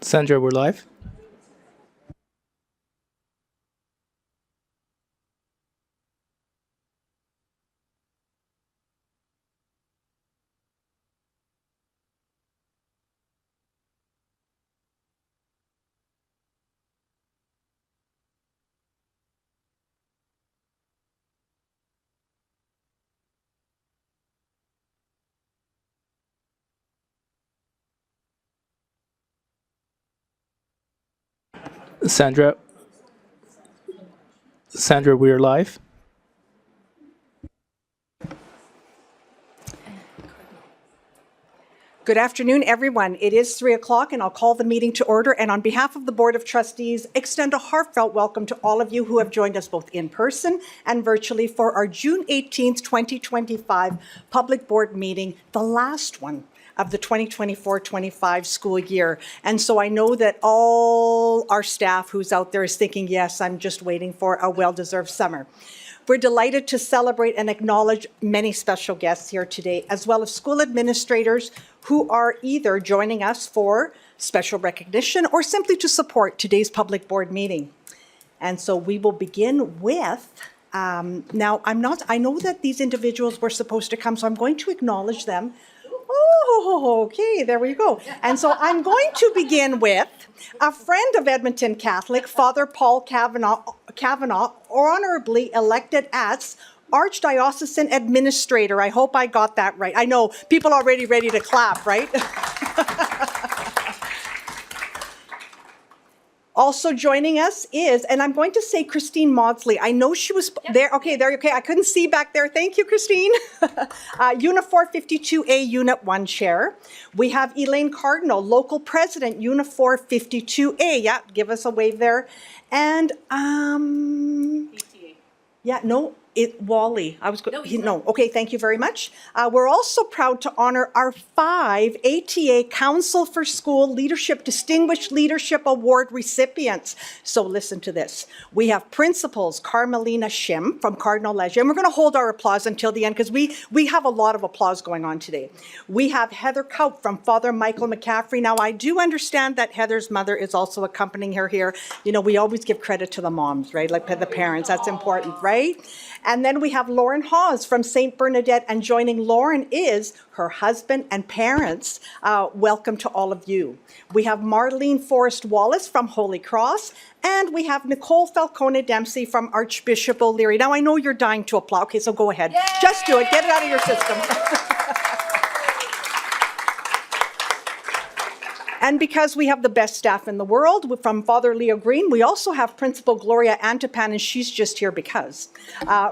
Sandra, we're live. Sandra, Sandra, we're live. Good afternoon, everyone. It is 3 o'clock, and I'll call the meeting to order. And on behalf of the Board of Trustees, extend a heartfelt welcome to all of you who have joined us both in person and virtually for our June 18th, 2025 public board meeting, the last one of the 2024-25 school year. And so I know that all our staff who's out there is thinking, yes, I'm just waiting for a well-deserved summer. We're delighted to celebrate and acknowledge many special guests here today, as well as school administrators who are either joining us for special recognition or simply to support today's public board meeting. And so we will begin with, I know that these individuals were supposed to come, so I'm going to acknowledge them. Oh, okay, there we go. And so I'm going to begin with a friend of Edmonton Catholic, Father Paul Kavanaugh, honorably elected as Archdiocesan Administrator. I hope I got that right. I know people are already ready to clap, right? Also joining us is, and I'm going to say Christine Maudsley. I know she was there. Okay, there. Okay, I couldn't see back there. Thank you, Christine. Unit 452A, Unit 1 Chair. We have Elaine Cardinal, Local President, Unit 452A. Yeah, give us a wave there. And, Wally. Okay, thank you very much. We're also proud to honor our 5 ATA Council for School Leadership Distinguished Leadership Award recipients. So listen to this. We have Principals Carmelina Shim from Cardinal Leger, and we're going to hold our applause until the end because we have a lot of applause going on today. We have Heather Kaup from Father Michael McCaffrey. Now, I do understand that Heather's mother is also accompanying her here. You know, we always give credit to the moms, right? Like the parents. That's important, right? And then we have Lauren Hawes from St. Bernadette, and joining Lauren is her husband and parents. Welcome to all of you. We have Marlene Forrest Wallace from Holy Cross, and we have Nicole Falcone Dempsey from Archbishop O'Leary. Now, I know you're dying to applaud. Okay, so go ahead. Yay! Just do it. Get it out of your system. And because we have the best staff in the world, from Father Leo Green, we also have Principal Gloria Antipan, and she's just here because.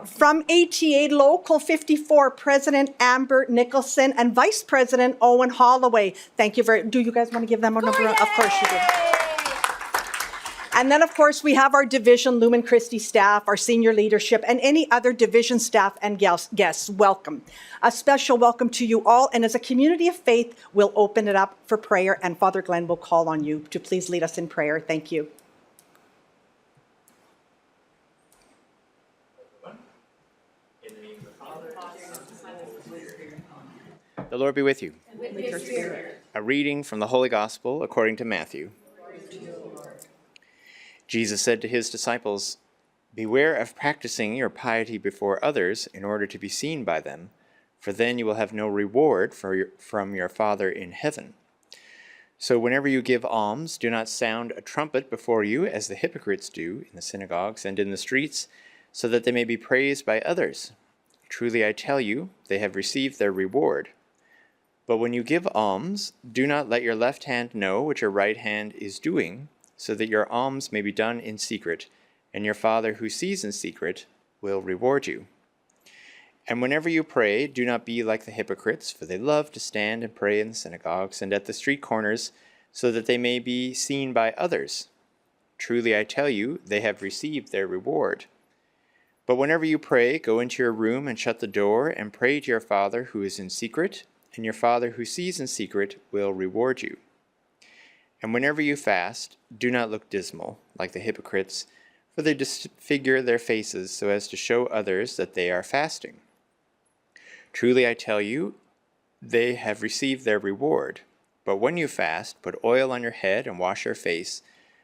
From ATA Local 54, President Amber Nicholson and Vice President Owen Holloway. Thank you very much. Do you guys want to give them a number? Of course you do. And then, of course, we have our division Lumen Christi staff, our senior leadership, and any other division staff and guests. Welcome. A special welcome to you all. And as a community of faith, we'll open it up for prayer, and Father Glenn will call on you to please lead us in prayer. Thank you. The Lord be with you. And with your spirit. A reading from the Holy Gospel according to Matthew. Jesus said to his disciples, "Beware of practicing your piety before others in order to be seen by them, for then you will have no reward from your Father in heaven. So whenever you give alms, do not sound a trumpet before you, as the hypocrites do in the synagogues and in the streets, so that they may be praised by others. Truly I tell you, they have received their reward. But when you give alms, do not let your left hand know what your right hand is doing, so that your alms may be done in secret, and your Father who sees in secret will reward you. And whenever you pray, do not be like the hypocrites, for they love to stand and pray in the synagogues and at the street corners, so that they may be seen by others. Truly I tell you, they have received their reward. But whenever you pray, go into your room and shut the door, and pray to your Father who is in secret, and your Father who sees in secret will reward you. And whenever you fast, do not look dismal, like the hypocrites, for they disfigure their faces so as to show others that they are fasting. Truly I tell you, they have received their reward. But when you fast, put oil on your head and wash your face,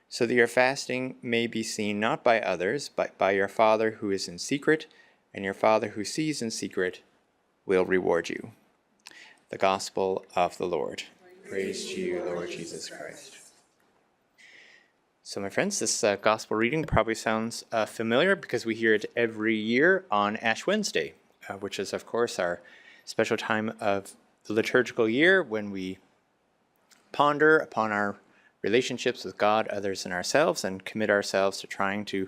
so that your fasting may be seen not by others, but by your Father who is in secret, and your Father who sees in secret will reward you. The Gospel of the Lord. Praise to you, Lord Jesus Christ. So, my friends, this Gospel reading probably sounds familiar because we hear it every year on Ash Wednesday, which is, of course, our special time of the liturgical year when we ponder upon our relationships with God, others, and ourselves, and commit ourselves to trying to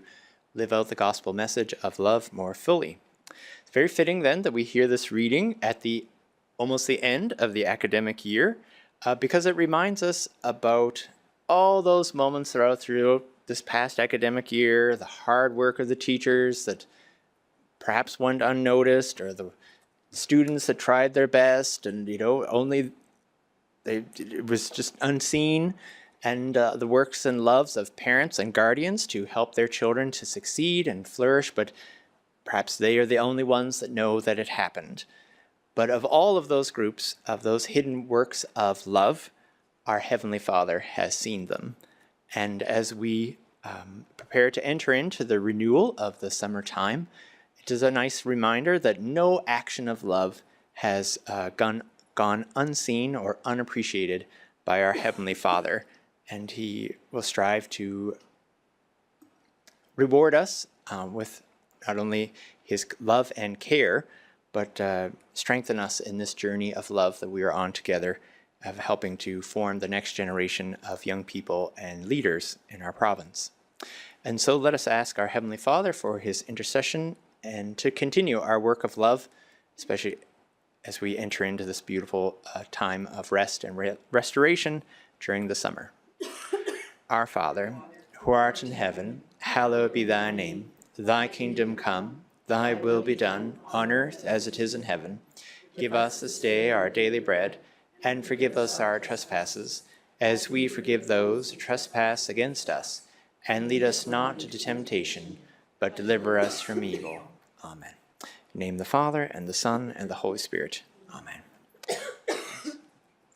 live out the gospel message of love more fully. It's very fitting then that we hear this reading at the almost the end of the academic year, because it reminds us about all those moments throughout this past academic year, the hard work of the teachers that perhaps went unnoticed, or the students that tried their best and only it was just unseen, and the works and loves of parents and guardians to help their children to succeed and flourish, but perhaps they are the only ones that know that it happened. But of all of those groups, of those hidden works of love, our Heavenly Father has seen them. And as we prepare to enter into the renewal of the summertime, it is a nice reminder that no action of love has gone unseen or unappreciated by our Heavenly Father, and He will strive to reward us with not only His love and care, but strengthen us in this journey of love that we are on together, of helping to form the next generation of young people and leaders in our province. And so let us ask our Heavenly Father for His intercession and to continue our work of love, especially as we enter into this beautiful time of rest and restoration during the summer. Our Father, who art in heaven, hallowed be thy name. Thy kingdom come, thy will be done, on earth as it is in heaven. Give us this day our daily bread, and forgive us our trespasses, as we forgive those who trespass against us. And lead us not into temptation, but deliver us from evil. Amen. In the name of the Father, and the Son, and the Holy Spirit. Amen.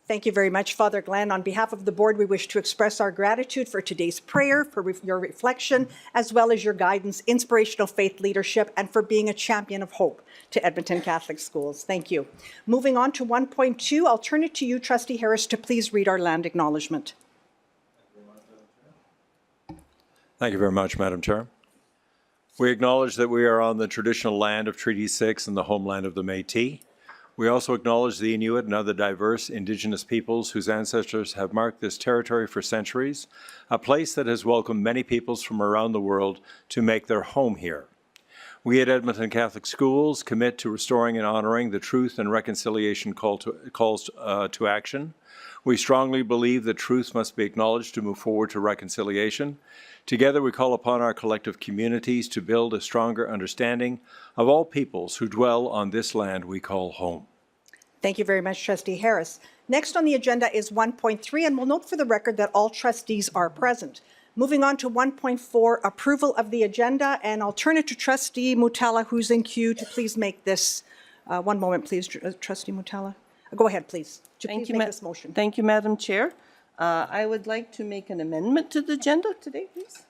Thank you very much, Father Glenn. On behalf of the board, we wish to express our gratitude for today's prayer, for your reflection, as well as your guidance, inspirational faith leadership, and for being a champion of hope to Edmonton Catholic Schools. Thank you. Moving on to 1.2, I'll turn it to you, Trustee Harris, to please read our land acknowledgement. Thank you very much, Madam Chair. We acknowledge that we are on the traditional land of Treaty 6 and the homeland of the Métis. We also acknowledge the Inuit and other diverse Indigenous peoples whose ancestors have marked this territory for centuries, a place that has welcomed many peoples from around the world to make their home here. We at Edmonton Catholic Schools commit to restoring and honoring the truth and reconciliation calls to action. We strongly believe that truth must be acknowledged to move forward to reconciliation. Together, we call upon our collective communities to build a stronger understanding of all peoples who dwell on this land we call home. Thank you very much, Trustee Harris. Next on the agenda is 1.3, and we'll note for the record that all trustees are present. Moving on to 1.4, approval of the agenda, and I'll turn it to Trustee Mutala, who's in queue, to please make this. One moment, please, Trustee Mutala. Go ahead, please. Please make this motion. Thank you, Madam Chair. I would like to make an amendment to the agenda today, please.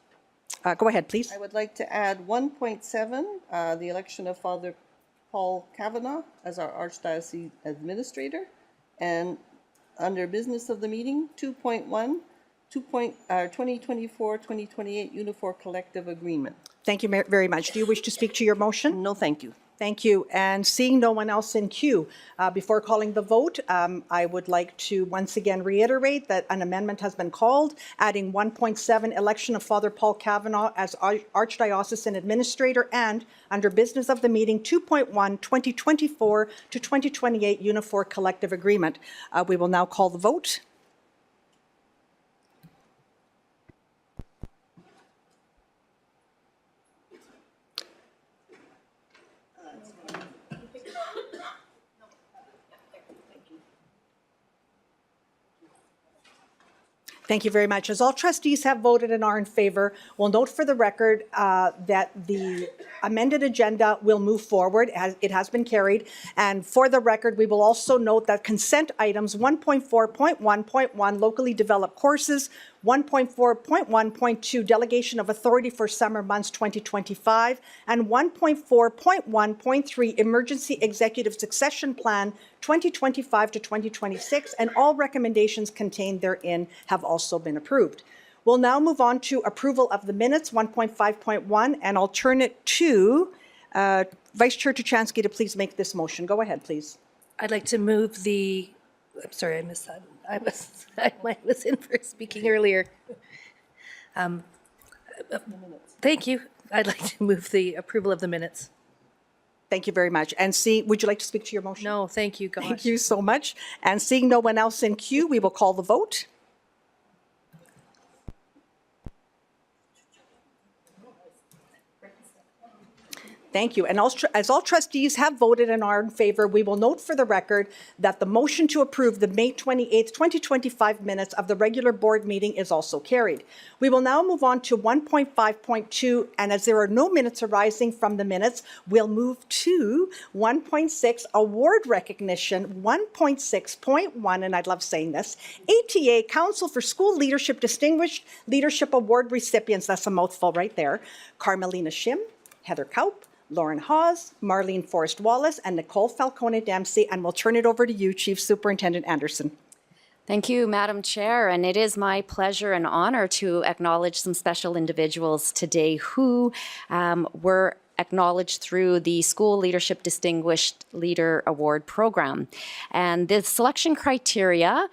Go ahead, please. I would like to add 1.7, the election of Father Paul Kavanagh as our Archdiocese Administrator, and under business of the meeting, 2.1, 2024-2028 Unifor Collective Agreement. Thank you very much. Do you wish to speak to your motion? No, thank you. Thank you. And seeing no one else in queue, before calling the vote, I would like to once again reiterate that an amendment has been called, adding 1.7, election of Father Paul Kavanagh as Archdiocesan Administrator, and under business of the meeting, 2.1, 2024 to 2028 Unifor Collective Agreement. We will now call the vote. Thank you very much. As all trustees have voted and are in favor, we'll note for the record that the amended agenda will move forward as it has been carried. And for the record, we will also note that consent items 1.4.1.1 locally developed courses, 1.4.1.2 delegation of authority for summer months 2025, and 1.4.1.3 emergency executive succession plan 2025 to 2026, and all recommendations contained therein have also been approved. We'll now move on to approval of the minutes 1.5.1, and I'll turn it to Vice Chair Tuchansky to please make this motion. Go ahead, please. I'd like to move the, I'm sorry, I missed that. I was in for speaking earlier. Thank you. I'd like to move the approval of the minutes. Thank you very much. And would you like to speak to your motion? No, thank you, gosh. Thank you so much. And seeing no one else in queue, we will call the vote. Thank you. And as all trustees have voted and are in favor, we will note for the record that the motion to approve the May 28th, 2025 minutes of the regular board meeting is also carried. We will now move on to 1.5.2, and as there are no minutes arising from the minutes, we'll move to 1.6, award recognition, 1.6.1, and I love saying this, ATA, Council for School Leadership Distinguished Leadership Award recipients, that's a mouthful right there, Carmelina Shim, Heather Kaup, Lauren Hawes, Marlene Forrest Wallace, and Nicole Falcone Dempsey, and we'll turn it over to you, Chief Superintendent Anderson. Thank you, Madam Chair, and it is my pleasure and honor to acknowledge some special individuals today who were acknowledged through the School Leadership Distinguished Leader Award program. And the selection criteria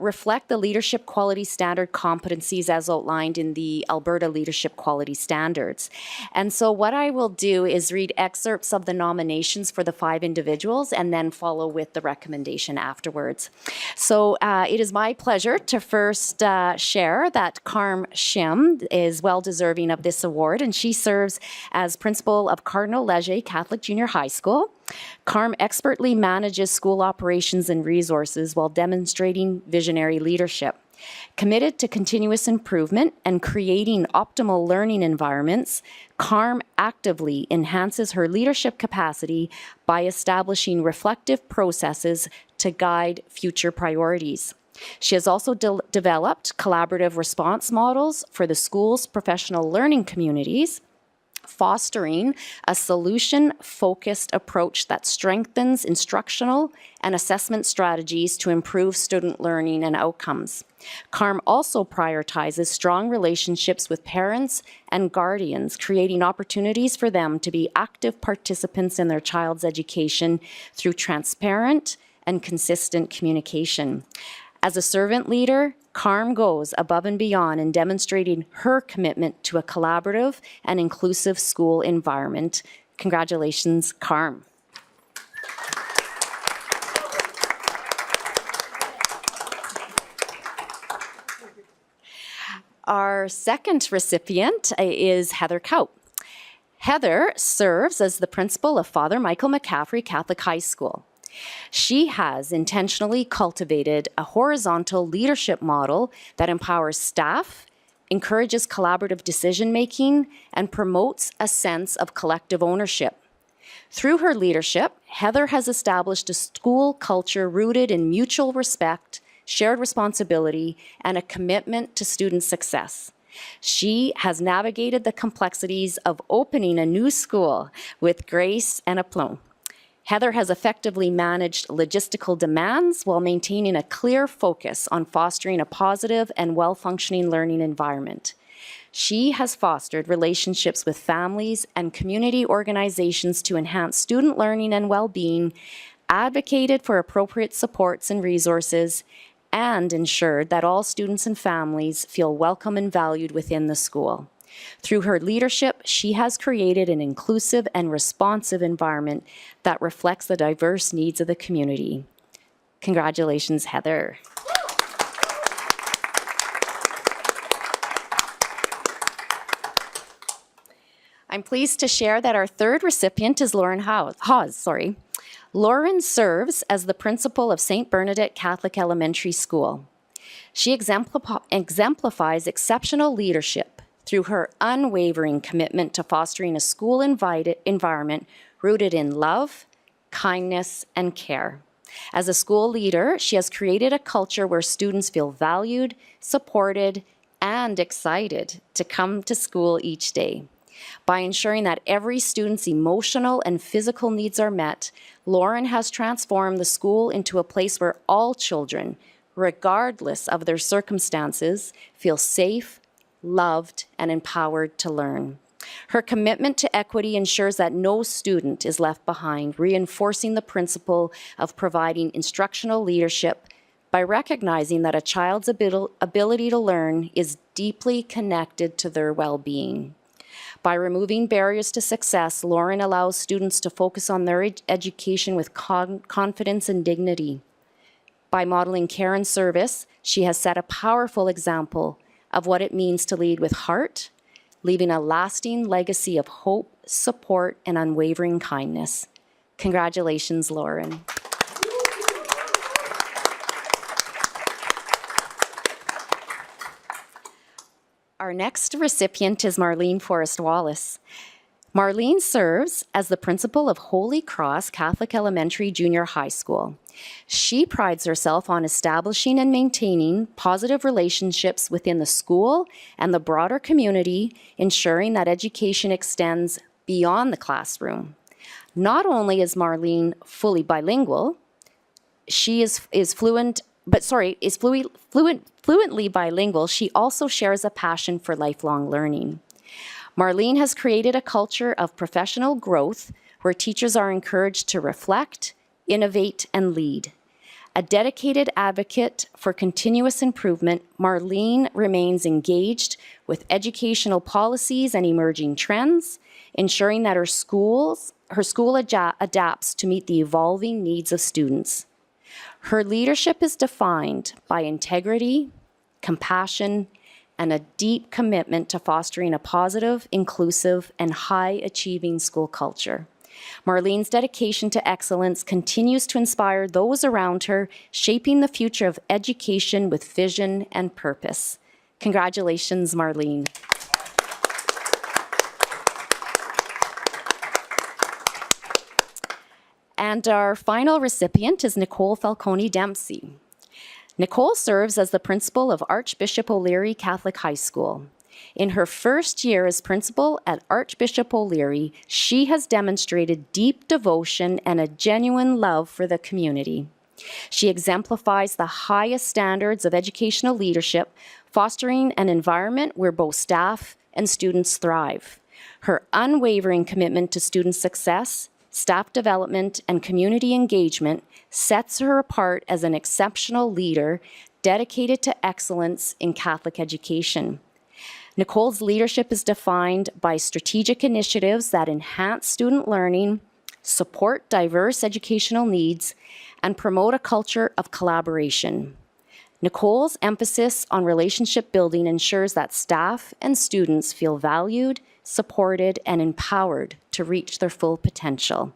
reflect the leadership quality standard competencies as outlined in the Alberta Leadership Quality Standards. And so what I will do is read excerpts of the nominations for the 5 individuals and then follow with the recommendation afterwards. So it is my pleasure to first share that Carm Shim is well deserving of this award, and she serves as principal of Cardinal Leger Catholic Junior High School. Carm expertly manages school operations and resources while demonstrating visionary leadership. Committed to continuous improvement and creating optimal learning environments, Carm actively enhances her leadership capacity by establishing reflective processes to guide future priorities. She has also developed collaborative response models for the school's professional learning communities, fostering a solution-focused approach that strengthens instructional and assessment strategies to improve student learning and outcomes. Carm also prioritizes strong relationships with parents and guardians, creating opportunities for them to be active participants in their child's education through transparent and consistent communication. As a servant leader, Carm goes above and beyond in demonstrating her commitment to a collaborative and inclusive school environment. Congratulations, Carm. Our second recipient is Heather Kaup. Heather serves as the principal of Father Michael McCaffrey Catholic High School. She has intentionally cultivated a horizontal leadership model that empowers staff, encourages collaborative decision-making, and promotes a sense of collective ownership. Through her leadership, Heather has established a school culture rooted in mutual respect, shared responsibility, and a commitment to student success. She has navigated the complexities of opening a new school with grace and aplomb. Heather has effectively managed logistical demands while maintaining a clear focus on fostering a positive and well-functioning learning environment. She has fostered relationships with families and community organizations to enhance student learning and well-being, advocated for appropriate supports and resources, and ensured that all students and families feel welcome and valued within the school. Through her leadership, she has created an inclusive and responsive environment that reflects the diverse needs of the community. Congratulations, Heather. I'm pleased to share that our third recipient is Lauren Hawes. Lauren serves as the principal of St. Bernadette Catholic Elementary School. She exemplifies exceptional leadership through her unwavering commitment to fostering a school environment rooted in love, kindness, and care. As a school leader, she has created a culture where students feel valued, supported, and excited to come to school each day. By ensuring that every student's emotional and physical needs are met, Lauren has transformed the school into a place where all children, regardless of their circumstances, feel safe, loved, and empowered to learn. Her commitment to equity ensures that no student is left behind, reinforcing the principle of providing instructional leadership by recognizing that a child's ability to learn is deeply connected to their well-being. By removing barriers to success, Lauren allows students to focus on their education with confidence and dignity. By modeling care and service, she has set a powerful example of what it means to lead with heart, leaving a lasting legacy of hope, support, and unwavering kindness. Congratulations, Lauren. Our next recipient is Marlene Forrest Wallace. Marlene serves as the principal of Holy Cross Catholic Elementary Junior High School. She prides herself on establishing and maintaining positive relationships within the school and the broader community, ensuring that education extends beyond the classroom. Not only is Marlene fully bilingual, she is fluently bilingual, she also shares a passion for lifelong learning. Marlene has created a culture of professional growth where teachers are encouraged to reflect, innovate, and lead. A dedicated advocate for continuous improvement, Marlene remains engaged with educational policies and emerging trends, ensuring that her school adapts to meet the evolving needs of students. Her leadership is defined by integrity, compassion, and a deep commitment to fostering a positive, inclusive, and high-achieving school culture. Marlene's dedication to excellence continues to inspire those around her, shaping the future of education with vision and purpose. Congratulations, Marlene. And our final recipient is Nicole Falcone Dempsey. Nicole serves as the principal of Archbishop O'Leary Catholic High School. In her first year as principal at Archbishop O'Leary, she has demonstrated deep devotion and a genuine love for the community. She exemplifies the highest standards of educational leadership, fostering an environment where both staff and students thrive. Her unwavering commitment to student success, staff development, and community engagement sets her apart as an exceptional leader dedicated to excellence in Catholic education. Nicole's leadership is defined by strategic initiatives that enhance student learning, support diverse educational needs, and promote a culture of collaboration. Nicole's emphasis on relationship building ensures that staff and students feel valued, supported, and empowered to reach their full potential.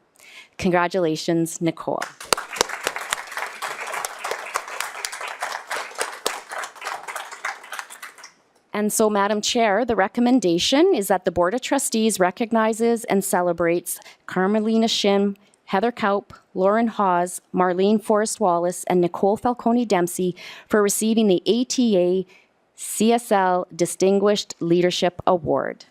Congratulations, Nicole. And so, Madam Chair, the recommendation is that the Board of Trustees recognizes and celebrates Carmelina Shim, Heather Kaup, Lauren Hawes, Marlene Forrest Wallace, and Nicole Falcone Dempsey for receiving the ATA CSL Distinguished Leadership Award.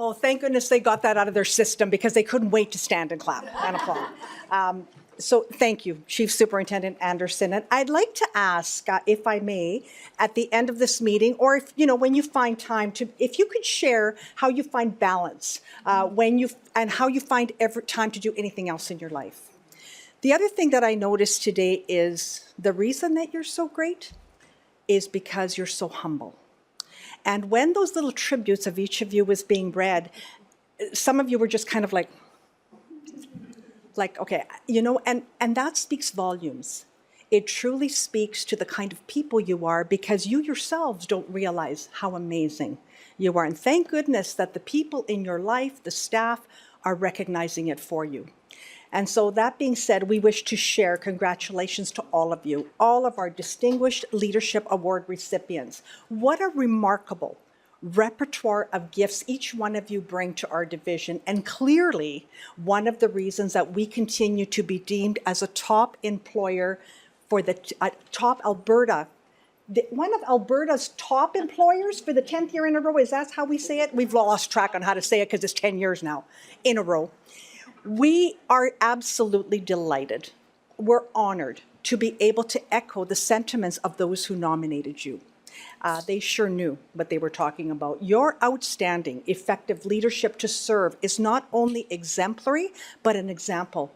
Oh, thank goodness they got that out of their system because they couldn't wait to stand and clap and applaud. So thank you, Chief Superintendent Anderson. And I'd like to ask, if I may, at the end of this meeting, or if, when you find time to, if you could share how you find balance and how you find time to do anything else in your life. The other thing that I noticed today is the reason that you're so great is because you're so humble. And when those little tributes of each of you was being read, some of you were just kind of like, okay, and that speaks volumes. It truly speaks to the kind of people you are because you yourselves don't realize how amazing you are. And thank goodness that the people in your life, the staff, are recognizing it for you. And so that being said, we wish to share congratulations to all of you, all of our Distinguished Leadership Award recipients. What a remarkable repertoire of gifts each one of you bring to our division, and clearly one of the reasons that we continue to be deemed as a top employer for the top Alberta, one of Alberta's top employers for the 10th year in a row. Is that how we say it? We've lost track on how to say it because it's 10 years now in a row. We are absolutely delighted. We're honored to be able to echo the sentiments of those who nominated you. They sure knew what they were talking about. Your outstanding, effective leadership to serve is not only exemplary, but an example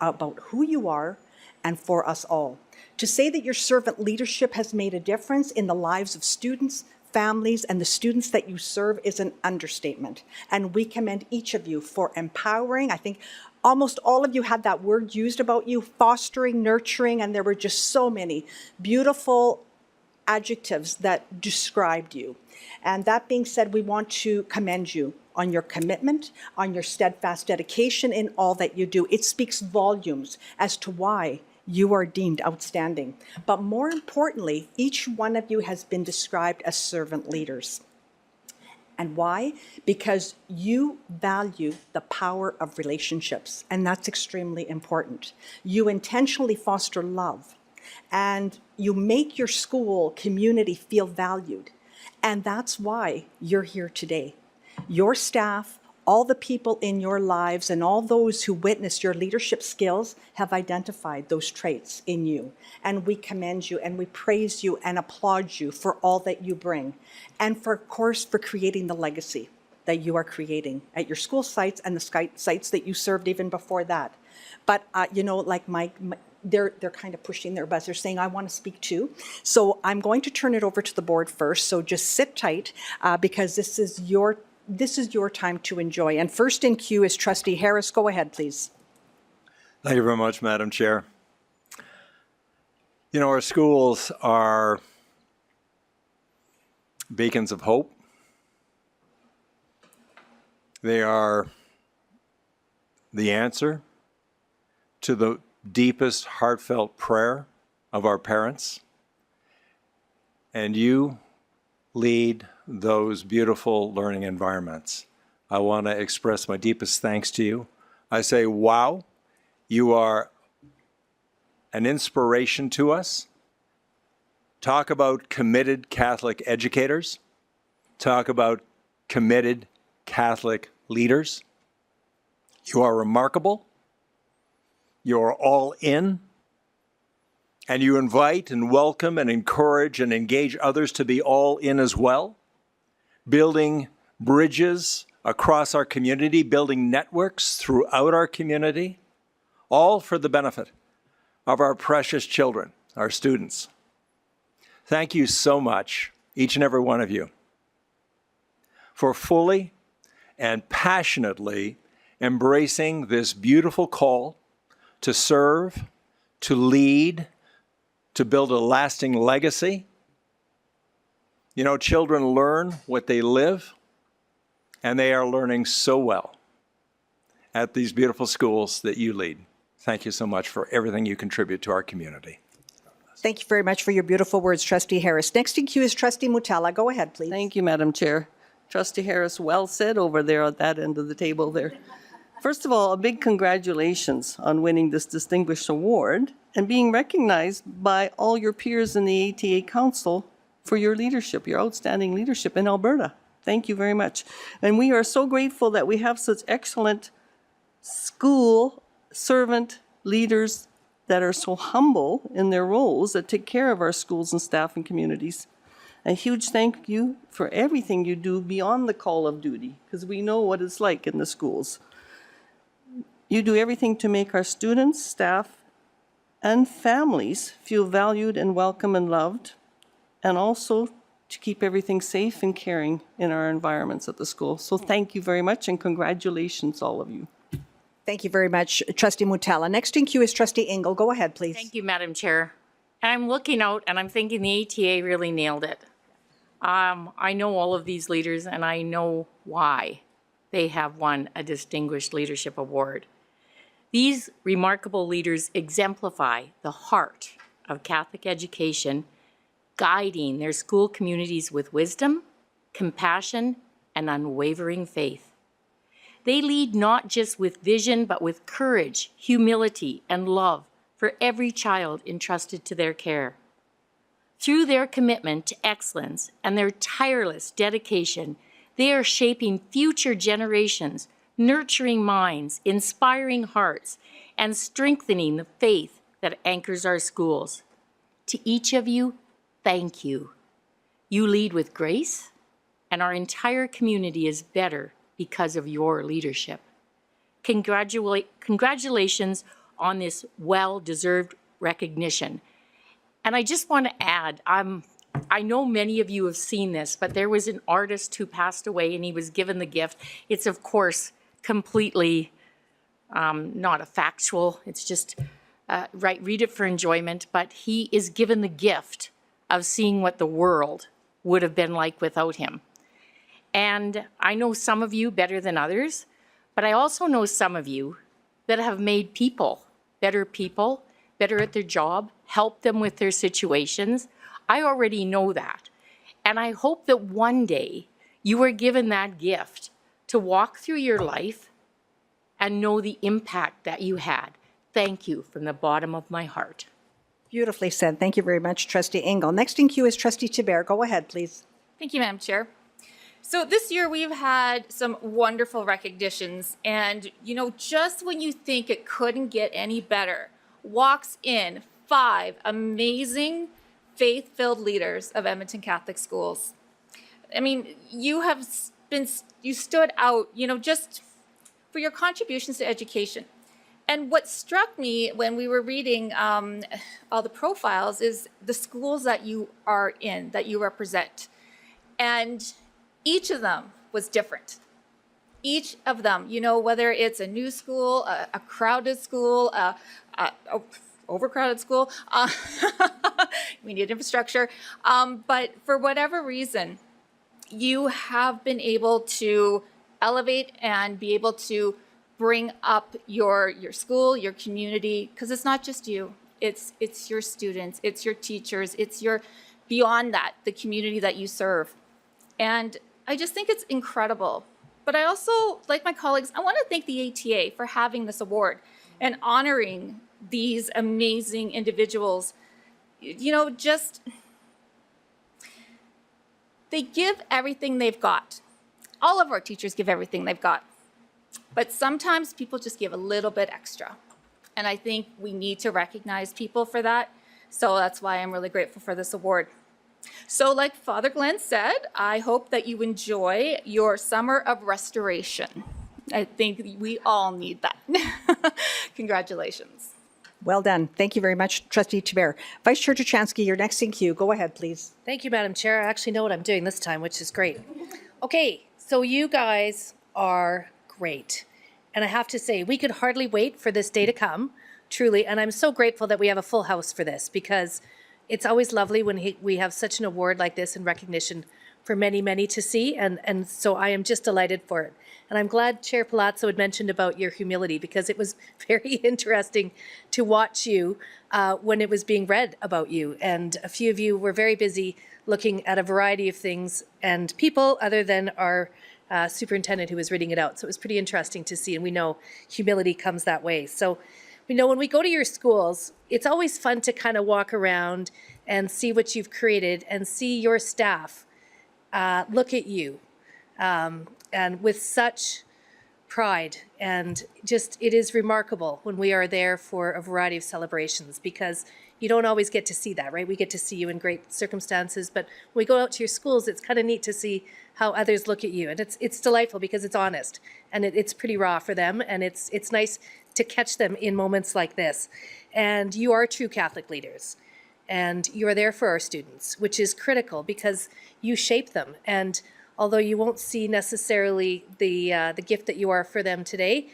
about who you are and for us all. To say that your servant leadership has made a difference in the lives of students, families, and the students that you serve is an understatement. And we commend each of you for empowering. I think almost all of you had that word used about you, fostering, nurturing, and there were just so many beautiful adjectives that described you. And that being said, we want to commend you on your commitment, on your steadfast dedication in all that you do. It speaks volumes as to why you are deemed outstanding. But more importantly, each one of you has been described as servant leaders. And why? Because you value the power of relationships, and that's extremely important. You intentionally foster love, and you make your school community feel valued. And that's why you're here today. Your staff, all the people in your lives, and all those who witnessed your leadership skills have identified those traits in you. And we commend you, and we praise you and applaud you for all that you bring. And for, of course, for creating the legacy that you are creating at your school sites and the sites that you served even before that. But, you know, like they're kind of pushing their buzzer saying, I want to speak too. So I'm going to turn it over to the board first. So just sit tight because this is your time to enjoy. And first in queue is Trustee Harris. Go ahead, please. Thank you very much, Madam Chair. You know, our schools are beacons of hope. They are the answer to the deepest heartfelt prayer of our parents. And you lead those beautiful learning environments. I want to express my deepest thanks to you. I say, wow, you are an inspiration to us. Talk about committed Catholic educators. Talk about committed Catholic leaders. You are remarkable. You're all in. And you invite and welcome and encourage and engage others to be all in as well. Building bridges across our community, building networks throughout our community, all for the benefit of our precious children, our students. Thank you so much, each and every one of you, for fully and passionately embracing this beautiful call to serve, to lead, to build a lasting legacy. You know, children learn what they live, and they are learning so well at these beautiful schools that you lead. Thank you so much for everything you contribute to our community. Thank you very much for your beautiful words, Trustee Harris. Next in queue is Trustee Mutala. Go ahead, please. Thank you, Madam Chair. Trustee Harris, well said over there at that end of the table there. First of all, a big congratulations on winning this distinguished award and being recognized by all your peers in the ATA Council for your leadership, your outstanding leadership in Alberta. Thank you very much. And we are so grateful that we have such excellent school servant leaders that are so humble in their roles, that take care of our schools and staff and communities. A huge thank you for everything you do beyond the call of duty, because we know what it's like in the schools. You do everything to make our students, staff, and families feel valued and welcome and loved, and also to keep everything safe and caring in our environments at the school. So thank you very much, and congratulations, all of you. Thank you very much, Trustee Mutala. Next in queue is Trustee Ingle. Go ahead, please. Thank you, Madam Chair. And I'm looking out and I'm thinking the ATA really nailed it. I know all of these leaders and I know why they have won a Distinguished Leadership Award. These remarkable leaders exemplify the heart of Catholic education, guiding their school communities with wisdom, compassion, and unwavering faith. They lead not just with vision, but with courage, humility, and love for every child entrusted to their care. Through their commitment to excellence and their tireless dedication, they are shaping future generations, nurturing minds, inspiring hearts, and strengthening the faith that anchors our schools. To each of you, thank you. You lead with grace, and our entire community is better because of your leadership. Congratulations on this well-deserved recognition. And I just want to add, I know many of you have seen this, but there was an artist who passed away and he was given the gift. It's, of course, completely not a factual, it's just, read it for enjoyment, but he is given the gift of seeing what the world would have been like without him. And I know some of you better than others, but I also know some of you that have made people better at their job, helped them with their situations. I already know that. And I hope that one day you are given that gift to walk through your life and know the impact that you had. Thank you from the bottom of my heart. Beautifully said. Thank you very much, Trustee Ingle. Next in queue is Trustee Tiber. Go ahead, please. Thank you, Madam Chair. So this year we've had some wonderful recognitions, and just when you think it couldn't get any better, walks in 5 amazing faith-filled leaders of Edmonton Catholic schools. I mean, you stood out, just for your contributions to education. And what struck me when we were reading all the profiles is the schools that you are in, that you represent. And each of them was different. Each of them, whether it's a new school, a crowded school, a overcrowded school, we need infrastructure. But for whatever reason, you have been able to elevate and be able to bring up your school, your community, because it's not just you. It's your students, it's your teachers, it's your, beyond that, the community that you serve. And I just think it's incredible. But I also, like my colleagues, I want to thank the ATA for having this award and honoring these amazing individuals. They give everything they've got. All of our teachers give everything they've got. But sometimes people just give a little bit extra. And I think we need to recognize people for that. So that's why I'm really grateful for this award. So like Father Glenn said, I hope that you enjoy your summer of restoration. I think we all need that. Congratulations. Well done. Thank you very much, Trustee Tiber. Vice Chair Tuchansky, you're next in queue. Go ahead, please. Thank you, Madam Chair. I actually know what I'm doing this time, which is great. Okay, so you guys are great. And I have to say, we could hardly wait for this day to come, truly. And I'm so grateful that we have a full house for this, because it's always lovely when we have such an award like this in recognition for many, many to see. And so I am just delighted for it. And I'm glad Chair Palazzo had mentioned about your humility, because it was very interesting to watch you when it was being read about you. And a few of you were very busy looking at a variety of things and people other than our superintendent who was reading it out. So it was pretty interesting to see. And we know humility comes that way. So we know when we go to your schools, it's always fun to kind of walk around and see what you've created and see your staff look at you. And with such pride, and just it is remarkable when we are there for a variety of celebrations, because you don't always get to see that, right? We get to see you in great circumstances, but when we go out to your schools, it's kind of neat to see how others look at you, and it's delightful because it's honest and it's pretty raw for them, and it's nice to catch them in moments like this. And you are true Catholic leaders, and you are there for our students, which is critical because you shape them. And although you won't see necessarily the gift that you are for them today,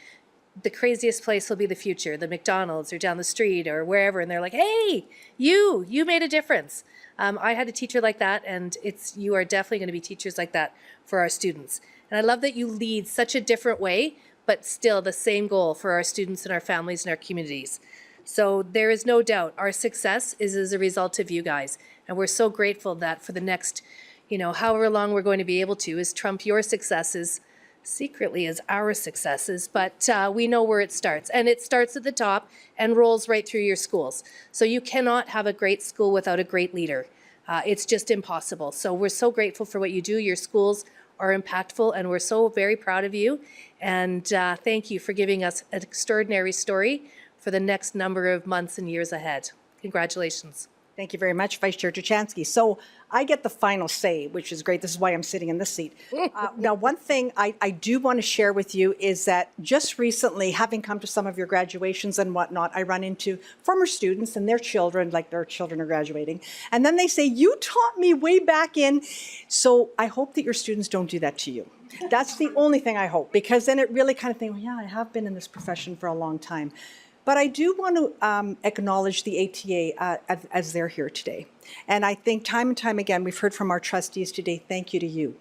the craziest place will be the future, the McDonald's or down the street or wherever, and they're like, hey, you made a difference. I had a teacher like that, and you are definitely going to be teachers like that for our students. And I love that you lead such a different way, but still the same goal for our students and our families and our communities. So there is no doubt our success is as a result of you guys. And we're so grateful that for the next, however long we're going to be able to, is trump your successes secretly as our successes, but we know where it starts. And it starts at the top and rolls right through your schools. So you cannot have a great school without a great leader. It's just impossible. So we're so grateful for what you do. Your schools are impactful, and we're so very proud of you. And thank you for giving us an extraordinary story for the next number of months and years ahead. Congratulations. Thank you very much, Vice Chair Tuchansky. So I get the final say, which is great. This is why I'm sitting in this seat. Now, one thing I do want to share with you is that just recently, having come to some of your graduations and whatnot, I run into former students and their children, like their children are graduating. And then they say, you taught me way back in. So I hope that your students don't do that to you. That's the only thing I hope, because then it really kind of think, well, yeah, I have been in this profession for a long time. But I do want to acknowledge the ATA as they're here today. And I think time and time again, we've heard from our trustees today, thank you to you.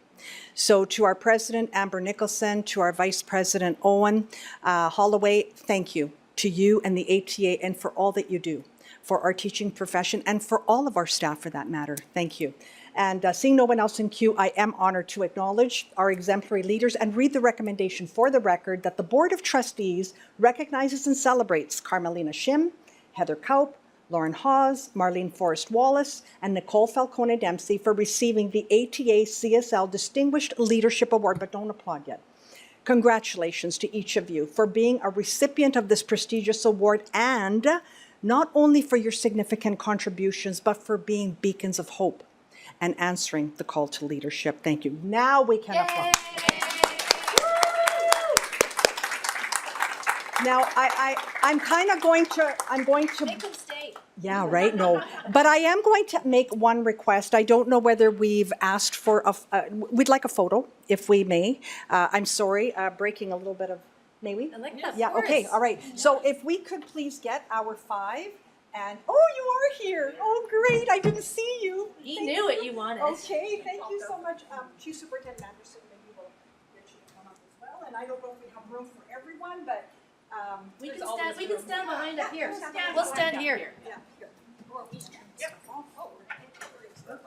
So to our president, Amber Nicholson, to our vice president, Owen Holloway, thank you to you and the ATA and for all that you do for our teaching profession and for all of our staff for that matter. Thank you. And seeing no one else in queue, I am honored to acknowledge our exemplary leaders and read the recommendation for the record that the Board of Trustees recognizes and celebrates Carmelina Shim, Heather Kaup, Lauren Hawes, Marlene Forrest Wallace, and Nicole Falcone Dempsey for receiving the ATA CSL Distinguished Leadership Award, but don't applaud yet. Congratulations to each of you for being a recipient of this prestigious award, and not only for your significant contributions, but for being beacons of hope and answering the call to leadership. Thank you. Now we can applaud. Now I'm kind of going to, Make them stay. yeah, right, no. But I am going to make one request. I don't know whether we've asked for, we'd like a photo, if we may. I'm sorry, breaking a little bit of, may we? I like that. Yeah, okay, all right. So if we could please get our 5. And, oh, you are here. Oh, great. I didn't see you. He knew it, you wanted. Okay, thank you so much. Chief Superintendent Anderson, maybe we'll get you to come up as well. And I don't know if we have room for everyone, but we can stand behind up here. We'll stand here. yeah, here. Or we stand. Yeah. Oh,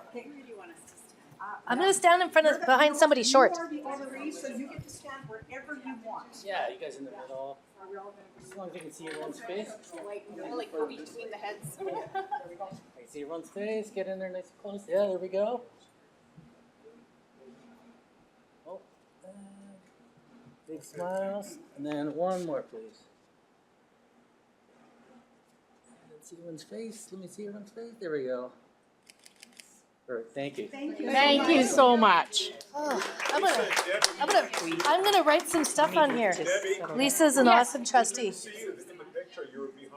okay. Where do you want us to stand? I'm going to stand in front of behind somebody short. You are the honorees, so you get to stand wherever you want. Yeah, you guys in the middle. As long as you can see everyone's face. Like between the heads. There we go. I can see everyone's face. Get in there nice and close. Yeah, there we go. Oh, big smiles. And then one more, please. Let's see everyone's face. Let me see everyone's face. There we go. Perfect. Thank you. Thank you so much. I'm gonna write some stuff on here. Lisa's an awesome trustee.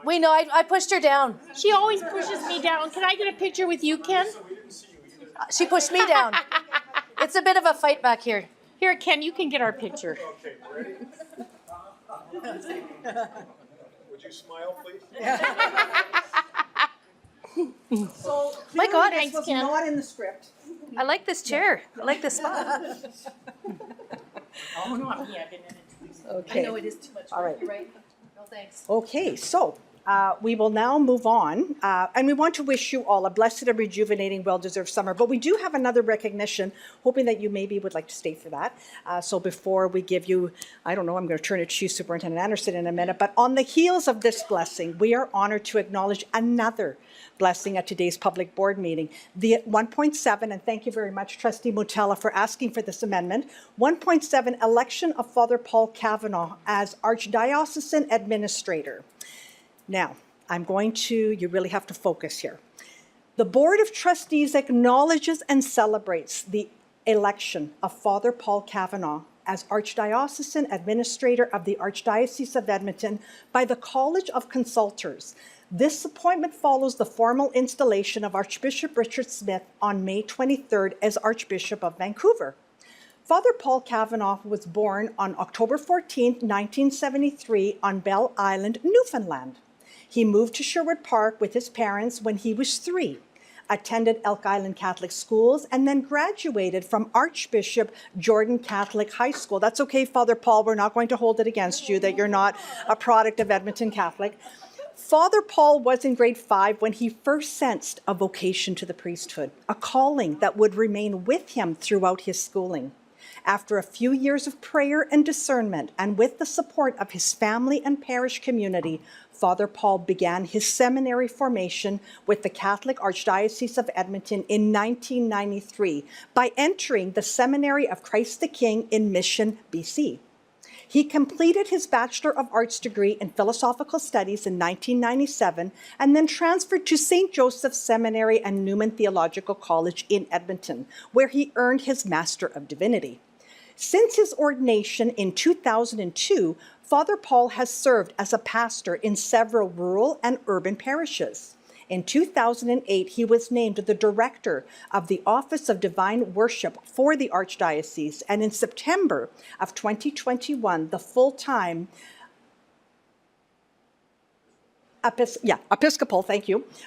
We know, I pushed her down. She always pushes me down. Can I get a picture with you, Ken? She pushed me down. It's a bit of a fight back here. Here, Ken, you can get our picture. Okay, ready? Would you smile, please? So, My God, this was not in the script. I like this chair. I like this spot. Oh, no, yeah, I've been in it. Okay. I know it is too much. All right. You're right. No thanks. Okay, so we will now move on, and we want to wish you all a blessed and rejuvenating, well-deserved summer. But we do have another recognition, hoping that you maybe would like to stay for that. So before we give you, I don't know, I'm going to turn it to Chief Superintendent Anderson in a minute, but on the heels of this blessing, we are honored to acknowledge another blessing at today's public board meeting. The 1.7, and thank you very much, Trustee Mutella, for asking for this amendment, 1.7, election of Father Paul Kavanaugh as Archdiocesan Administrator. Now, you really have to focus here. The Board of Trustees acknowledges and celebrates the election of Father Paul Kavanaugh as Archdiocesan Administrator of the Archdiocese of Edmonton by the College of Consultors. This appointment follows the formal installation of Archbishop Richard Smith on May 23rd as Archbishop of Vancouver. Father Paul Kavanaugh was born on October 14, 1973 on Bell Island, Newfoundland. He moved to Sherwood Park with his parents when he was 3, attended Elk Island Catholic schools, and then graduated from Archbishop Jordan Catholic High School. That's okay, Father Paul, we're not going to hold it against you that you're not a product of Edmonton Catholic. Father Paul was in grade 5 when he first sensed a vocation to the priesthood, a calling that would remain with him throughout his schooling. After a few years of prayer and discernment, and with the support of his family and parish community, Father Paul began his seminary formation with the Catholic Archdiocese of Edmonton in 1993 by entering the Seminary of Christ the King in Mission, BC. He completed his Bachelor of Arts degree in Philosophical Studies in 1997 and then transferred to St. Joseph's Seminary and Newman Theological College in Edmonton, where he earned his Master of Divinity. Since his ordination in 2002, Father Paul has served as a pastor in several rural and urban parishes. In 2008, he was named the director of the Office of Divine Worship for the Archdiocese, and in September of 2021, the full-time Episcopal,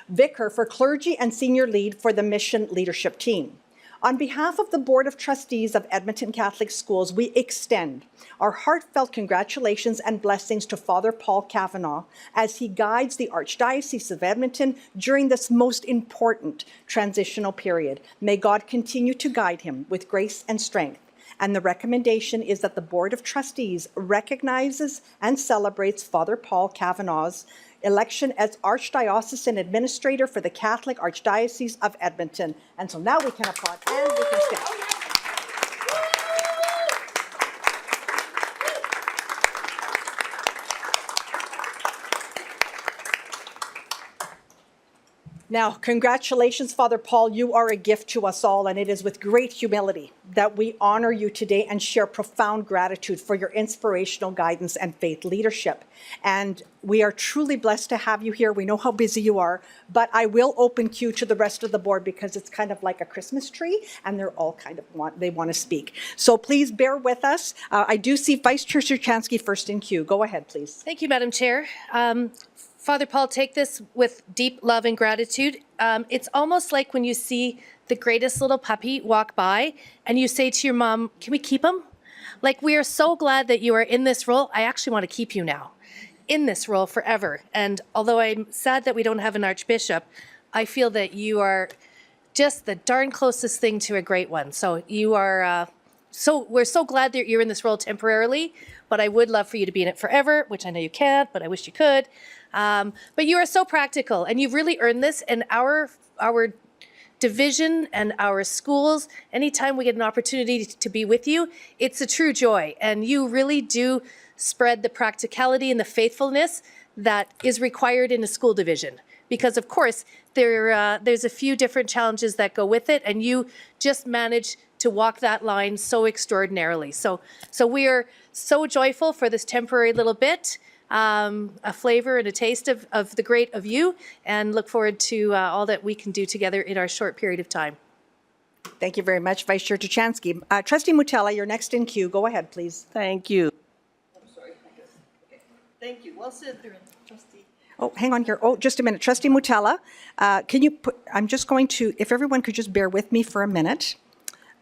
vicar for clergy and senior lead for the mission leadership team. On behalf of the Board of Trustees of Edmonton Catholic Schools, we extend our heartfelt congratulations and blessings to Father Paul Kavanaugh as he guides the Archdiocese of Edmonton during this most important transitional period. May God continue to guide him with grace and strength. And the recommendation is that the Board of Trustees recognizes and celebrates Father Paul Kavanaugh's election as Archdiocesan Administrator for the Catholic Archdiocese of Edmonton. And so now we can applaud and we can stand. Now, congratulations, Father Paul. You are a gift to us all, and it is with great humility that we honor you today and share profound gratitude for your inspirational guidance and faith leadership. And we are truly blessed to have you here. We know how busy you are, but I will open queue to the rest of the board because it's kind of like a Christmas tree, and they're all kind of want to speak. So please bear with us. I do see Vice Chair Suchansky first in queue. Go ahead, please. Thank you, Madam Chair. Father Paul, take this with deep love and gratitude. It's almost like when you see the greatest little puppy walk by and you say to your mom, can we keep him? Like, we are so glad that you are in this role. I actually want to keep you now in this role forever. And although I'm sad that we don't have an archbishop, I feel that you are just the darn closest thing to a great one. So you are, we're so glad that you're in this role temporarily, but I would love for you to be in it forever, which I know you can't, but I wish you could. But you are so practical, and you've really earned this. And our division and our schools, anytime we get an opportunity to be with you, it's a true joy. And you really do spread the practicality and the faithfulness that is required in a school division. Because of course, there's a few different challenges that go with it, and you just manage to walk that line so extraordinarily. So we are so joyful for this temporary little bit. A flavor and a taste of the great of you, and look forward to all that we can do together in our short period of time. Thank you very much, Vice Chair Tuchansky. Trustee Mutella, you're next in queue. Go ahead, please. Thank you. Thank you. Well said, Trustee. Oh, hang on here. Oh, just a minute. Trustee Mutella, can you put, I'm just going to, if everyone could just bear with me for a minute.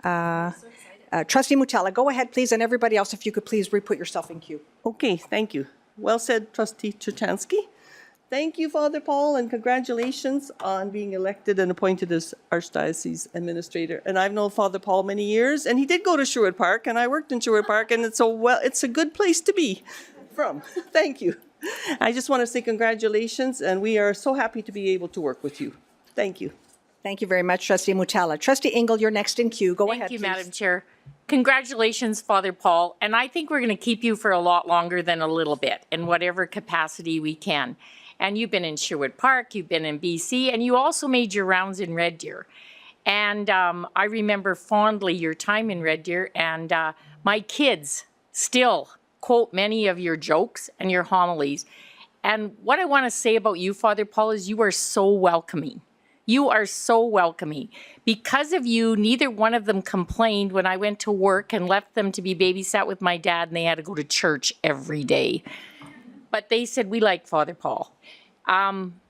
Trustee Mutella, go ahead, please, and everybody else, if you could please re-put yourself in queue. Okay, thank you. Well said, Trustee Tuchansky. Thank you, Father Paul, and congratulations on being elected and appointed as Archdiocese Administrator. And I've known Father Paul many years, and he did go to Sherwood Park, and I worked in Sherwood Park, and it's a good place to be from. Thank you. I just want to say congratulations, and we are so happy to be able to work with you. Thank you. Thank you very much, Trustee Mutella. Trustee Ingle, you're next in queue. Go ahead, Thank you, please. Madam Chair. Congratulations, Father Paul. And I think we're going to keep you for a lot longer than a little bit in whatever capacity we can. And you've been in Sherwood Park, you've been in BC, and you also made your rounds in Red Deer. And I remember fondly your time in Red Deer, and my kids still quote many of your jokes and your homilies. And what I want to say about you, Father Paul, is you are so welcoming. You are so welcoming. Because of you, neither one of them complained when I went to work and left them to be babysat with my dad and they had to go to church every day. But they said, we like Father Paul.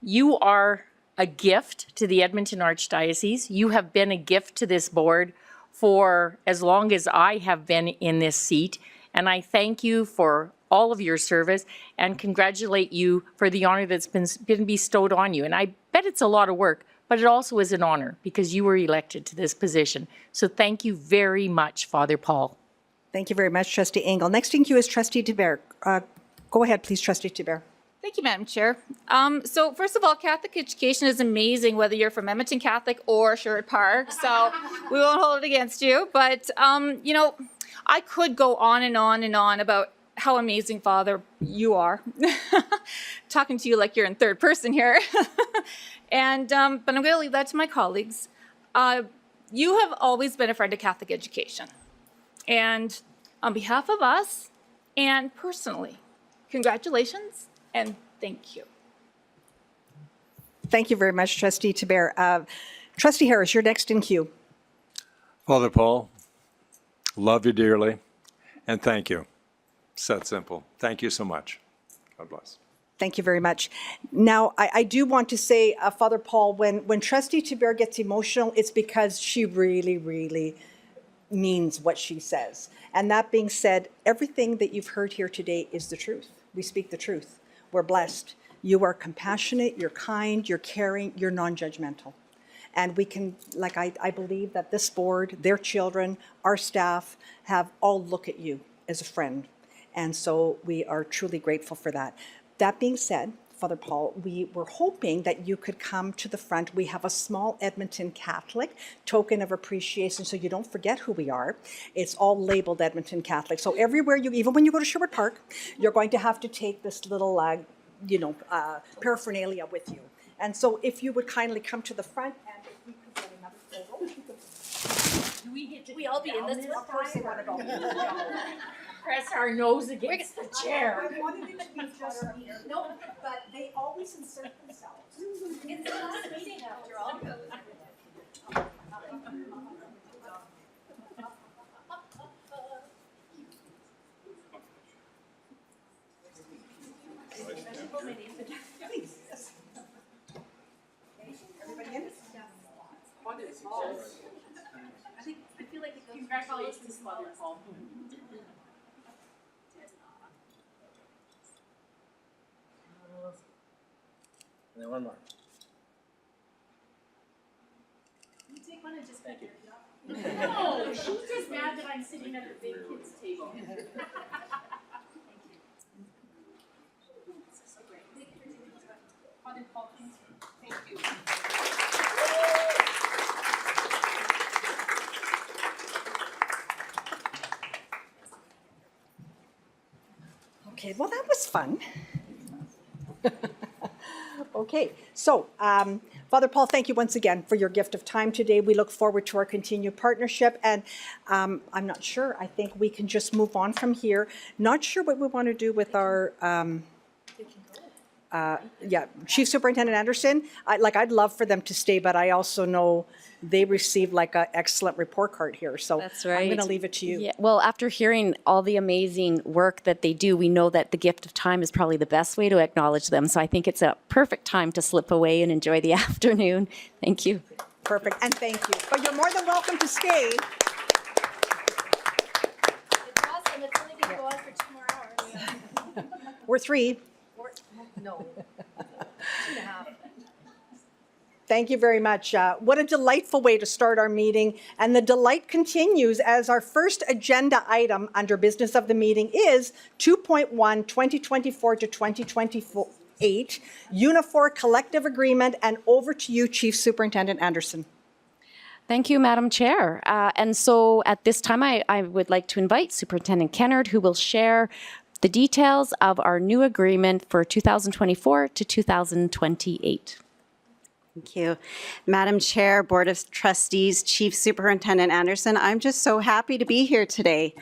You are a gift to the Edmonton Archdiocese. You have been a gift to this board for as long as I have been in this seat. And I thank you for all of your service and congratulate you for the honor that's been bestowed on you. And I bet it's a lot of work, but it also is an honor because you were elected to this position. So thank you very much, Father Paul. Thank you very much, Trustee Engel. Next in queue is Trustee Tiber. Go ahead, please, Trustee Tiber. Thank you, Madam Chair. So first of all, Catholic education is amazing, whether you're from Edmonton Catholic or Sherwood Park. So we won't hold it against you. But, you know, I could go on and on and on about how amazing, Father, you are. Talking to you like you're in third person here. And but I'm going to leave that to my colleagues. You have always been a friend of Catholic education. And on behalf of us and personally, congratulations and thank you. Thank you very much, Trustee Tiber. Trustee Harris, you're next in queue. Father Paul, love you dearly, and thank you. It's that simple. Thank you so much. God bless. Thank you very much. Now, I do want to say, Father Paul, when Trustee Tiber gets emotional, it's because she really, really means what she says. And that being said, everything that you've heard here today is the truth. We speak the truth. We're blessed. You are compassionate, you're kind, you're caring, you're non-judgmental. And we can, like I believe that this board, their children, our staff have all look at you as a friend. And so we are truly grateful for that. That being said, Father Paul, we were hoping that you could come to the front. We have a small Edmonton Catholic token of appreciation so you don't forget who we are. It's all labeled Edmonton Catholic. So everywhere you, even when you go to Sherwood Park, you're going to have to take this little, paraphernalia with you. And so if you would kindly come to the front and if we could get another photo. Do we all be in this? Of course they want to go. Press our nose against the chair. I wanted it to be just no, but they always insert themselves. It's the last meeting after all. Please, yes. Everybody in? I feel like it goes congratulations, Father Paul. And then one more. You take one and just pick it up. No, she's just mad that I'm sitting at the big kids' table. Thank you. This is so great. Thank you for taking this one. Father Paul, thank you. Okay, well, that was fun. Okay, so Father Paul, thank you once again for your gift of time today. We look forward to our continued partnership, and I'm not sure. I think we can just move on from here. Not sure what we want to do with our Chief Superintendent Anderson. I'd love for them to stay, but I also know they received like an excellent report card here. So That's right. I'm going to leave it to you. Yeah, well, after hearing all the amazing work that they do, we know that the gift of time is probably the best way to acknowledge them. So I think it's a perfect time to slip away and enjoy the afternoon. Thank you. Perfect, and thank you. But you're more than welcome to stay. It's awesome. It's only going to go on for 2 more hours. We're 3. No. 2.5. Thank you very much. What a delightful way to start our meeting. And the delight continues as our first agenda item under business of the meeting is 2.1, 2024 to 2028, Unifor Collective Agreement. And over to you, Chief Superintendent Anderson. Thank you, Madam Chair. And so at this time, I would like to invite Superintendent Kennard, who will share the details of our new agreement for 2024 to 2028. Thank you. Madam Chair, Board of Trustees, Chief Superintendent Anderson, I'm just so happy to be here today.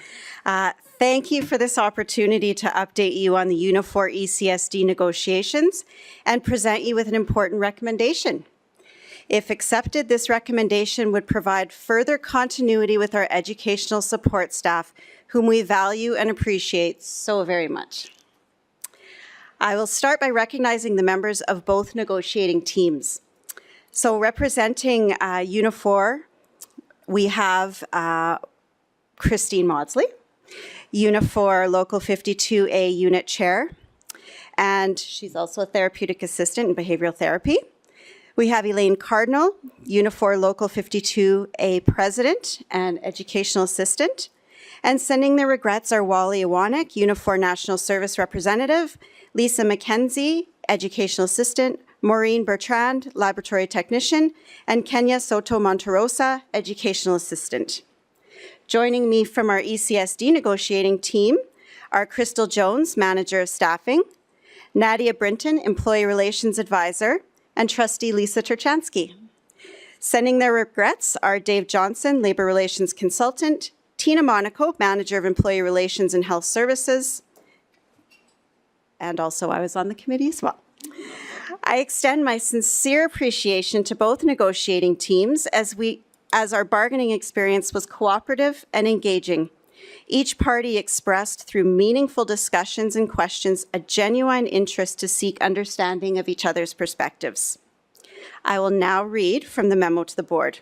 Thank you for this opportunity to update you on the Unifor ECSD negotiations and present you with an important recommendation. If accepted, this recommendation would provide further continuity with our educational support staff, whom we value and appreciate so very much. I will start by recognizing the members of both negotiating teams. So representing Unifor, we have Christine Maudsley, Unifor Local 52A Unit Chair, and she's also a therapeutic assistant in behavioral therapy. We have Elaine Cardinal, Unifor Local 52A President and Educational Assistant. And sending their regrets are Wally Iwanek, Unifor National Service Representative, Lisa McKenzie, Educational Assistant, Maureen Bertrand, Laboratory Technician, and Kenya Soto Monterosa, Educational Assistant. Joining me from our ECSD negotiating team are Crystal Jones, Manager of Staffing, Nadia Brinton, Employee Relations Advisor, and Trustee Lisa Turchansky. Sending their regrets are Dave Johnson, Labor Relations Consultant, Tina Monaco, Manager of Employee Relations and Health Services, and also I was on the committee as well. I extend my sincere appreciation to both negotiating teams as our bargaining experience was cooperative and engaging. Each party expressed through meaningful discussions and questions a genuine interest to seek understanding of each other's perspectives. I will now read from the memo to the board.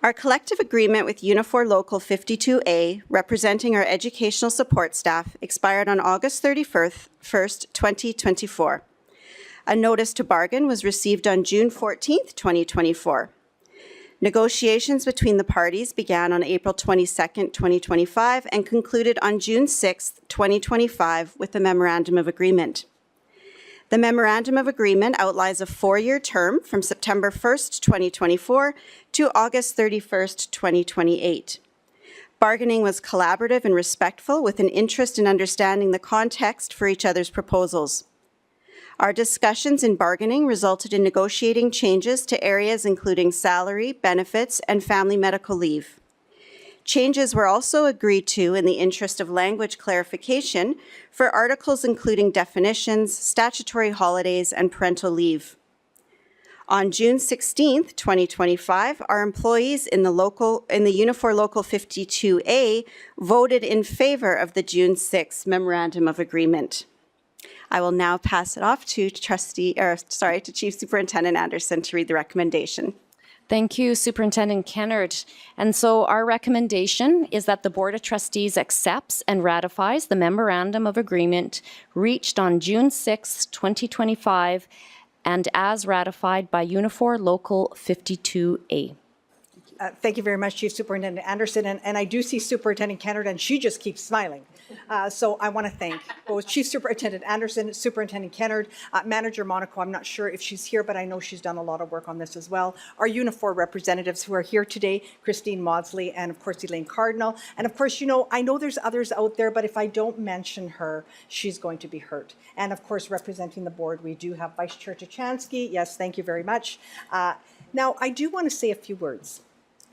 Our collective agreement with Unifor Local 52A, representing our educational support staff, expired on August 31st, 2024. A notice to bargain was received on June 14th, 2024. Negotiations between the parties began on April 22nd, 2025, and concluded on June 6th, 2025, with a Memorandum of Agreement. The Memorandum of Agreement outlines a 4-year term from September 1st, 2024 to August 31st, 2028. Bargaining was collaborative and respectful, with an interest in understanding the context for each other's proposals. Our discussions in bargaining resulted in negotiating changes to areas including salary, benefits, and family medical leave. Changes were also agreed to in the interest of language clarification for articles including definitions, statutory holidays, and parental leave. On June 16th, 2025, our employees in the Unifor Local 52A voted in favor of the June 6th Memorandum of Agreement. I will now pass it off to Chief Superintendent Anderson to read the recommendation. Thank you, Superintendent Kennard. And so our recommendation is that the Board of Trustees accepts and ratifies the Memorandum of Agreement reached on June 6, 2025, and as ratified by Unifor Local 52A. Thank you very much, Chief Superintendent Anderson. And I do see Superintendent Kennard, and she just keeps smiling. So I want to thank both Chief Superintendent Anderson, Superintendent Kennard, Manager Monaco. I'm not sure if she's here, but I know she's done a lot of work on this as well. Our Unifor representatives who are here today, Christine Maudsley and, of course, Elaine Cardinal. And, of course, I know there's others out there, but if I don't mention her, she's going to be hurt. And, of course, representing the board, we do have Vice Chair Tuchansky. Yes, thank you very much. Now, I do want to say a few words.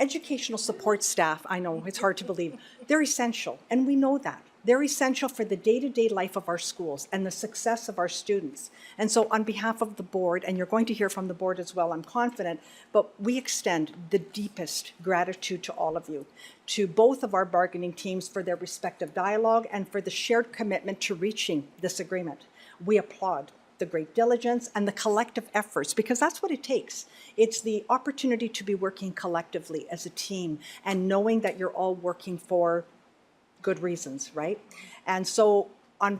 Educational support staff, I know it's hard to believe, they're essential, and we know that. They're essential for the day-to-day life of our schools and the success of our students. And so on behalf of the board, and you're going to hear from the board as well, I'm confident, but we extend the deepest gratitude to all of you, to both of our bargaining teams for their respective dialogue and for the shared commitment to reaching this agreement. We applaud the great diligence and the collective efforts, because that's what it takes. It's the opportunity to be working collectively as a team and knowing that you're all working for good reasons, right? And so on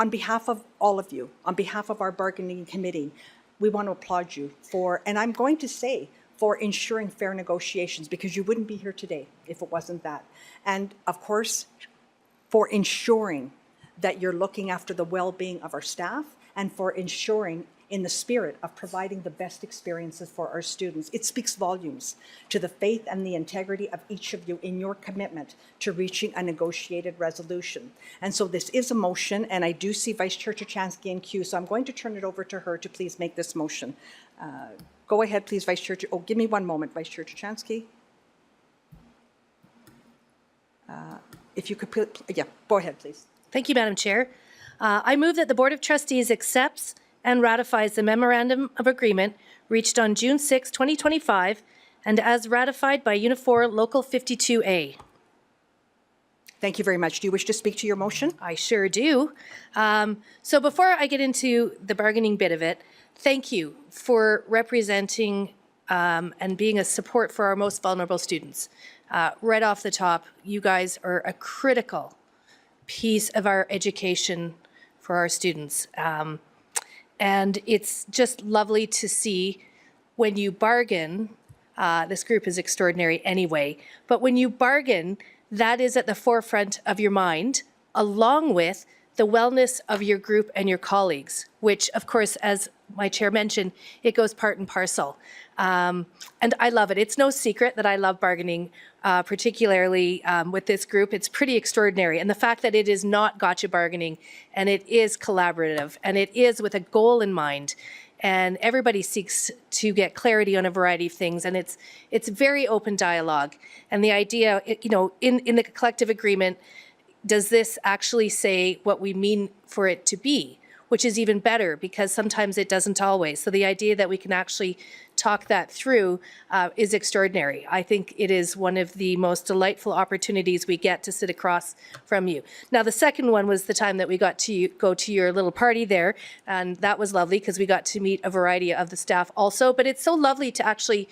behalf of all of you, on behalf of our bargaining committee, we want to applaud you for, and I'm going to say, for ensuring fair negotiations, because you wouldn't be here today if it wasn't that. And of course, for ensuring that you're looking after the well-being of our staff and for ensuring in the spirit of providing the best experiences for our students. It speaks volumes to the faith and the integrity of each of you in your commitment to reaching a negotiated resolution. And so this is a motion, and I do see Vice Chair Tuchansky in queue, so I'm going to turn it over to her to please make this motion. Go ahead, please, Vice Chair. Oh, give me one moment, Vice Chair Tuchansky. If you could, yeah, go ahead, please. Thank you, Madam Chair. I move that the Board of Trustees accepts and ratifies the Memorandum of Agreement reached on June 6, 2025, and as ratified by Unifor Local 52A. Thank you very much. Do you wish to speak to your motion? I sure do. So before I get into the bargaining bit of it, thank you for representing and being a support for our most vulnerable students. Right off the top, you guys are a critical piece of our education for our students. And it's just lovely to see when you bargain, this group is extraordinary anyway, but when you bargain, that is at the forefront of your mind, along with the wellness of your group and your colleagues, which, of course, as my chair mentioned, it goes part and parcel. And I love it. It's no secret that I love bargaining, particularly with this group. It's pretty extraordinary. And the fact that it is not gotcha bargaining, and it is collaborative, and it is with a goal in mind, and everybody seeks to get clarity on a variety of things, and it's very open dialogue. And the idea, you know, in the collective agreement, does this actually say what we mean for it to be? Which is even better, because sometimes it doesn't always. So the idea that we can actually talk that through is extraordinary. I think it is one of the most delightful opportunities we get to sit across from you. Now, the second one was the time that we got to go to your little party there, and that was lovely because we got to meet a variety of the staff also. But it's so lovely to actually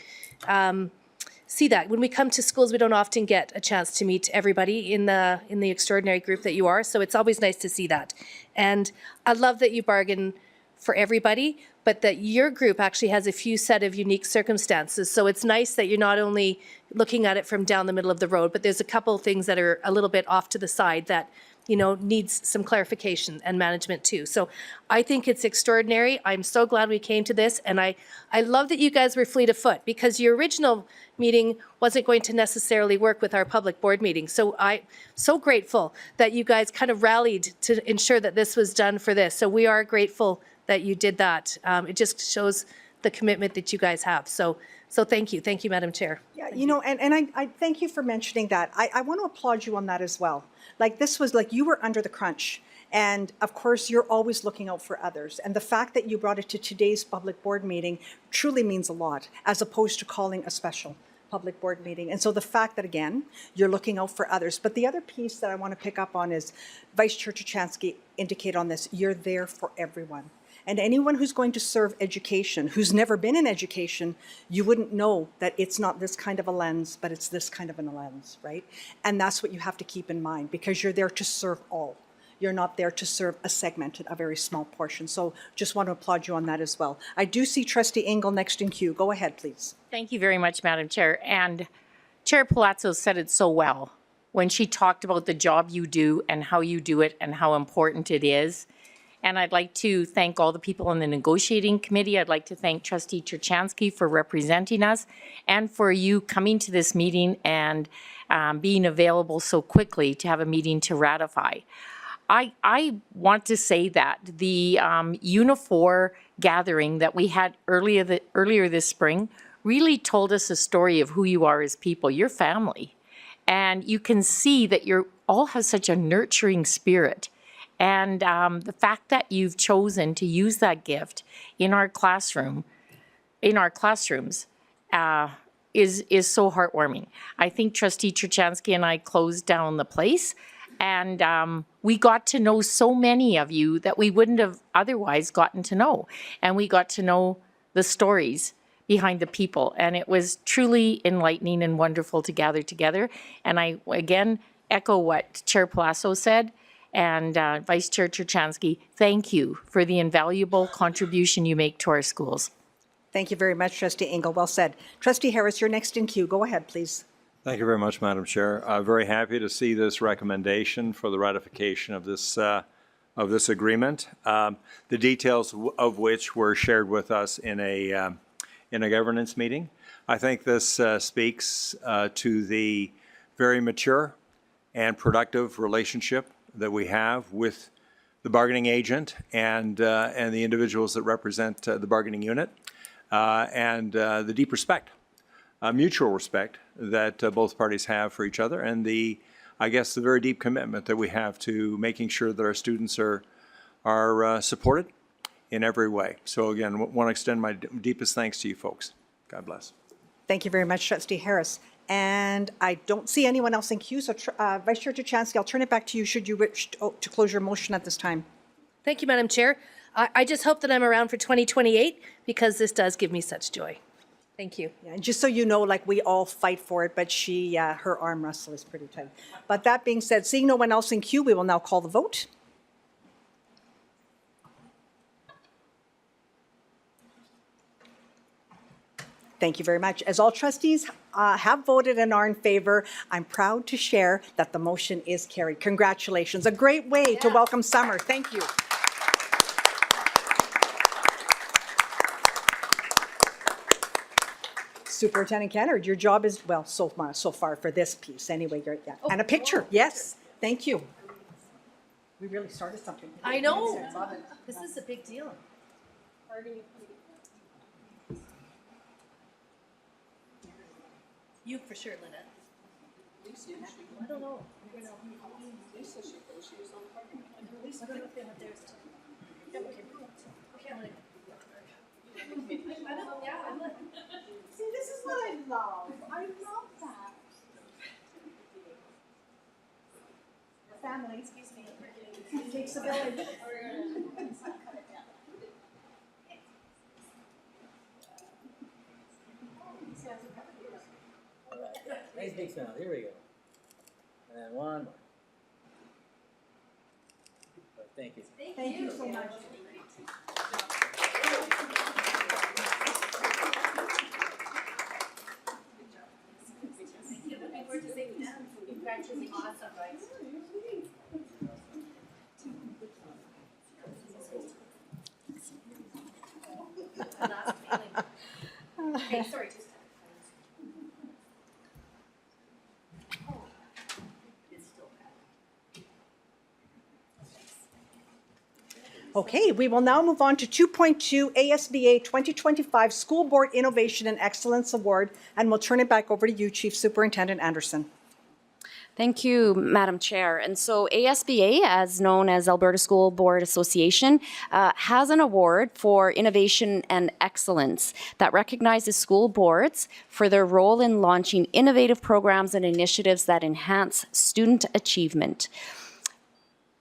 see that. When we come to schools, we don't often get a chance to meet everybody in the extraordinary group that you are, so it's always nice to see that. And I love that you bargain for everybody, but that your group actually has a few set of unique circumstances. So it's nice that you're not only looking at it from down the middle of the road, but there's a couple of things that are a little bit off to the side that, you know, needs some clarification and management too. So I think it's extraordinary. I'm so glad we came to this, and I love that you guys were fleet of foot, because your original meeting wasn't going to necessarily work with our public board meeting. So I'm so grateful that you guys kind of rallied to ensure that this was done for this. So we are grateful that you did that. It just shows the commitment that you guys have. So thank you. Thank you, Madam Chair. Yeah, you know, and I thank you for mentioning that. I want to applaud you on that as well. Like, this was like you were under the crunch. And of course, you're always looking out for others. And the fact that you brought it to today's public board meeting truly means a lot, as opposed to calling a special public board meeting. And so the fact that, again, you're looking out for others. But the other piece that I want to pick up on is Vice Chair Tuchansky indicated on this, you're there for everyone. And anyone who's going to serve education, who's never been in education, you wouldn't know that it's not this kind of a lens, but it's this kind of a lens, right? And that's what you have to keep in mind, because you're there to serve all. You're not there to serve a segmented, a very small portion. So just want to applaud you on that as well. I do see Trustee Engel next in queue. Go ahead, please. Thank you very much, Madam Chair. And Chair Palazzo said it so well when she talked about the job you do and how you do it and how important it is. And I'd like to thank all the people on the negotiating committee. I'd like to thank Trustee Tuchansky for representing us, and for you coming to this meeting and being available so quickly to have a meeting to ratify. I want to say that the Unifor gathering that we had earlier this spring really told us a story of who you are as people, your family. And you can see that you all have such a nurturing spirit. And the fact that you've chosen to use that gift in our classrooms, is so heartwarming. I think Trustee Tuchansky and I closed down the place, and we got to know so many of you that we wouldn't have otherwise gotten to know. And we got to know the stories behind the people, and it was truly enlightening and wonderful to gather together. And I, again, echo what Chair Palazzo said. And Vice Chair Tuchansky, thank you for the invaluable contribution you make to our schools. Thank you very much, Trustee Engel. Well said. Trustee Harris, you're next in queue. Go ahead, please. Thank you very much, Madam Chair. I'm very happy to see this recommendation for the ratification of this agreement, the details of which were shared with us in a governance meeting. I think this speaks to the very mature and productive relationship that we have with the bargaining agent and the individuals that represent the bargaining unit, and the deep respect, mutual respect that both parties have for each other, and I guess the very deep commitment that we have to making sure that our students are supported in every way. So again, want to extend my deepest thanks to you folks. God bless. Thank you very much, Trustee Harris. And I don't see anyone else in queue, so Vice Chair Tuchansky, I'll turn it back to you should you wish to close your motion at this time. Thank you, Madam Chair. I just hope that I'm around for 2028 because this does give me such joy. Thank you. Yeah, and just so you know, like we all fight for it, but her arm wrestle is pretty tight. But that being said, seeing no one else in queue, we will now call the vote. Thank you very much. As all trustees have voted and are in favor, I'm proud to share that the motion is carried. Congratulations. A great way to welcome summer. Thank you. Superintendent Kennard, your job is, well, so far for this piece anyway. And a picture. Yes. Thank you. We really started something. I know. This is a big deal. You for sure, Lynette. I don't know. Lisa should go. She was on parking. I don't know if they have theirs too. Yeah, okay. Okay, I'm gonna. I know, yeah, I'm like. See, this is what I love. I love that. Family. Excuse me. It takes a village. Nice big smile. Here we go. And then one more. Thank you. Thank you so much. Okay, sorry. Okay, we will now move on to 2.2 ASBA 2025 School Board Innovation and Excellence Award, and we'll turn it back over to you, Chief Superintendent Anderson. Thank you, Madam Chair. And so ASBA, as known as Alberta School Board Association, has an award for innovation and excellence that recognizes school boards for their role in launching innovative programs and initiatives that enhance student achievement.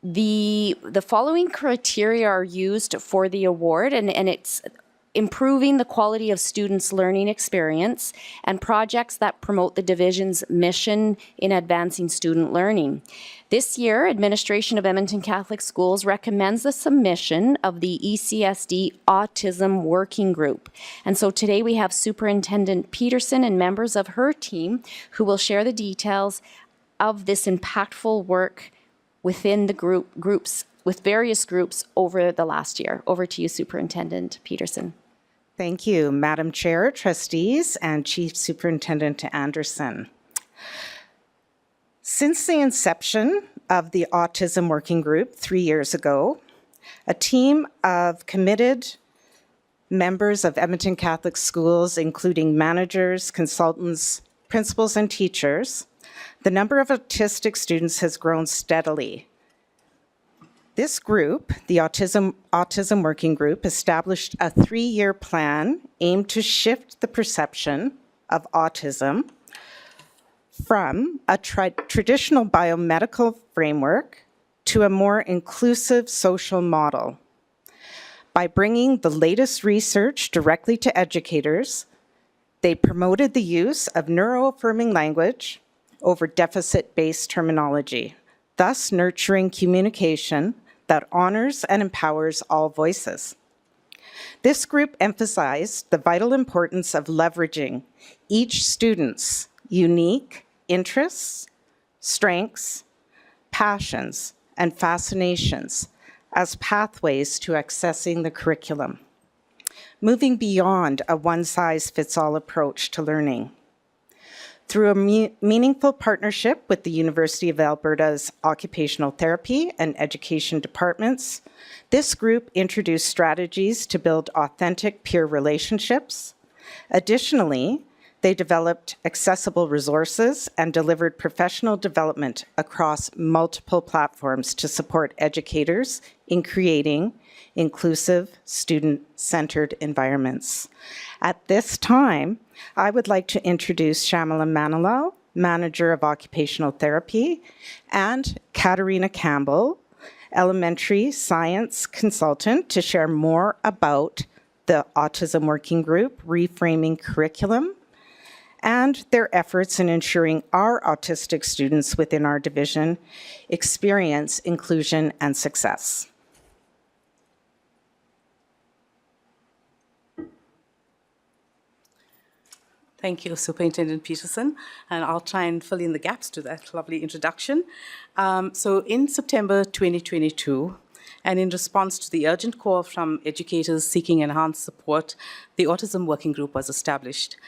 The following criteria are used for the award, and it's improving the quality of students' learning experience and projects that promote the division's mission in advancing student learning. This year, Administration of Edmonton Catholic Schools recommends the submission of the ECSD Autism Working Group. And so today we have Superintendent Peterson and members of her team who will share the details of this impactful work within the groups, with various groups over the last year. Over to you, Superintendent Peterson. Thank you, Madam Chair, Trustees, and Chief Superintendent Anderson. Since the inception of the Autism Working Group 3 years ago, a team of committed members of Edmonton Catholic Schools, including managers, consultants, principals, and teachers, the number of autistic students has grown steadily. This group, the Autism Working Group, established a 3-year plan aimed to shift the perception of autism from a traditional biomedical framework to a more inclusive social model. By bringing the latest research directly to educators, they promoted the use of neuroaffirming language over deficit-based terminology, thus nurturing communication that honors and empowers all voices. This group emphasized the vital importance of leveraging each student's unique interests, strengths, passions, and fascinations as pathways to accessing the curriculum, moving beyond a one-size-fits-all approach to learning. Through a meaningful partnership with the University of Alberta's Occupational Therapy and Education departments, this group introduced strategies to build authentic peer relationships. Additionally, They developed accessible resources and delivered professional development across multiple platforms to support educators in creating inclusive, student-centered environments. At this time, I would like to introduce Shamala Manilal, Manager of Occupational Therapy, and Katarina Campbell, Elementary Science Consultant, to share more about the Autism Working Group, Reframing Curriculum, and their efforts in ensuring our autistic students within our division experience inclusion and success. Thank you, Superintendent Peterson, and I'll try and fill in the gaps to that lovely introduction. So in September 2022, and in response to the urgent call from educators seeking enhanced support, the Autism Working Group was established,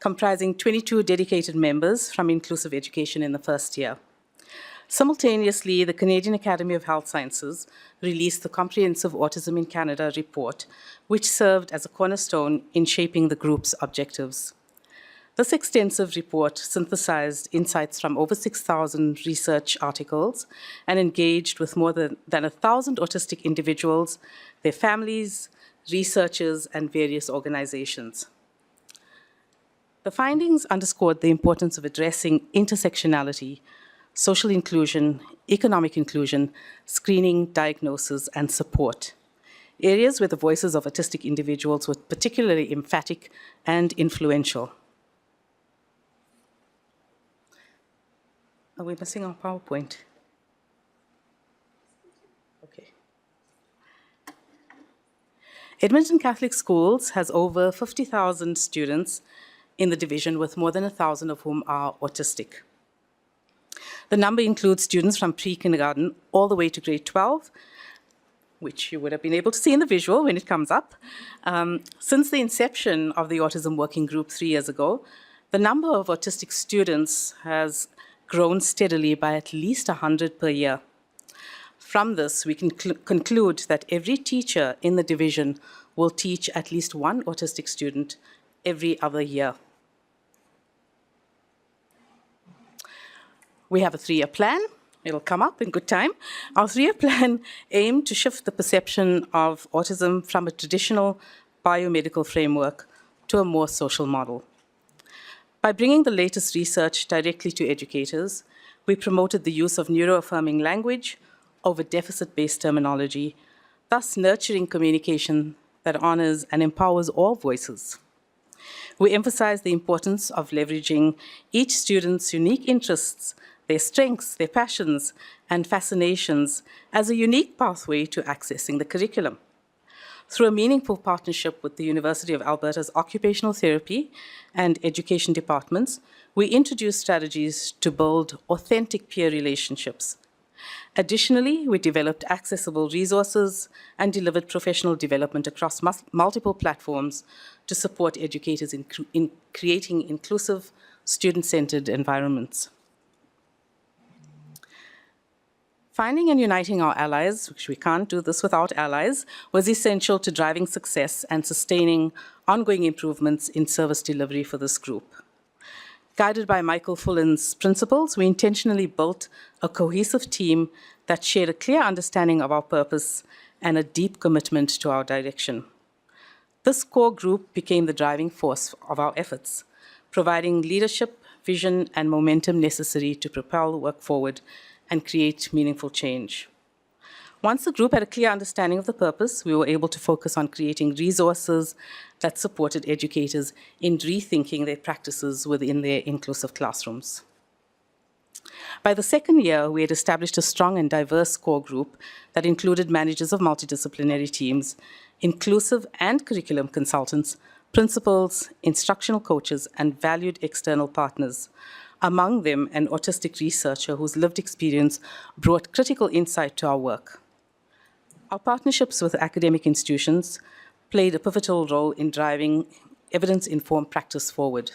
comprising 22 dedicated members from inclusive education in the first year. Simultaneously, the Canadian Academy of Health Sciences released the Comprehensive Autism in Canada report, which served as a cornerstone in shaping the group's objectives. This extensive report synthesized insights from over 6,000 research articles and engaged with more than 1,000 autistic individuals, their families, researchers, and various organizations. The findings underscored the importance of addressing intersectionality, social inclusion, economic inclusion, screening, diagnosis, and support, areas where the voices of autistic individuals were particularly emphatic and influential. Are we missing our PowerPoint? Okay. Edmonton Catholic Schools has over 50,000 students in the division, with more than 1,000 of whom are autistic. The number includes students from pre-kindergarten all the way to grade 12, which you would have been able to see in the visual when it comes up. Since the inception of the Autism Working Group 3 years ago, the number of autistic students has grown steadily by at least 100 per year. From this, we can conclude that every teacher in the division will teach at least one autistic student every other year. We have a 3-year plan. It'll come up in good time. Our 3-year plan aimed to shift the perception of autism from a traditional biomedical framework to a more social model. By bringing the latest research directly to educators, we promoted the use of neuroaffirming language over deficit-based terminology, thus nurturing communication that honors and empowers all voices. We emphasize the importance of leveraging each student's unique interests, their strengths, their passions, and fascinations as a unique pathway to accessing the curriculum. Through a meaningful partnership with the University of Alberta's Occupational Therapy and Education departments, we introduced strategies to build authentic peer relationships. Additionally, we developed accessible resources and delivered professional development across multiple platforms to support educators in creating inclusive, student-centered environments. Finding and uniting our allies, which we can't do this without allies, was essential to driving success and sustaining ongoing improvements in service delivery for this group. Guided by Michael Fullen's principles, we intentionally built a cohesive team that shared a clear understanding of our purpose and a deep commitment to our direction. This core group became the driving force of our efforts, providing leadership, vision, and momentum necessary to propel the work forward and create meaningful change. Once the group had a clear understanding of the purpose, we were able to focus on creating resources that supported educators in rethinking their practices within their inclusive classrooms. By the second year, we had established a strong and diverse core group that included managers of multidisciplinary teams, inclusive and curriculum consultants, principals, instructional coaches, and valued external partners. Among them, an autistic researcher whose lived experience brought critical insight to our work. Our partnerships with academic institutions played a pivotal role in driving evidence-informed practice forward.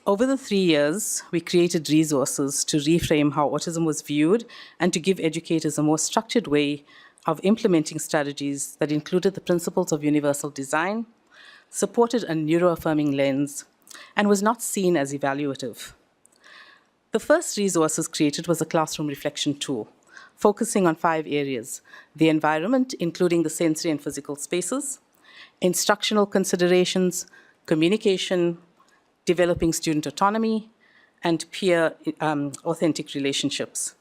Over the 3 years, we created resources to reframe how autism was viewed and to give educators a more structured way of implementing strategies that included the principles of universal design, supported a neuroaffirming lens, and was not seen as evaluative. The first resources created was a classroom reflection tool, focusing on 5 areas: the environment, including the sensory and physical spaces, instructional considerations, communication, developing student autonomy, and peer authentic relationships.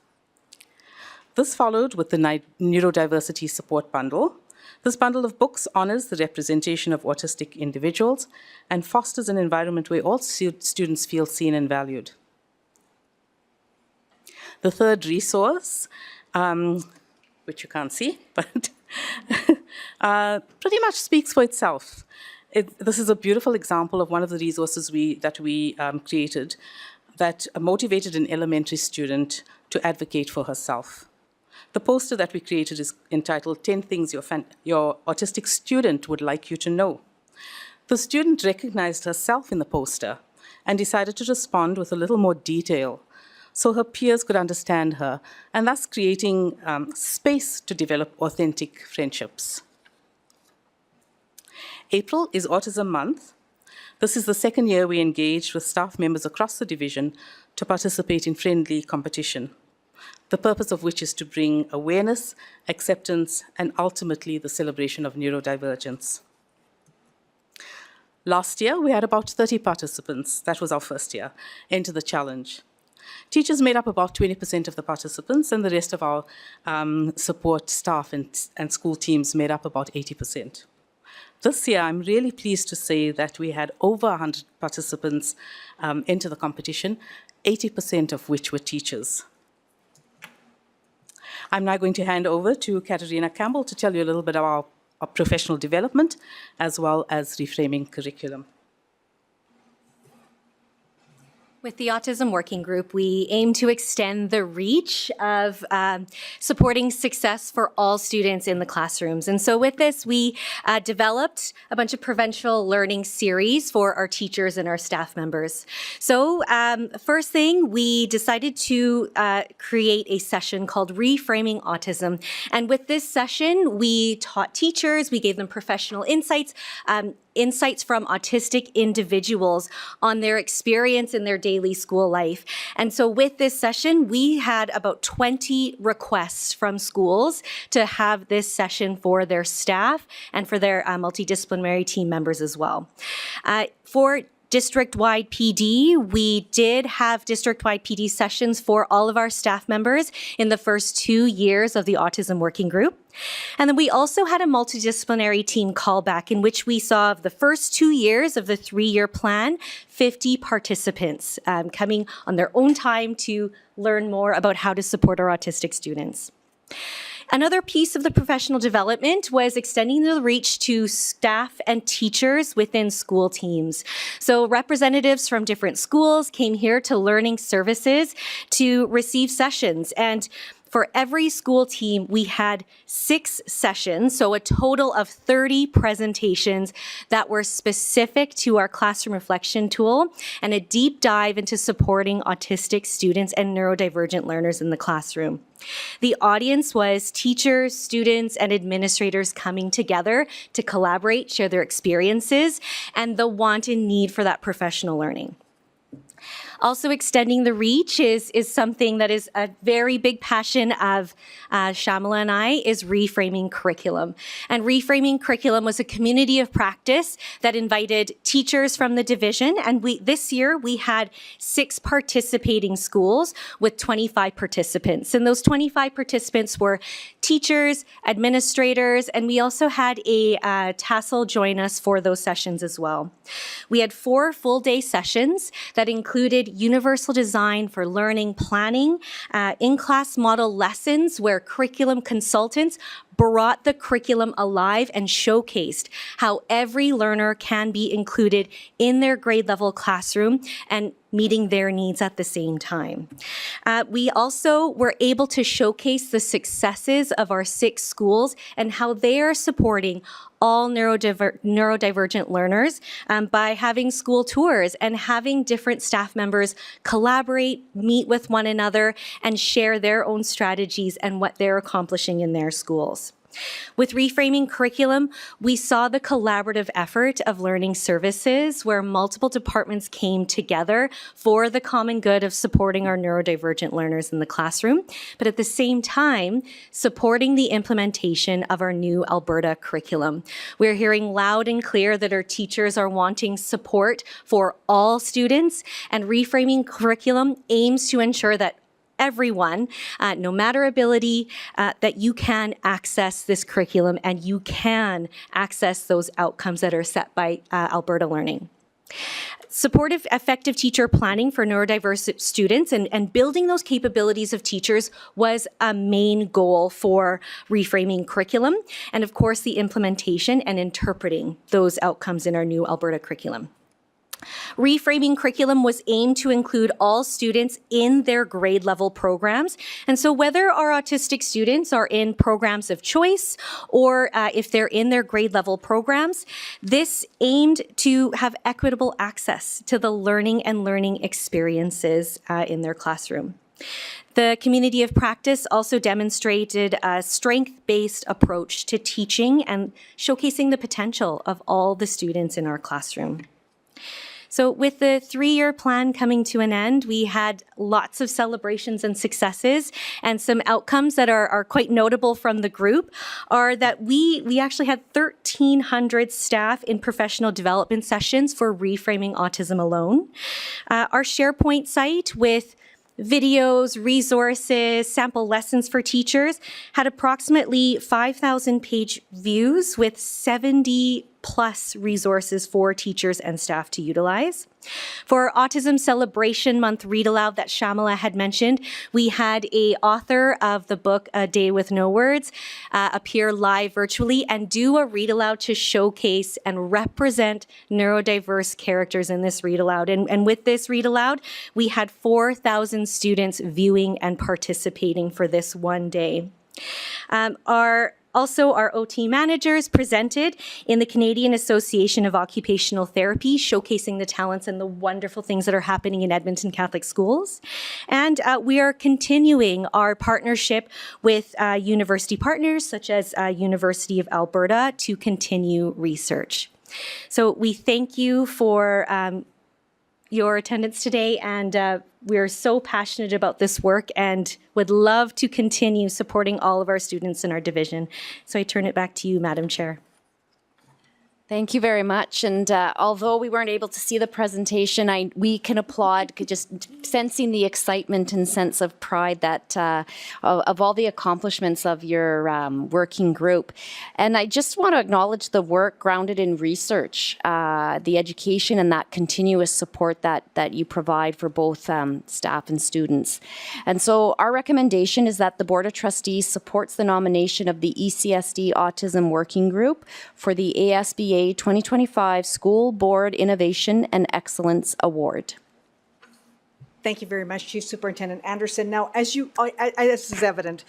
This followed with the Neurodiversity Support Bundle. This bundle of books honors the representation of autistic individuals and fosters an environment where all students feel seen and valued. The third resource, which you can't see, but pretty much speaks for itself. This is a beautiful example of one of the resources that we created that motivated an elementary student to advocate for herself. The poster that we created is entitled 10 Things Your Autistic Student Would Like You to Know. The student recognized herself in the poster and decided to respond with a little more detail so her peers could understand her, and thus creating space to develop authentic friendships. April is Autism Month. This is the second year we engaged with staff members across the division to participate in friendly competition, the purpose of which is to bring awareness, acceptance, and ultimately the celebration of neurodivergence. Last year, we had about 30 participants, that was our first year, enter the challenge. Teachers made up about 20% of the participants, and the rest of our support staff and school teams made up about 80%. This year, I'm really pleased to say that we had over 100 participants enter the competition, 80% of which were teachers. I'm now going to hand over to Katerina Campbell to tell you a little bit about our professional development as well as reframing curriculum. With the Autism Working Group, we aim to extend the reach of supporting success for all students in the classrooms. And so with this, we developed a bunch of provincial learning series for our teachers and our staff members. So first thing, we decided to create a session called Reframing Autism. And with this session, we taught teachers, we gave them professional insights from autistic individuals on their experience in their daily school life. And so with this session, we had about 20 requests from schools to have this session for their staff and for their multidisciplinary team members as well. For district-wide PD, we did have district-wide PD sessions for all of our staff members in the first 2 years of the Autism Working Group. And then we also had a multidisciplinary team callback in which we saw the first 2 years of the 3-year plan, 50 participants coming on their own time to learn more about how to support our autistic students. Another piece of the professional development was extending the reach to staff and teachers within school teams. So representatives from different schools came here to learning services to receive sessions. And for every school team, we had 6 sessions, so a total of 30 presentations that were specific to our classroom reflection tool and a deep dive into supporting autistic students and neurodivergent learners in the classroom. The audience was teachers, students, and administrators coming together to collaborate, share their experiences, and the want and need for that professional learning. Also extending the reach is something that is a very big passion of Shamala and I, is reframing curriculum. And reframing curriculum was a community of practice that invited teachers from the division. And this year we had 6 participating schools with 25 participants. And those 25 participants were teachers, administrators, and we also had a tassel join us for those sessions as well. We had 4 full-day sessions that included universal design for learning planning, in-class model lessons where curriculum consultants brought the curriculum alive and showcased how every learner can be included in their grade level classroom and meeting their needs at the same time. We also were able to showcase the successes of our 6 schools and how they are supporting all neurodivergent learners by having school tours and having different staff members collaborate, meet with one another, and share their own strategies and what they're accomplishing in their schools. With reframing curriculum, we saw the collaborative effort of learning services where multiple departments came together for the common good of supporting our neurodivergent learners in the classroom, but at the same time, supporting the implementation of our new Alberta curriculum. We're hearing loud and clear that our teachers are wanting support for all students, and reframing curriculum aims to ensure that everyone, no matter ability, that you can access this curriculum and you can access those outcomes that are set by Alberta Learning. Supportive, effective teacher planning for neurodiverse students and building those capabilities of teachers was a main goal for reframing curriculum, and of course the implementation and interpreting those outcomes in our new Alberta curriculum. Reframing curriculum was aimed to include all students in their grade level programs. And so whether our autistic students are in programs of choice or if they're in their grade level programs, this aimed to have equitable access to the learning and learning experiences in their classroom. The community of practice also demonstrated a strength-based approach to teaching and showcasing the potential of all the students in our classroom. So with the 3-year plan coming to an end, we had lots of celebrations and successes, and some outcomes that are quite notable from the group are that we actually had 1,300 staff in professional development sessions for reframing autism alone. Our SharePoint site with videos, resources, sample lessons for teachers had approximately 5,000 page views with 70 plus resources for teachers and staff to utilize. For Autism Celebration Month Read Aloud that Shamala had mentioned, we had a author of the book A Day with No Words appear live virtually and do a read aloud to showcase and represent neurodiverse characters in this read aloud. And with this read aloud, we had 4,000 students viewing and participating for this one day. Also, our OT managers presented in the Canadian Association of Occupational Therapy, showcasing the talents and the wonderful things that are happening in Edmonton Catholic schools. And we are continuing our partnership with university partners, such as University of Alberta, to continue research. So we thank you for your attendance today, and we're so passionate about this work and would love to continue supporting all of our students in our division. So I turn it back to you, Madam Chair. Thank you very much. And although we weren't able to see the presentation, we can applaud just sensing the excitement and sense of pride that of all the accomplishments of your working group. And I just want to acknowledge the work grounded in research, the education and that continuous support that you provide for both staff and students. And so our recommendation is that the Board of Trustees supports the nomination of the ECSD Autism Working Group for the ASBA 2025 School Board Innovation and Excellence Award. Thank you very much, Chief Superintendent Anderson. Now, as is evident,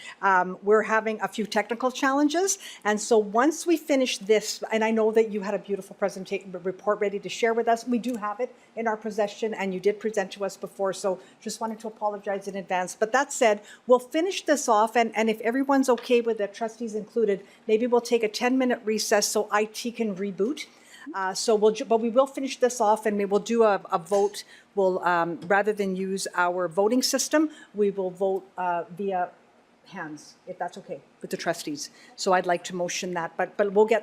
we're having a few technical challenges. And so once we finish this, and I know that you had a beautiful presentation report ready to share with us. We do have it in our possession, and you did present to us before. So just wanted to apologize in advance. But that said, we'll finish this off. And if everyone's okay with it, trustees included, maybe we'll take a 10-minute recess so IT can reboot. But we will finish this off, and we will do a vote. We'll, rather than use our voting system, we will vote via hands, if that's okay with the trustees. So I'd like to motion that, but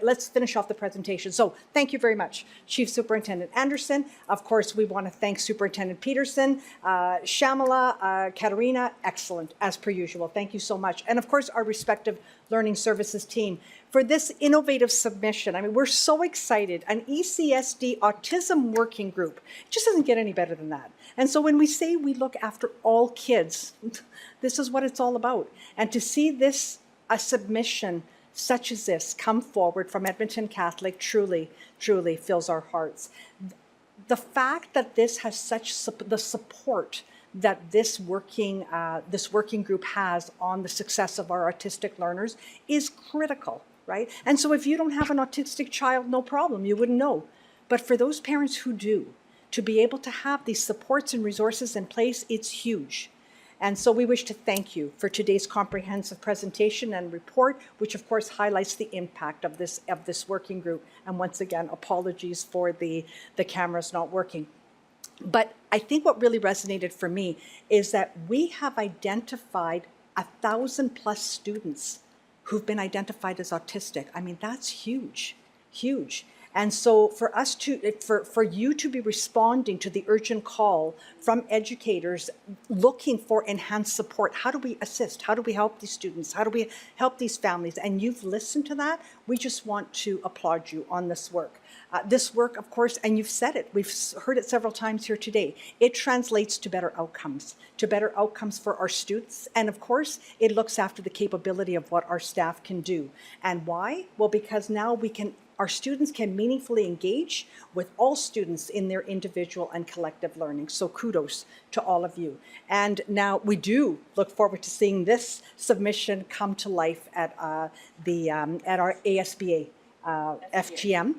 let's finish off the presentation. So thank you very much, Chief Superintendent Anderson. Of course, we want to thank Superintendent Peterson, Shamala, Katerina, excellent, as per usual. Thank you so much. And of course, our respective learning services team for this innovative submission. I mean, we're so excited. An ECSD Autism Working Group. It just doesn't get any better than that. And so when we say we look after all kids, this is what it's all about. And to see this, a submission such as this, come forward from Edmonton Catholic truly, truly fills our hearts. The fact that this has such the support that this working group has on the success of our autistic learners is critical, right? And so if you don't have an autistic child, no problem, you wouldn't know. But for those parents who do, to be able to have these supports and resources in place, it's huge. And so we wish to thank you for today's comprehensive presentation and report, which of course highlights the impact of this working group. And once again, apologies for the cameras not working. But I think what really resonated for me is that we have identified 1,000+ students who've been identified as autistic. I mean, that's huge, huge. And so for us to, for you to be responding to the urgent call from educators looking for enhanced support, how do we assist? How do we help these students? How do we help these families? And you've listened to that. We just want to applaud you on this work. This work, of course, and you've said it, we've heard it several times here today, it translates to better outcomes for our students. And of course, it looks after the capability of what our staff can do. And why? Well, because now our students can meaningfully engage with all students in their individual and collective learning. So kudos to all of you. And now we do look forward to seeing this submission come to life at our ASBA FGM.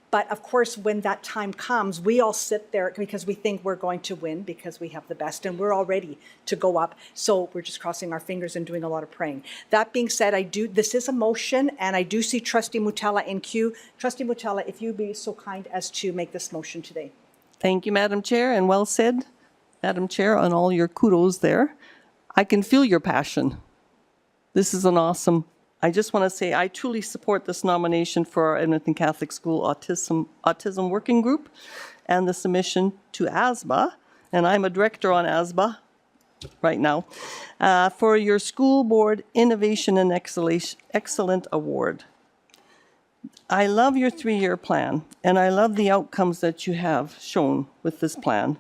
But of course, when that time comes, we all sit there because we think we're going to win because we have the best and we're all ready to go up. So we're just crossing our fingers and doing a lot of praying. That being said, this is a motion and I do see Trustee Mutala in queue. Trustee Mutala, if you'd be so kind as to make this motion today. Thank you, Madam Chair, and well said, Madam Chair, on all your kudos there. I can feel your passion. This is an awesome. I just want to say I truly support this nomination for our Edmonton Catholic School Autism Working Group and the submission to ASBA, and I'm a director on ASBA right now, for your School Board Innovation and Excellent Award. I love your 3-year plan, and I love the outcomes that you have shown with this plan.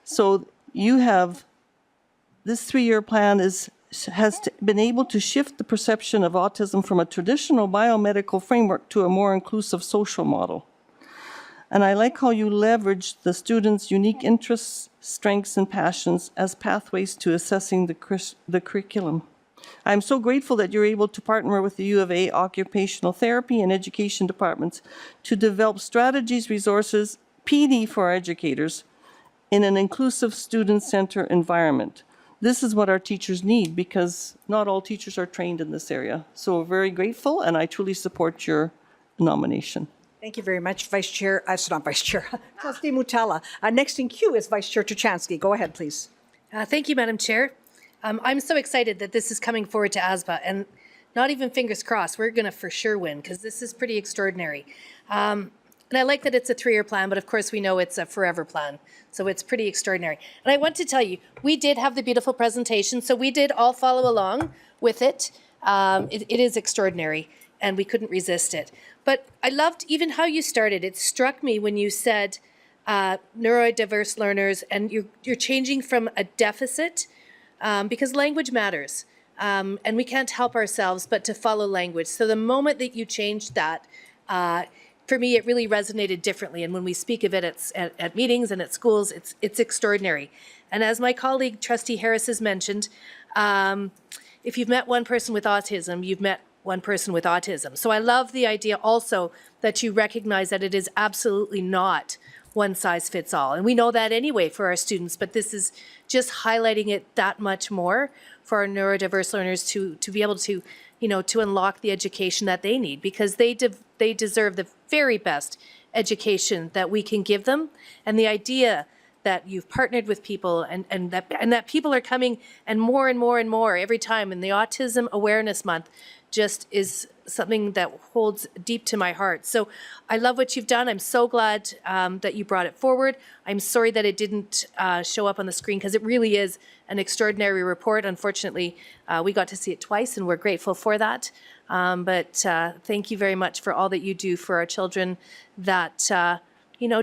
So this 3-year plan has been able to shift the perception of autism from a traditional biomedical framework to a more inclusive social model. And I like how you leverage the students' unique interests, strengths, and passions as pathways to assessing the curriculum. I'm so grateful that you're able to partner with the U of A occupational therapy and education departments to develop strategies, resources, PD for our educators in an inclusive student-centered environment. This is what our teachers need because not all teachers are trained in this area. So we're very grateful and I truly support your nomination. Thank you very much, Vice Chair, not Vice Chair, Trustee Mutala. Next in queue is Vice Chair Tuchansky. Go ahead, please. Thank you, Madam Chair. I'm so excited that this is coming forward to ASBA and not even fingers crossed, we're gonna for sure win because this is pretty extraordinary. And I like that it's a 3-year plan, but of course we know it's a forever plan. So it's pretty extraordinary. And I want to tell you, we did have the beautiful presentation, so we did all follow along with it. It is extraordinary, and we couldn't resist it. But I loved even how you started. It struck me when you said neurodiverse learners, and you're changing from a deficit, because language matters. And we can't help ourselves but to follow language. So the moment that you changed that, for me, it really resonated differently. And when we speak of it at meetings and at schools, it's extraordinary. And as my colleague, Trustee Harris, has mentioned, if you've met one person with autism, you've met one person with autism. So I love the idea also that you recognize that it is absolutely not one size fits all. And we know that anyway for our students, but this is just highlighting it that much more for our neurodiverse learners to be able to, to unlock the education that they need, because they deserve the very best education that we can give them. And the idea that you've partnered with people and that people are coming and more and more and more every time, and the Autism Awareness Month just is something that holds deep to my heart. So I love what you've done. I'm so glad that you brought it forward. I'm sorry that it didn't show up on the screen because it really is an extraordinary report. Unfortunately, we got to see it twice and we're grateful for that. But thank you very much for all that you do for our children that,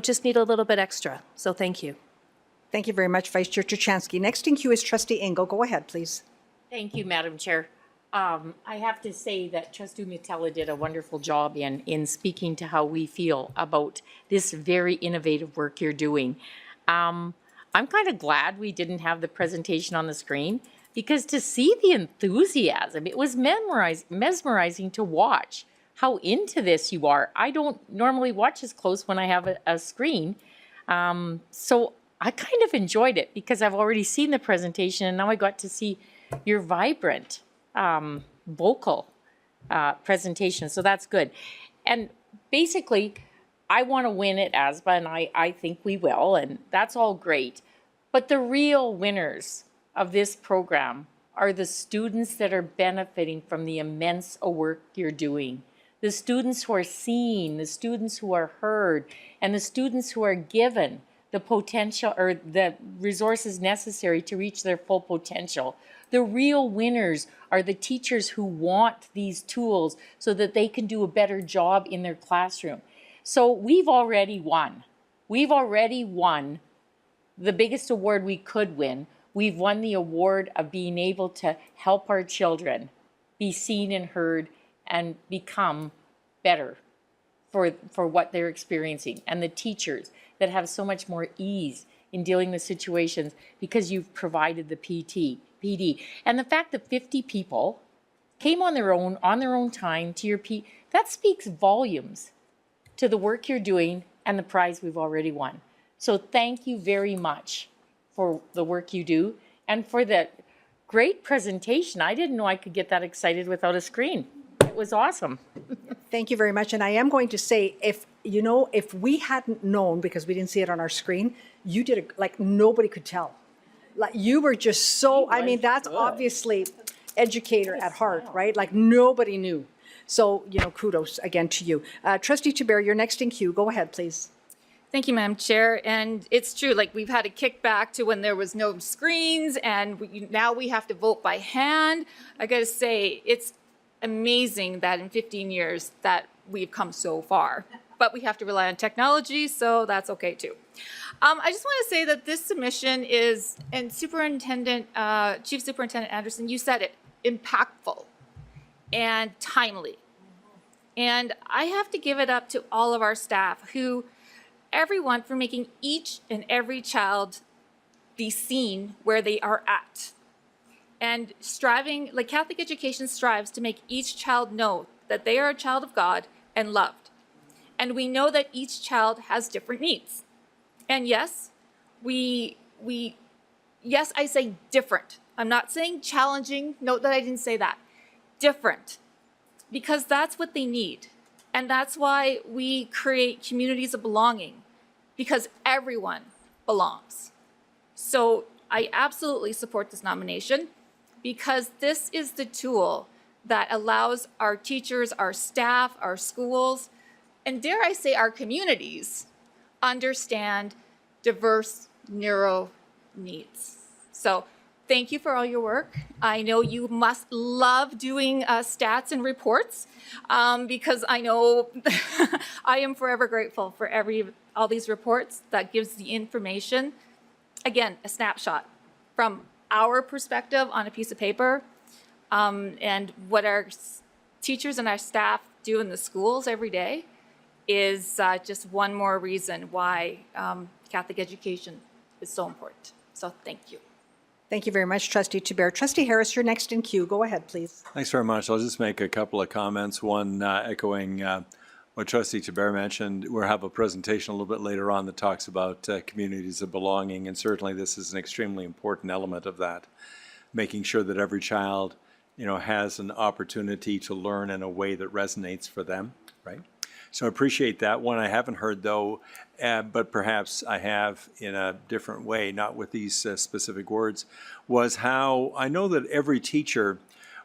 just need a little bit extra. So thank you. Thank you very much, Vice Chair Tuchansky. Next in queue is Trustee Engel. Go ahead, please. Thank you, Madam Chair. I have to say that Trustee Mutala did a wonderful job in speaking to how we feel about this very innovative work you're doing. I'm kind of glad we didn't have the presentation on the screen, because to see the enthusiasm, it was mesmerizing to watch how into this you are. I don't normally watch as close when I have a screen. So I kind of enjoyed it because I've already seen the presentation and now I got to see your vibrant vocal presentation. So that's good. And basically, I want to win at ASBA, and I think we will, and that's all great. But the real winners of this program are the students that are benefiting from the immense work you're doing. The students who are seen, the students who are heard, and the students who are given the potential or the resources necessary to reach their full potential. The real winners are the teachers who want these tools so that they can do a better job in their classroom. So we've already won. We've already won the biggest award we could win. We've won the award of being able to help our children be seen and heard and become better for what they're experiencing. And the teachers that have so much more ease in dealing with situations because you've provided the PD. And the fact that 50 people came on their own time to your that speaks volumes to the work you're doing and the prize we've already won. So thank you very much for the work you do and for the great presentation. I didn't know I could get that excited without a screen. It was awesome. Thank you very much. And I am going to say, if we hadn't known, because we didn't see it on our screen, you did it like nobody could tell. Like you were just so, I mean, that's obviously educator at heart, right? Like nobody knew. So, kudos again to you. Trustee Chabert, you're next in queue. Go ahead, please. Thank you, Madam Chair. And it's true, like we've had a kickback to when there was no screens and now we have to vote by hand. I gotta say, it's amazing that in 15 years that we've come so far, but we have to rely on technology, so that's okay too. I just want to say that this submission is, and Chief Superintendent Anderson, you said it, impactful and timely. And I have to give it up to all of our staff everyone for making each and every child be seen where they are at. And striving, like Catholic education strives to make each child know that they are a child of God and loved. And we know that each child has different needs. And yes, yes, I say different. I'm not saying challenging. Note that I didn't say that. Different. Because that's what they need. And that's why we create communities of belonging, because everyone belongs. So I absolutely support this nomination because this is the tool that allows our teachers, our staff, our schools, and dare I say our communities, understand diverse neuro needs. So thank you for all your work. I know you must love doing stats and reports because I know I am forever grateful for all these reports that gives the information. Again, a snapshot from our perspective on a piece of paper and what our teachers and our staff do in the schools every day is just one more reason why Catholic education is so important. So thank you. Thank you very much, Trustee Chabert. Trustee Harris, you're next in queue. Go ahead, please. Thanks very much. I'll just make a couple of comments. One echoing what Trustee Chabert mentioned. We'll have a presentation a little bit later on that talks about communities of belonging, and certainly this is an extremely important element of that, making sure that every child, has an opportunity to learn in a way that resonates for them, right? So I appreciate that. One I haven't heard, though, but perhaps I have in a different way, not with these specific words, was how I know that every teacher,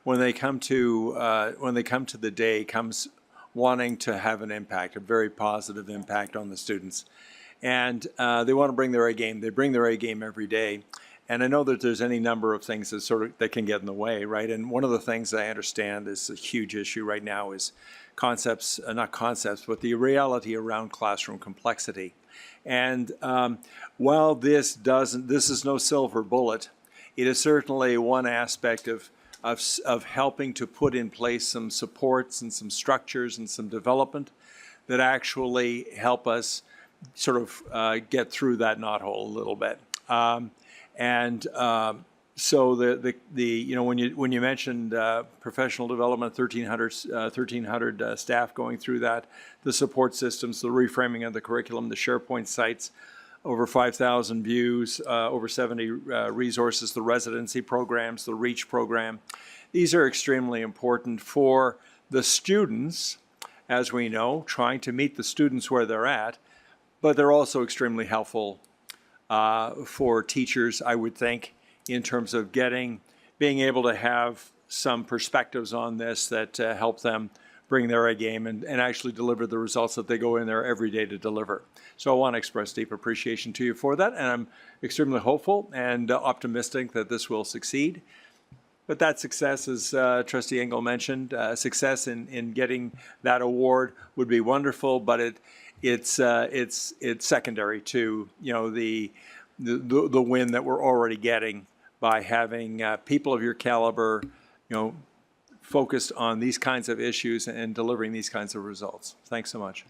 when they come to the day, comes wanting to have an impact, a very positive impact on the students, and they want to bring their A game. They bring their A game every day. And I know that there's any number of things that can get in the way, right? And one of the things I understand is a huge issue right now is not concepts, but the reality around classroom complexity. And while this is no silver bullet, it is certainly one aspect of helping to put in place some supports and some structures and some development that actually help us sort of get through that knothole a little bit. So when you mentioned professional development, 1,300 staff going through that, the support systems, the reframing of the curriculum, the SharePoint sites, over 5,000 views, over 70 resources, the residency programs, the REACH program. These are extremely important for the students, as we know, trying to meet the students where they're at, but they're also extremely helpful for teachers, I would think, in terms of being able to have some perspectives on this that help them bring their A game and actually deliver the results that they go in there every day to deliver. So I want to express deep appreciation to you for that, and I'm extremely hopeful and optimistic that this will succeed. But that success, as Trustee Engel mentioned, success in getting that award would be wonderful, but it's secondary to the win that we're already getting by having people of your caliber, focused on these kinds of issues and delivering these kinds of results. Thanks so much.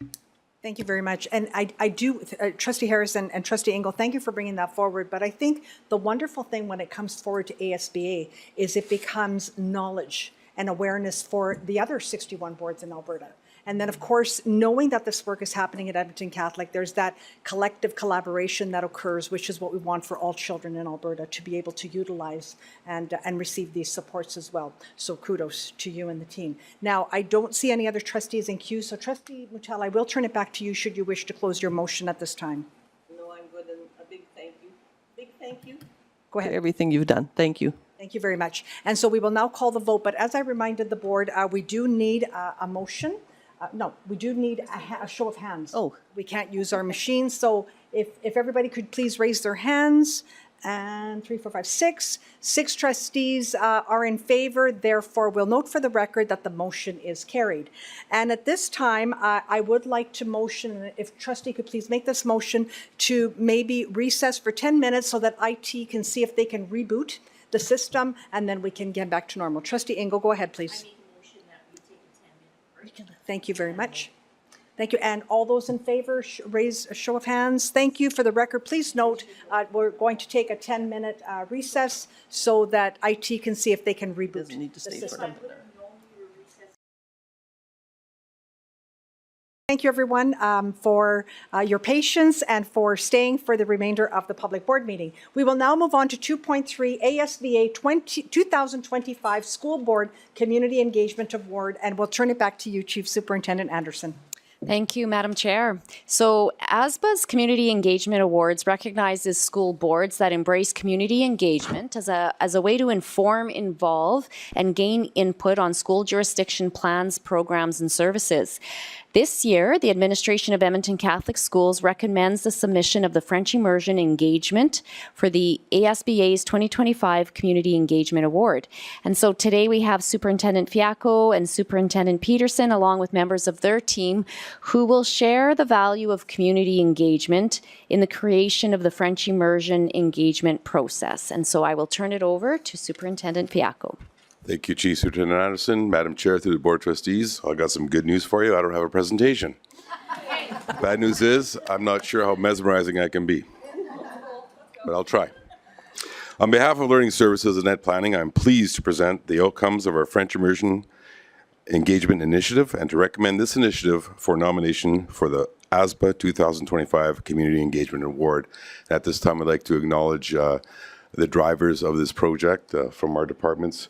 Thank you very much. And I do, Trustee Harrison and Trustee Engel, thank you for bringing that forward. But I think the wonderful thing when it comes forward to ASBA is it becomes knowledge and awareness for the other 61 boards in Alberta. And then, of course, knowing that this work is happening at Edmonton Catholic, there's that collective collaboration that occurs, which is what we want for all children in Alberta to be able to utilize and receive these supports as well. So kudos to you and the team. Now, I don't see any other trustees in queue, so Trustee Mutel, I will turn it back to you should you wish to close your motion at this time. No, I'm good, and a big thank you. Big thank you. Go ahead. For everything you've done. Thank you. Thank you very much. And so we will now call the vote, but as I reminded the board, we do need a motion. No, we do need a show of hands. Oh. We can't use our machines, so if everybody could please raise their hands. And 3, 4, 5, 6. 6 trustees are in favor. Therefore, we'll note for the record that the motion is carried. And at this time, I would like to motion, if trustee could please make this motion, to maybe recess for 10 minutes so that IT can see if they can reboot the system, and then we can get back to normal. Trustee Engel, go ahead, please. Thank you very much. Thank you. And all those in favor, raise a show of hands. Thank you. For the record, please note we're going to take a 10-minute recess so that IT can see if they can reboot the system. Thank you, everyone, for your patience and for staying for the remainder of the public board meeting. We will now move on to 2.3 ASBA 2025 School Board Community Engagement Award, and we'll turn it back to you, Chief Superintendent Anderson. Thank you, Madam Chair. So ASBA's Community Engagement Awards recognizes school boards that embrace community engagement as a way to inform, involve, and gain input on school jurisdiction plans, programs, and services. This year, the administration of Edmonton Catholic Schools recommends the submission of the French Immersion Engagement for the ASBA's 2025 Community Engagement Award. And so today we have Superintendent Fiacco and Superintendent Peterson, along with members of their team, who will share the value of community engagement in the creation of the French Immersion Engagement process. And so I will turn it over to Superintendent Fiacco. Thank you, Chief Superintendent Anderson. Madam Chair, through the Board of Trustees, I got some good news for you. I don't have a presentation. Bad news is, I'm not sure how mesmerizing I can be, but I'll try. On behalf of Learning Services and Ed Planning, I'm pleased to present the outcomes of our French Immersion Engagement Initiative and to recommend this initiative for nomination for the ASBA 2025 Community Engagement Award. At this time, I'd like to acknowledge the drivers of this project from our departments,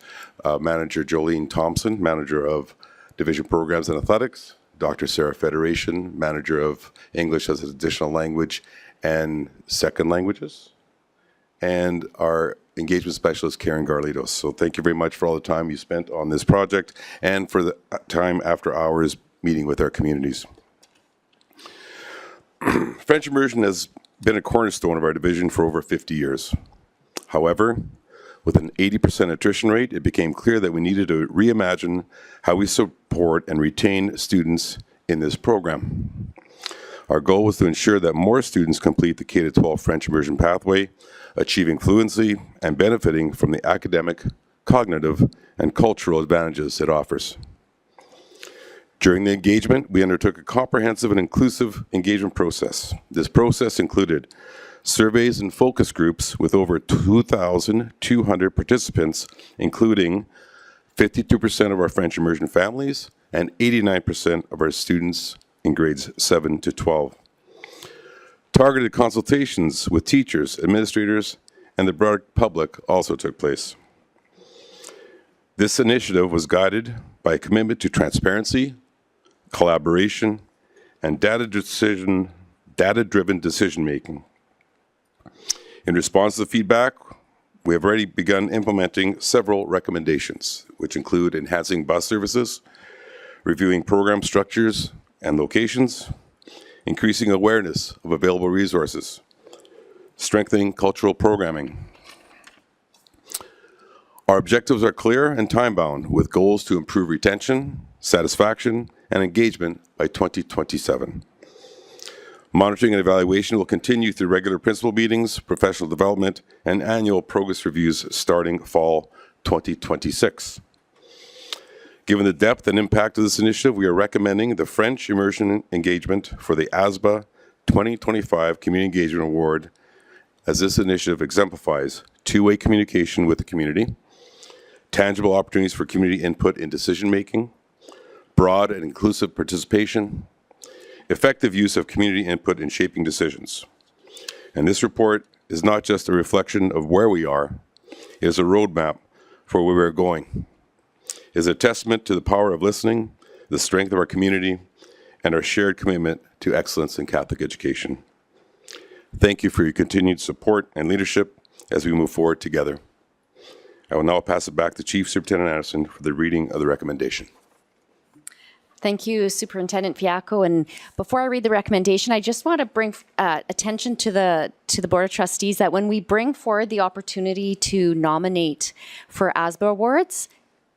Manager Jolene Thompson, Manager of Division Programs and Athletics, Dr. Sarah Federation, Manager of English as an Additional Language and Second Languages, and our Engagement Specialist, Karen Garlitos. So thank you very much for all the time you spent on this project and for the time after hours meeting with our communities. French immersion has been a cornerstone of our division for over 50 years. However, with an 80% attrition rate, it became clear that we needed to reimagine how we support and retain students in this program. Our goal was to ensure that more students complete the K-12 French immersion pathway, achieving fluency and benefiting from the academic, cognitive, and cultural advantages it offers. During the engagement, we undertook a comprehensive and inclusive engagement process. This process included surveys and focus groups with over 2,200 participants, including 52% of our French immersion families and 89% of our students in grades 7 to 12. Targeted consultations with teachers, administrators, and the broader public also took place. This initiative was guided by a commitment to transparency, collaboration, and data-driven decision-making. In response to the feedback, we have already begun implementing several recommendations, which include enhancing bus services, reviewing program structures and locations, increasing awareness of available resources, strengthening cultural programming. Our objectives are clear and time-bound, with goals to improve retention, satisfaction, and engagement by 2027. Monitoring and evaluation will continue through regular principal meetings, professional development, and annual progress reviews starting fall 2026. Given the depth and impact of this initiative, we are recommending the French Immersion Engagement for the ASBA 2025 Community Engagement Award, as this initiative exemplifies two-way communication with the community, tangible opportunities for community input in decision-making, broad and inclusive participation, effective use of community input in shaping decisions. And this report is not just a reflection of where we are, it is a roadmap for where we're going. It is a testament to the power of listening, the strength of our community, and our shared commitment to excellence in Catholic education. Thank you for your continued support and leadership as we move forward together. I will now pass it back to Chief Superintendent Anderson for the reading of the recommendation. Thank you, Superintendent Fiacco. And before I read the recommendation, I just want to bring attention to the Board of Trustees that when we bring forward the opportunity to nominate for ASBA awards,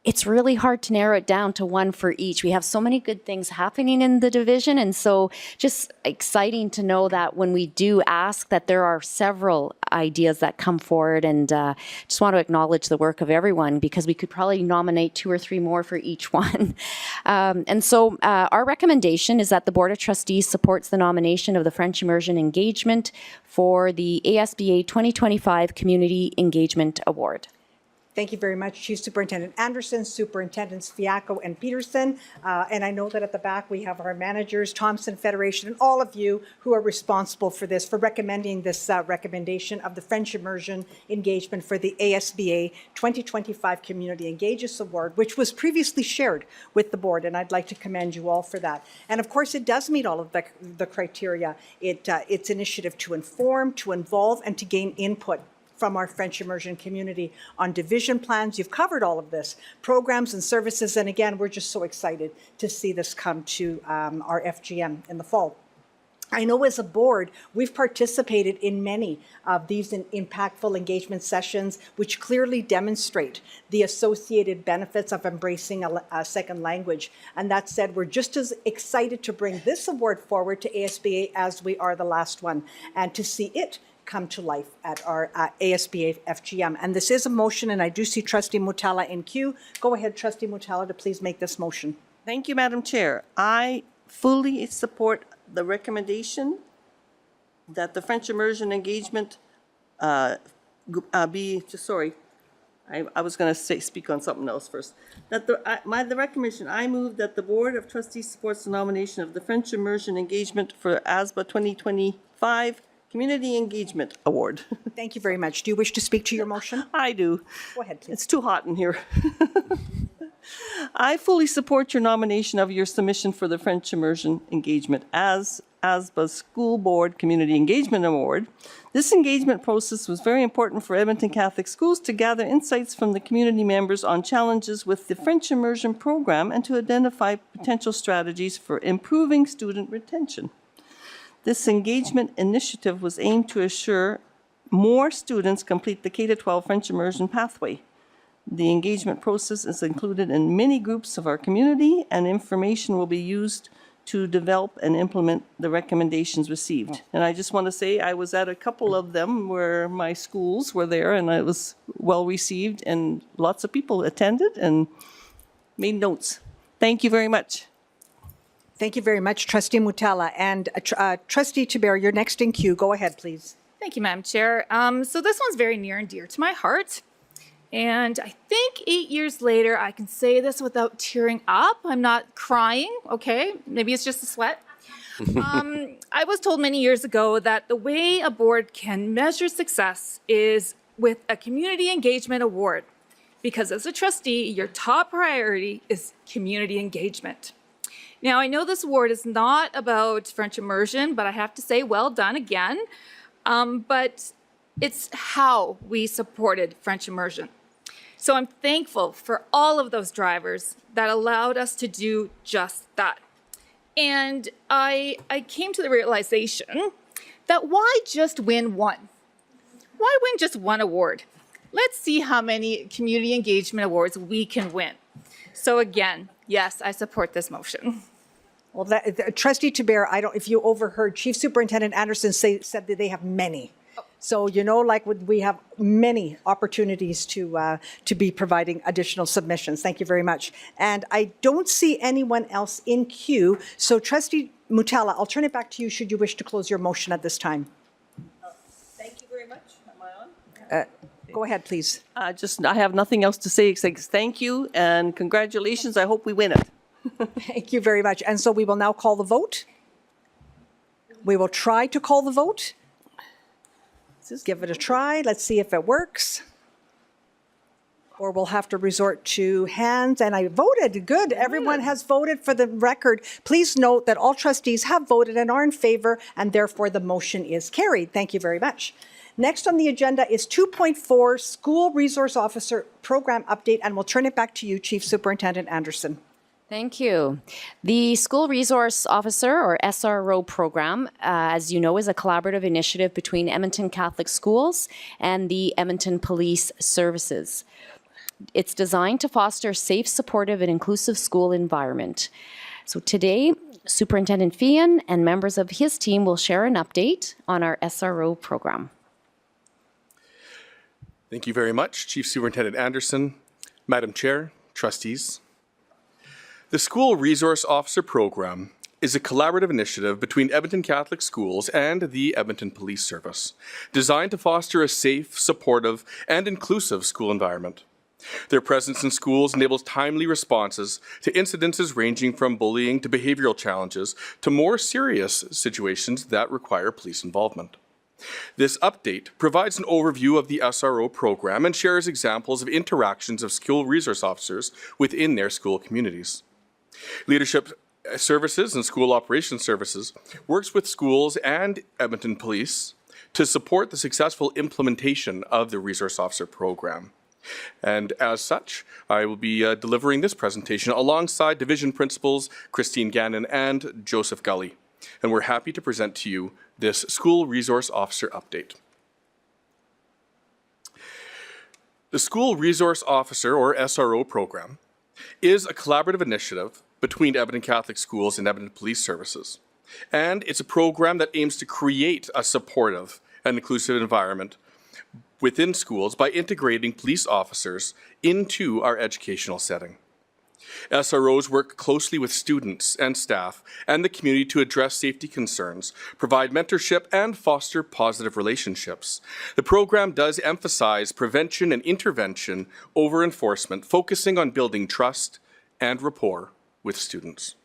it's really hard to narrow it down to one for each. We have so many good things happening in the division, and so just exciting to know that when we do ask that there are several ideas that come forward, and just want to acknowledge the work of everyone because we could probably nominate 2 or 3 more for each one. And so our recommendation is that the Board of Trustees supports the nomination of the French Immersion Engagement for the ASBA 2025 Community Engagement Award. Thank you very much, Chief Superintendent Anderson, Superintendents Fiacco and Peterson. And I know that at the back we have our managers, Thompson Federation, and all of you who are responsible for this, for recommending this recommendation of the French Immersion Engagement for the ASBA 2025 Community Engages Award, which was previously shared with the board, and I'd like to commend you all for that. And of course, it does meet all of the criteria. It's initiative to inform, to involve, and to gain input from our French immersion community on division plans. You've covered all of this, programs and services, and again, we're just so excited to see this come to our FGM in the fall. I know as a board, we've participated in many of these impactful engagement sessions, which clearly demonstrate the associated benefits of embracing a second language. And that said, we're just as excited to bring this award forward to ASBA as we are the last one, and to see it come to life at our ASBA FGM. And this is a motion, and I do see Trustee Mutala in queue. Go ahead, Trustee Mutala, to please make this motion. Thank you, Madam Chair. I fully support the recommendation that the French Immersion Engagement I was going to speak on something else first. That the recommendation, I move that the Board of Trustees supports the nomination of the French Immersion Engagement for ASBA 2025 Community Engagement Award. Thank you very much. Do you wish to speak to your motion? I do. Go ahead, please. It's too hot in here. I fully support your nomination of your submission for the French Immersion Engagement as ASBA's School Board Community Engagement Award. This engagement process was very important for Edmonton Catholic Schools to gather insights from the community members on challenges with the French Immersion program and to identify potential strategies for improving student retention. This engagement initiative was aimed to assure more students complete the K-12 French immersion pathway. The engagement process is included in many groups of our community, and information will be used to develop and implement the recommendations received. And I just want to say I was at a couple of them where my schools were there, and it was well received, and lots of people attended and made notes. Thank you very much. Thank you very much, Trustee Mutala. And Trustee Tiber, you're next in queue. Go ahead, please. Thank you, Madam Chair. So this one's very near and dear to my heart. And I think 8 years later, I can say this without tearing up. I'm not crying, okay? Maybe it's just a sweat. I was told many years ago that the way a board can measure success is with a community engagement award, because as a trustee, your top priority is community engagement. Now, I know this award is not about French immersion, but I have to say, well done again. But it's how we supported French immersion. So I'm thankful for all of those drivers that allowed us to do just that. And I came to the realization that why just win one? Why win just one award? Let's see how many community engagement awards we can win. So again, yes, I support this motion. Well, Trustee Tiber, I don't, if you overheard, Chief Superintendent Anderson said that they have many. So, you know, like we have many opportunities to be providing additional submissions. Thank you very much. And I don't see anyone else in queue. So Trustee Mutala, I'll turn it back to you should you wish to close your motion at this time. Thank you very much. Am I on? Go ahead, please. I have nothing else to say except thank you and congratulations. I hope we win it. Thank you very much. And so we will now call the vote. We will try to call the vote. Let's give it a try. Let's see if it works. Or we'll have to resort to hands. And I voted. Good. Everyone has voted. For the record, please note that all trustees have voted and are in favor, and therefore the motion is carried. Thank you very much. Next on the agenda is 2.4 School Resource Officer Program Update, and we'll turn it back to you, Chief Superintendent Anderson. Thank you. The School Resource Officer, or SRO program, as you know, is a collaborative initiative between Edmonton Catholic Schools and the Edmonton Police Services. It's designed to foster a safe, supportive, and inclusive school environment. So today, Superintendent Fian and members of his team will share an update on our SRO program. Thank you very much, Chief Superintendent Anderson, Madam Chair, trustees. The School Resource Officer Program is a collaborative initiative between Edmonton Catholic Schools and the Edmonton Police Service, designed to foster a safe, supportive, and inclusive school environment. Their presence in schools enables timely responses to incidences ranging from bullying to behavioral challenges to more serious situations that require police involvement. This update provides an overview of the SRO program and shares examples of interactions of school resource officers within their school communities. Leadership Services and School Operations Services works with schools and Edmonton Police to support the successful implementation of the Resource Officer Program. And as such, I will be delivering this presentation alongside Division Principals Christine Gannon and Joseph Gully. And we're happy to present to you this School Resource Officer update. The School Resource Officer, or SRO program, is a collaborative initiative between Edmonton Catholic Schools and Edmonton Police Services. And it's a program that aims to create a supportive and inclusive environment within schools by integrating police officers into our educational setting. SROs work closely with students and staff and the community to address safety concerns, provide mentorship, and foster positive relationships. The program does emphasize prevention and intervention over enforcement, focusing on building trust and rapport with students.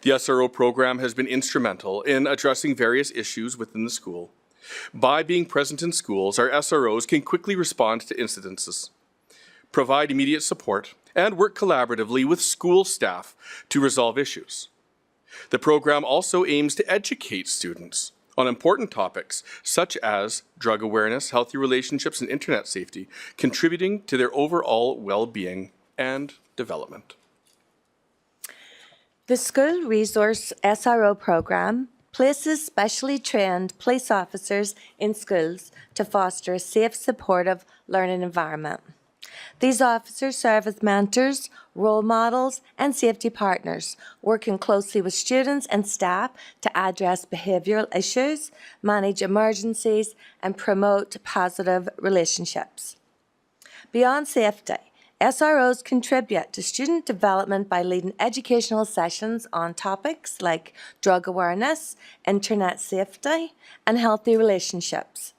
The SRO program has been instrumental in addressing various issues within the school. By being present in schools, our SROs can quickly respond to incidences, provide immediate support, and work collaboratively with school staff to resolve issues. The program also aims to educate students on important topics such as drug awareness, healthy relationships, and internet safety, contributing to their overall well-being and development. The School Resource SRO program places specially trained police officers in schools to foster a safe, supportive learning environment. These officers serve as mentors, role models, and safety partners, working closely with students and staff to address behavioural issues, manage emergencies, and promote positive relationships. Beyond safety, SROs contribute to student development by leading educational sessions on topics like drug awareness, internet safety, and healthy relationships.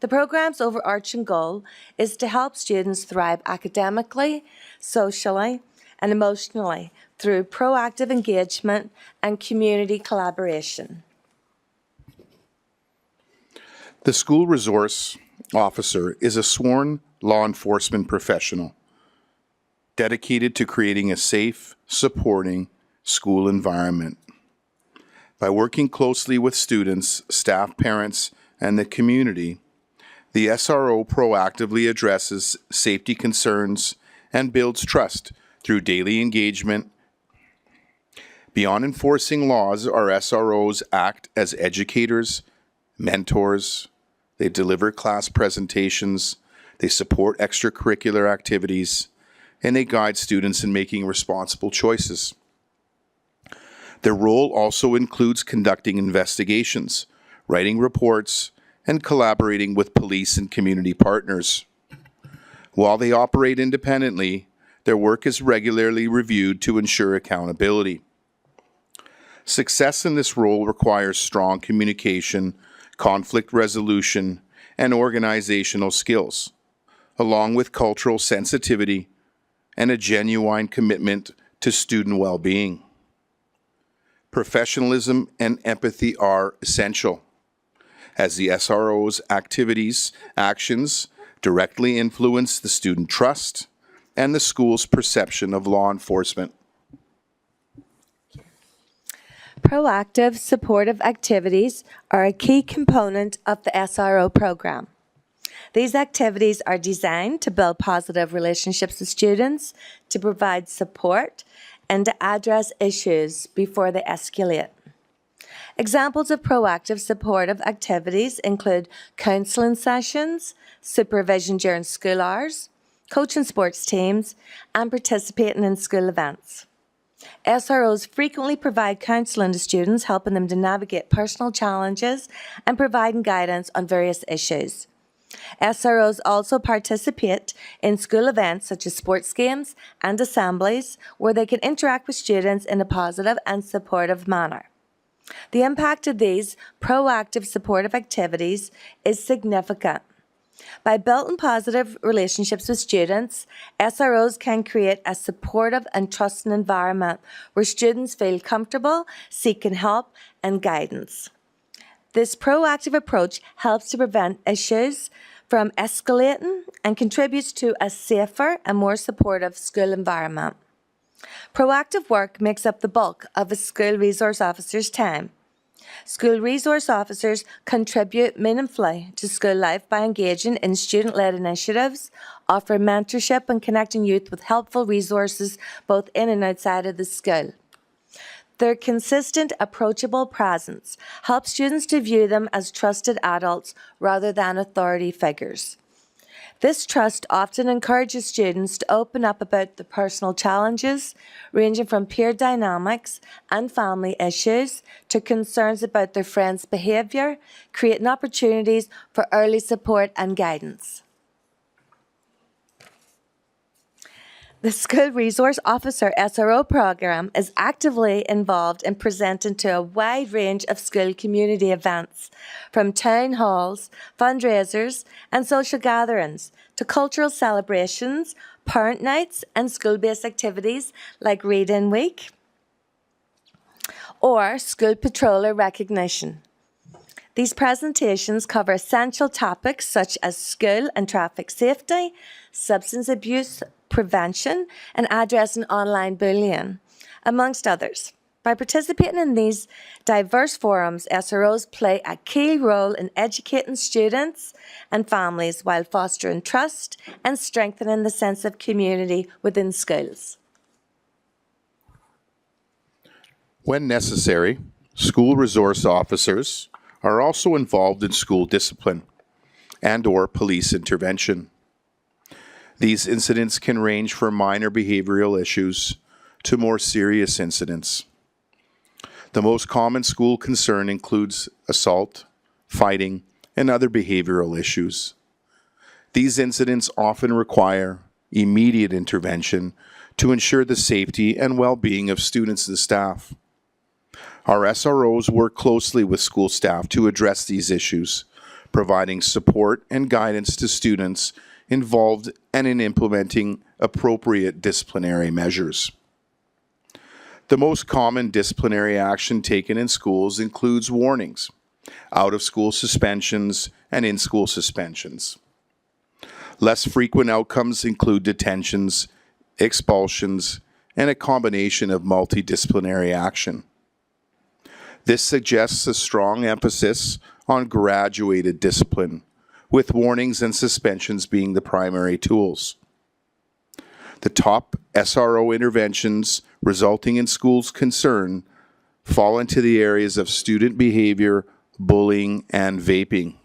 The program's overarching goal is to help students thrive academically, socially, and emotionally through proactive engagement and community collaboration. The school resource officer is a sworn law enforcement professional dedicated to creating a safe, supporting school environment. By working closely with students, staff, parents, and the community, the SRO proactively addresses safety concerns and builds trust through daily engagement. Beyond enforcing laws, our SROs act as educators, mentors, they deliver class presentations, they support extracurricular activities, and they guide students in making responsible choices. Their role also includes conducting investigations, writing reports, and collaborating with police and community partners. While they operate independently, their work is regularly reviewed to ensure accountability. Success in this role requires strong communication, conflict resolution, and organizational skills, along with cultural sensitivity and a genuine commitment to student well-being. Professionalism and empathy are essential, as the SRO's actions directly influence the student trust and the school's perception of law enforcement. Proactive supportive activities are a key component of the SRO program. These activities are designed to build positive relationships with students, to provide support, and to address issues before they escalate. Examples of proactive supportive activities include counselling sessions, supervision during school hours, coaching sports teams, and participating in school events. SROs frequently provide counselling to students, helping them to navigate personal challenges and providing guidance on various issues. SROs also participate in school events such as sports games and assemblies where they can interact with students in a positive and supportive manner. The impact of these proactive supportive activities is significant. By building positive relationships with students, SROs can create a supportive and trusting environment where students feel comfortable seeking help and guidance. This proactive approach helps to prevent issues from escalating and contributes to a safer and more supportive school environment. Proactive work makes up the bulk of a school resource officer's time. School resource officers contribute meaningfully to school life by engaging in student-led initiatives, offering mentorship and connecting youth with helpful resources both in and outside of the school. Their consistent, approachable presence helps students to view them as trusted adults rather than authority figures. This trust often encourages students to open up about the personal challenges, ranging from peer dynamics and family issues to concerns about their friends' behaviour, creating opportunities for early support and guidance. The School Resource Officer SRO program is actively involved in presenting to a wide range of school community events, from town halls, fundraisers, and social gatherings, to cultural celebrations, parent nights, and school-based activities like Read-In Week or School Patroller Recognition. These presentations cover essential topics such as school and traffic safety, substance abuse prevention, and addressing online bullying, amongst others. By participating in these diverse forums, SROs play a key role in educating students and families while fostering trust and strengthening the sense of community within schools. When necessary, school resource officers are also involved in school discipline and/or police intervention. These incidents can range from minor behavioral issues to more serious incidents. The most common school concern includes assault, fighting, and other behavioral issues. These incidents often require immediate intervention to ensure the safety and well-being of students and staff. Our SROs work closely with school staff to address these issues, providing support and guidance to students involved and in implementing appropriate disciplinary measures. The most common disciplinary action taken in schools includes warnings, out-of-school suspensions, and in-school suspensions. Less frequent outcomes include detentions, expulsions, and a combination of multidisciplinary action. This suggests a strong emphasis on graduated discipline, with warnings and suspensions being the primary tools. The top SRO interventions resulting in schools' concern fall into the areas of student behavior, bullying, and vaping.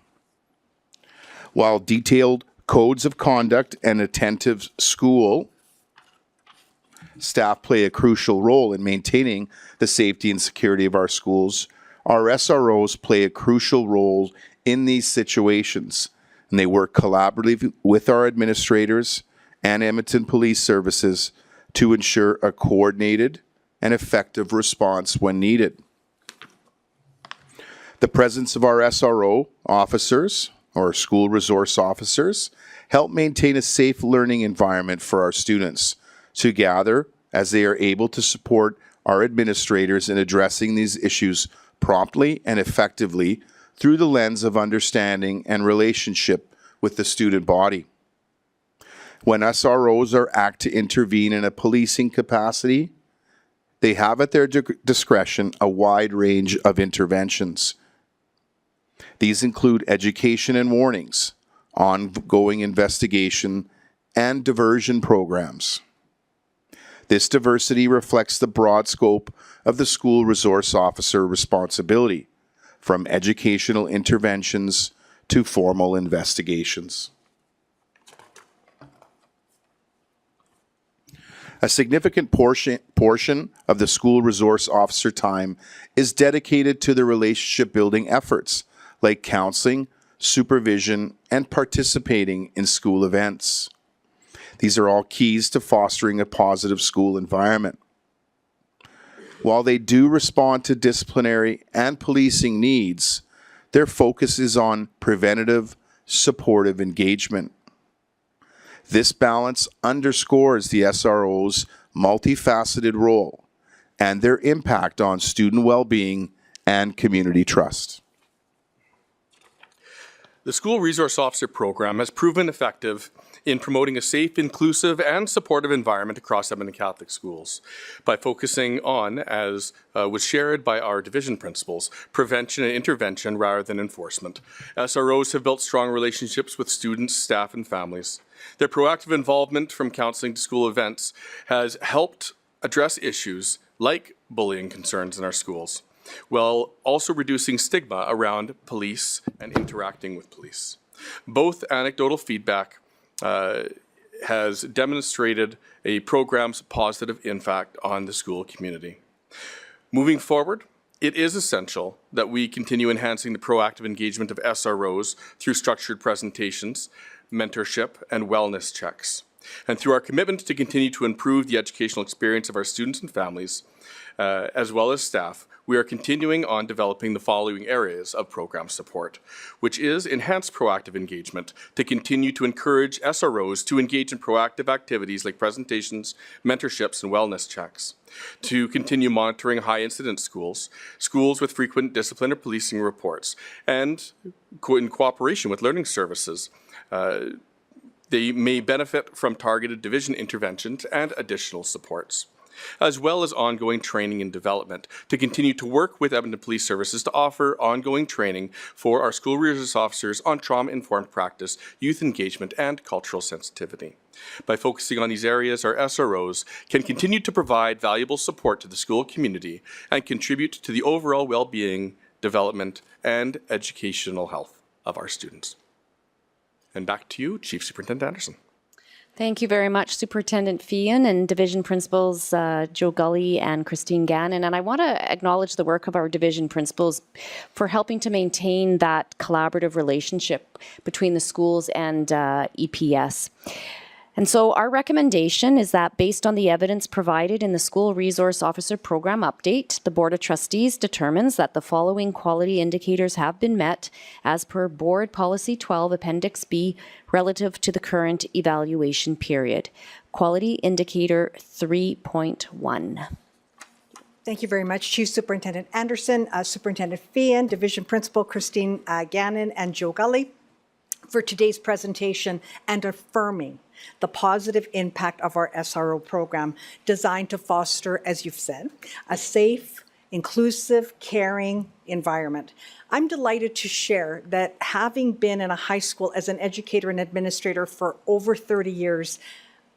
While detailed codes of conduct and attentive school staff play a crucial role in maintaining the safety and security of our schools, our SROs play a crucial role in these situations, and they work collaboratively with our administrators and Edmonton Police Services to ensure a coordinated and effective response when needed. The presence of our SRO officers, or school resource officers, help maintain a safe learning environment for our students to gather as they are able to support our administrators in addressing these issues promptly and effectively through the lens of understanding and relationship with the student body. When SROs are asked to intervene in a policing capacity, they have at their discretion a wide range of interventions. These include education and warnings, ongoing investigation, and diversion programs. This diversity reflects the broad scope of the school resource officer responsibility, from educational interventions to formal investigations. A significant portion of the school resource officer time is dedicated to the relationship building efforts like counseling, supervision, and participating in school events. These are all keys to fostering a positive school environment. While they do respond to disciplinary and policing needs, their focus is on preventative, supportive engagement. This balance underscores the SRO's multifaceted role and their impact on student well-being and community trust. The School Resource Officer Program has proven effective in promoting a safe, inclusive, and supportive environment across Edmonton Catholic schools by focusing on, as was shared by our division principals, prevention and intervention rather than enforcement. SROs have built strong relationships with students, staff, and families. Their proactive involvement from counseling to school events has helped address issues like bullying concerns in our schools, while also reducing stigma around police and interacting with police. Both anecdotal feedback has demonstrated a program's positive impact on the school community. Moving forward, it is essential that we continue enhancing the proactive engagement of SROs through structured presentations, mentorship, and wellness checks. And through our commitment to continue to improve the educational experience of our students and families, as well as staff, we are continuing on developing the following areas of program support, which is enhanced proactive engagement to continue to encourage SROs to engage in proactive activities like presentations, mentorships, and wellness checks, to continue monitoring high-incident schools, schools with frequent discipline or policing reports, and in cooperation with learning services. They may benefit from targeted division interventions and additional supports, as well as ongoing training and development to continue to work with Edmonton Police Services to offer ongoing training for our school resource officers on trauma-informed practice, youth engagement, and cultural sensitivity. By focusing on these areas, our SROs can continue to provide valuable support to the school community and contribute to the overall well-being, development, and educational health of our students. And back to you, Chief Superintendent Anderson. Thank you very much, Superintendent Fian and Division Principals Joe Gully and Christine Gannon. And I want to acknowledge the work of our Division Principals for helping to maintain that collaborative relationship between the schools and EPS. And so our recommendation is that based on the evidence provided in the School Resource Officer Program Update, the Board of Trustees determines that the following quality indicators have been met as per Board Policy 12 Appendix B relative to the current evaluation period. Quality Indicator 3.1. Thank you very much, Chief Superintendent Anderson, Superintendent Fian, Division Principal Christine Gannon, and Joe Gully for today's presentation and affirming the positive impact of our SRO program designed to foster, as you've said, a safe, inclusive, caring environment. I'm delighted to share that having been in a high school as an educator and administrator for over 30 years,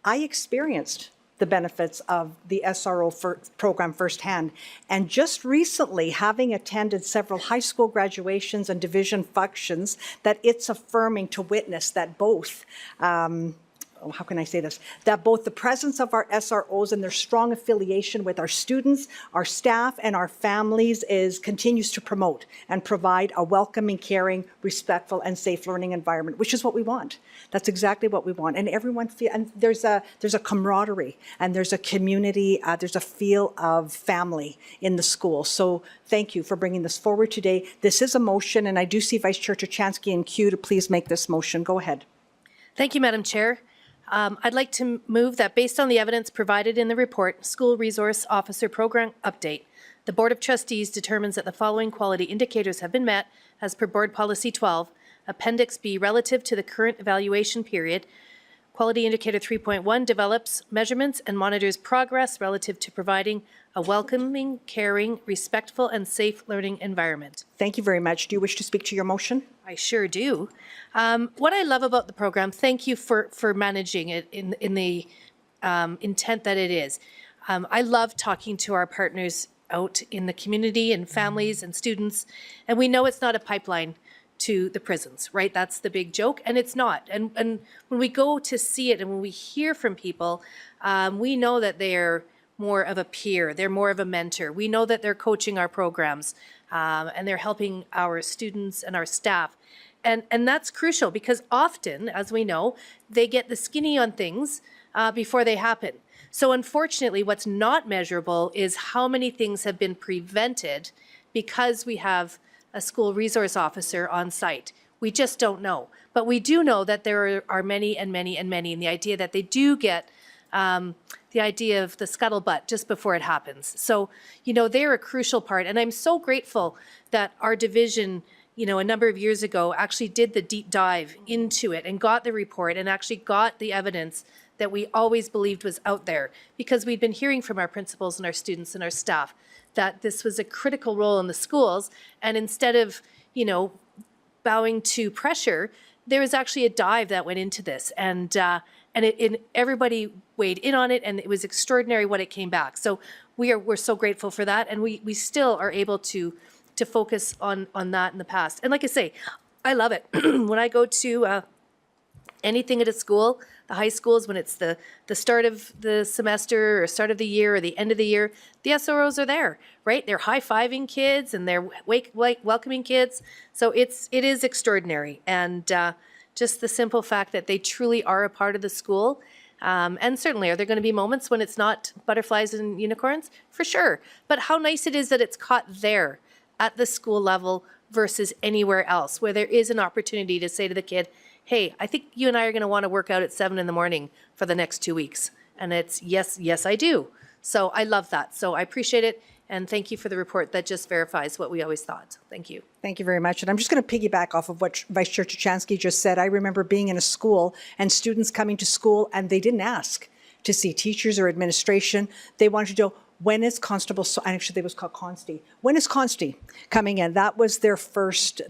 I experienced the benefits of the SRO program firsthand. And just recently, having attended several high school graduations and division functions, that it's affirming to witness that both how can I say this? That both the presence of our SROs and their strong affiliation with our students, our staff, and our families continues to promote and provide a welcoming, caring, respectful, and safe learning environment, which is what we want. That's exactly what we want. And everyone and there's a camaraderie, and there's a community, there's a feel of family in the school. So thank you for bringing this forward today. This is a motion, and I do see Vice Chair Tuchansky in queue to please make this motion. Go ahead. Thank you, Madam Chair. I'd like to move that based on the evidence provided in the report, School Resource Officer Program Update, the Board of Trustees determines that the following quality indicators have been met as per Board Policy 12, Appendix B relative to the current evaluation period. Quality Indicator 3.1 develops measurements and monitors progress relative to providing a welcoming, caring, respectful, and safe learning environment. Thank you very much. Do you wish to speak to your motion? I sure do. What I love about the program, thank you for managing it in the intent that it is. I love talking to our partners out in the community and families and students, and we know it's not a pipeline to the prisons, right? That's the big joke, and it's not. And when we go to see it and when we hear from people, we know that they're more of a peer, they're more of a mentor. We know that they're coaching our programs, and they're helping our students and our staff. And that's crucial because often, as we know, they get the skinny on things before they happen. So unfortunately, what's not measurable is how many things have been prevented because we have a school resource officer on site. We just don't know. But we do know that there are many and many and many, and the idea that they do get the idea of the scuttlebutt just before it happens. So, you know, they're a crucial part. And I'm so grateful that our division, you know, a number of years ago actually did the deep dive into it and got the report and actually got the evidence that we always believed was out there, because we'd been hearing from our principals and our students and our staff that this was a critical role in the schools. And instead of, you know, bowing to pressure, there was actually a dive that went into this. And everybody weighed in on it, and it was extraordinary what it came back. So we're so grateful for that, and we still are able to focus on that in the past. And like I say, I love it. When I go to anything at a school, the high schools, when it's the start of the semester or start of the year or the end of the year, the SROs are there, right? They're high-fiving kids and they're welcoming kids. So it is extraordinary. And just the simple fact that they truly are a part of the school. And certainly, are there going to be moments when it's not butterflies and unicorns? For sure. But how nice it is that it's caught there at the school level versus anywhere else, where there is an opportunity to say to the kid, hey, I think you and I are going to want to work out at 7 in the morning for the next 2 weeks. And it's, yes, I do. So I love that. So I appreciate it. And thank you for the report that just verifies what we always thought. Thank you. Thank you very much. And I'm just going to piggyback off of what Vice Chair Tuchansky just said. I remember being in a school and students coming to school and they didn't ask to see teachers or administration. They wanted to know, when is Constable, and actually they was called Consty. When is Consty coming in? That was their first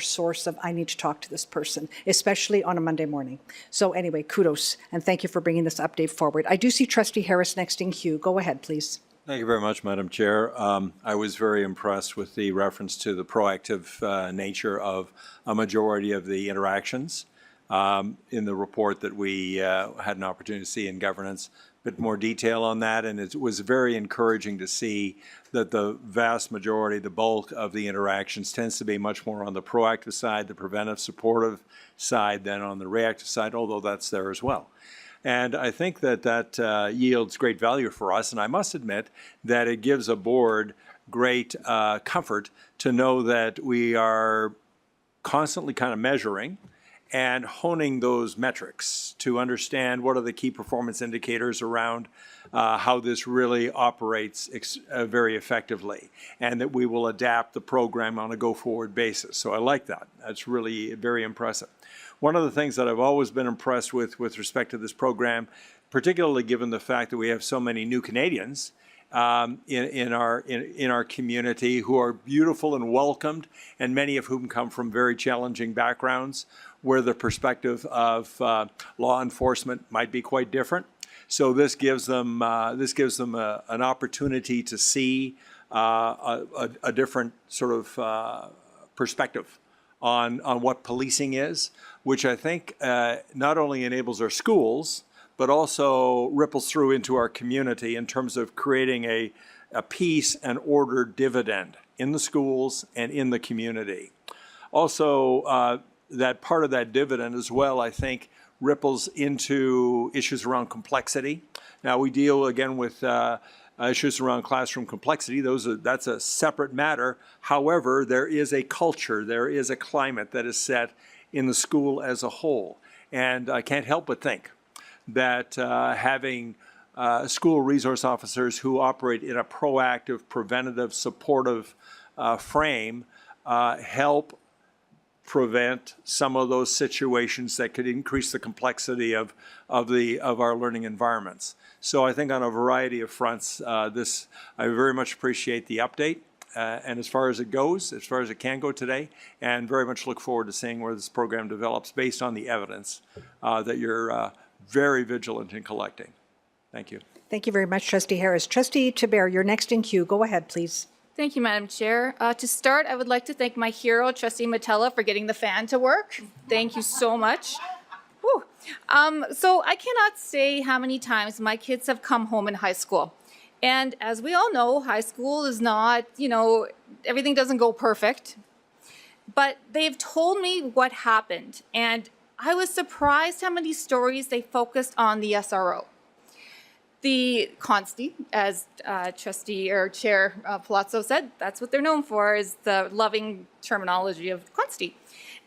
source of, I need to talk to this person, especially on a Monday morning. So anyway, kudos, and thank you for bringing this update forward. I do see Trustee Harris next in queue. Go ahead, please. Thank you very much, Madam Chair. I was very impressed with the reference to the proactive nature of a majority of the interactions in the report that we had an opportunity to see in governance. Bit more detail on that, and it was very encouraging to see that the vast majority, the bulk of the interactions tends to be much more on the proactive side, the preventive, supportive side than on the reactive side, although that's there as well. And I think that yields great value for us. And I must admit that it gives a board great comfort to know that we are constantly kind of measuring and honing those metrics to understand what are the key performance indicators around how this really operates very effectively, and that we will adapt the program on a go-forward basis. So I like that. That's really very impressive. One of the things that I've always been impressed with respect to this program, particularly given the fact that we have so many new Canadians in our community who are beautiful and welcomed, and many of whom come from very challenging backgrounds where the perspective of law enforcement might be quite different. So this gives them an opportunity to see a different sort of perspective on what policing is, which I think not only enables our schools, but also ripples through into our community in terms of creating a peace and order dividend in the schools and in the community. Also, that part of that dividend as well, I think, ripples into issues around complexity. Now, we deal again with issues around classroom complexity. That's a separate matter. However, there is a culture, there is a climate that is set in the school as a whole. And I can't help but think that having school resource officers who operate in a proactive, preventative, supportive frame help prevent some of those situations that could increase the complexity of our learning environments. So I think on a variety of fronts, I very much appreciate the update. And as far as it goes, as far as it can go today, and very much look forward to seeing where this program develops based on the evidence that you're very vigilant in collecting. Thank you. Thank you very much, Trustee Harris. Trustee Tiber, you're next in queue. Go ahead, please. Thank you, Madam Chair. To start, I would like to thank my hero, Trustee Matella, for getting the fan to work. Thank you so much. Whew. So I cannot say how many times my kids have come home in high school. And as we all know, high school is not, everything doesn't go perfect. But they've told me what happened. And I was surprised how many stories they focused on the SRO. The Consti, as Trustee or Chair Palazzo said, that's what they're known for, is the loving terminology of Consti.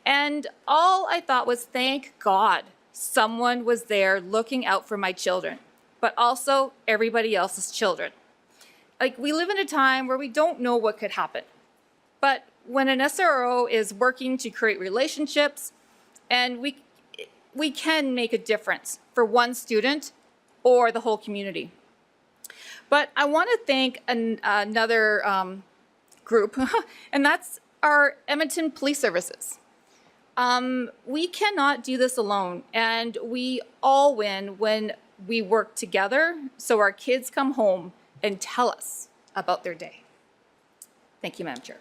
And all I thought was, thank God someone was there looking out for my children, but also everybody else's children. Like, we live in a time where we don't know what could happen. But when an SRO is working to create relationships, and we can make a difference for one student or the whole community. But I want to thank another group, and that's our Edmonton Police Services. We cannot do this alone, and we all win when we work together so our kids come home and tell us about their day. Thank you, Madam Chair.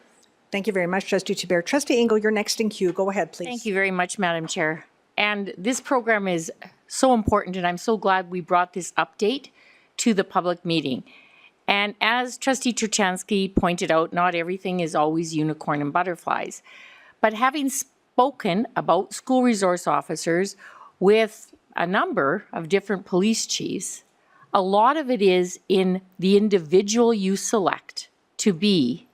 Thank you very much, Trustee Tiber. Trustee Ingle, you're next in queue. Go ahead, please. Thank you very much, Madam Chair. And this program is so important, and I'm so glad we brought this update to the public meeting. And as Trustee Turchansky pointed out, not everything is always unicorn and butterflies. But having spoken about school resource officers with a number of different police chiefs, a lot of it is in the individual you select to be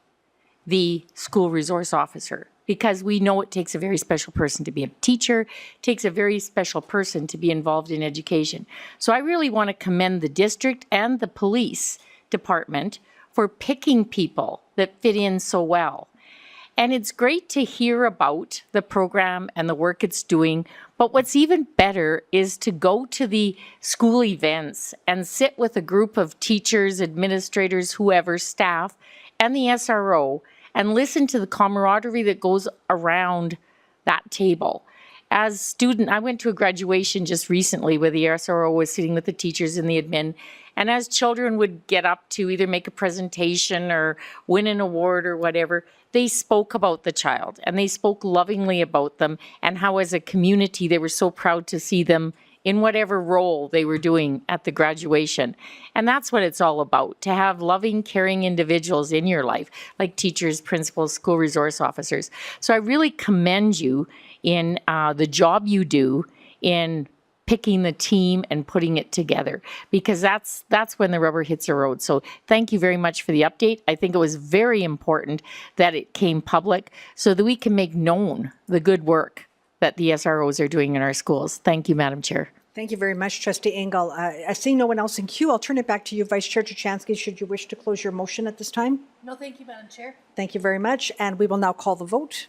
the school resource officer, because we know it takes a very special person to be a teacher, it takes a very special person to be involved in education. So I really want to commend the district and the police department for picking people that fit in so well. And it's great to hear about the program and the work it's doing, but what's even better is to go to the school events and sit with a group of teachers, administrators, whoever, staff, and the SRO, and listen to the camaraderie that goes around that table. As student, I went to a graduation just recently where the SRO was sitting with the teachers and the admin, and as children would get up to either make a presentation or win an award or whatever, they spoke about the child, and they spoke lovingly about them, and how as a community they were so proud to see them in whatever role they were doing at the graduation. And that's what it's all about, to have loving, caring individuals in your life, like teachers, principals, school resource officers. So I really commend you in the job you do in picking the team and putting it together, because that's when the rubber hits the road. So thank you very much for the update. I think it was very important that it came public so that we can make known the good work that the SROs are doing in our schools. Thank you, Madam Chair. Thank you very much, Trustee Engel. I see no one else in queue. I'll turn it back to you, Vice Chair Tuchansky, should you wish to close your motion at this time. No, thank you, Madam Chair. Thank you very much, and we will now call the vote.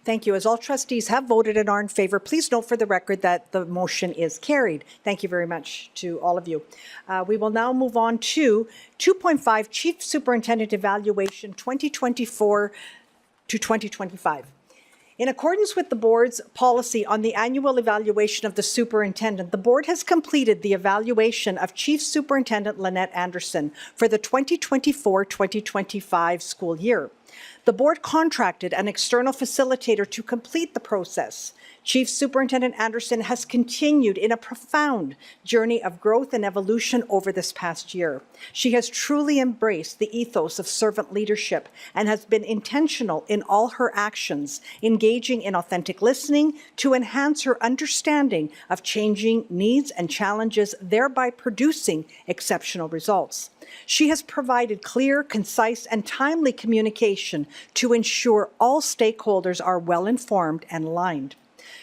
Thank you. As all trustees have voted and are in favor, please note for the record that the motion is carried. Thank you very much to all of you. We will now move on to 2.5 Chief Superintendent Evaluation 2024 to 2025. In accordance with the board's policy on the annual evaluation of the superintendent, the board has completed the evaluation of Chief Superintendent Lynette Anderson for the 2024-2025 school year. The board contracted an external facilitator to complete the process. Chief Superintendent Anderson has continued in a profound journey of growth and evolution over this past year. She has truly embraced the ethos of servant leadership and has been intentional in all her actions, engaging in authentic listening to enhance her understanding of changing needs and challenges, thereby producing exceptional results. She has provided clear, concise, and timely communication to ensure all stakeholders are well informed and aligned.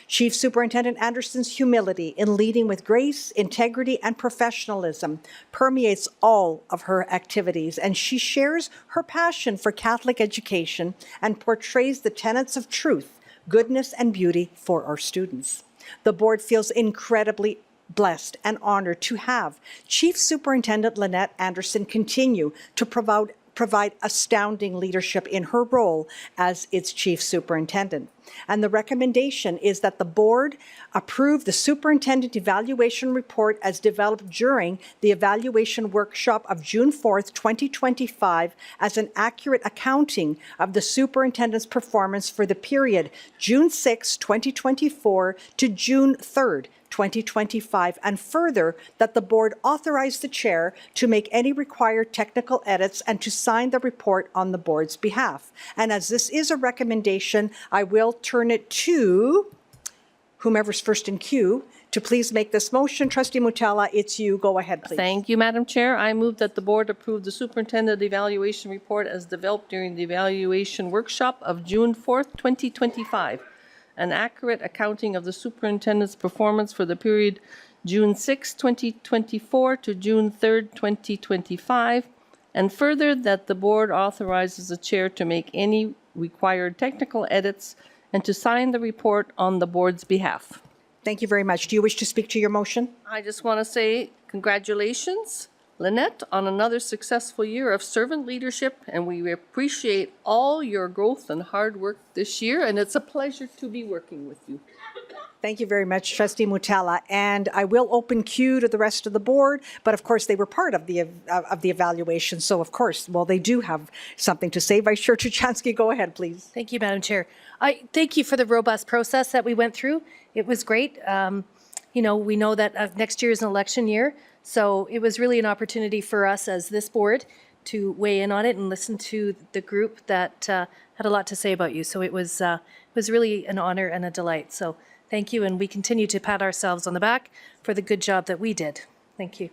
Chief Superintendent Anderson's humility in leading with grace, integrity, and professionalism permeates all of her activities, and she shares her passion for Catholic education and portrays the tenets of truth, goodness, and beauty for our students. The board feels incredibly blessed and honored to have Chief Superintendent Lynette Anderson continue to provide astounding leadership in her role as its Chief Superintendent. And the recommendation is that the board approve the Superintendent Evaluation Report as developed during the evaluation workshop of June 4th, 2025 as an accurate accounting of the superintendent's performance for the period June 6, 2024 to June 3rd, 2025, and further, that the board authorize the chair to make any required technical edits and to sign the report on the board's behalf. And as this is a recommendation, I will turn it to whomever's first in queue to please make this motion. Trustee Mutala, it's you. Go ahead, please. Thank you, Madam Chair. I move that the board approve the superintendent evaluation report as developed during the evaluation workshop of June 4th, 2025. An accurate accounting of the superintendent's performance for the period June 6, 2024 to June 3, 2025, and further that the board authorizes the chair to make any required technical edits and to sign the report on the board's behalf. Thank you very much. Do you wish to speak to your motion? I just want to say congratulations, Lynette, on another successful year of servant leadership, and we appreciate all your growth and hard work this year, and it's a pleasure to be working with you. Thank you very much, Trustee Mutala. And I will open queue to the rest of the board, but of course they were part of the evaluation. So of course, well, they do have something to say. Vice Chair Tuchansky, go ahead, please. Thank you, Madam Chair. I thank you for the robust process that we went through. It was great. We know that next year is an election year, so it was really an opportunity for us as this board to weigh in on it and listen to the group that had a lot to say about you. So it was really an honor and a delight. So thank you, and we continue to pat ourselves on the back for the good job that we did. Thank you.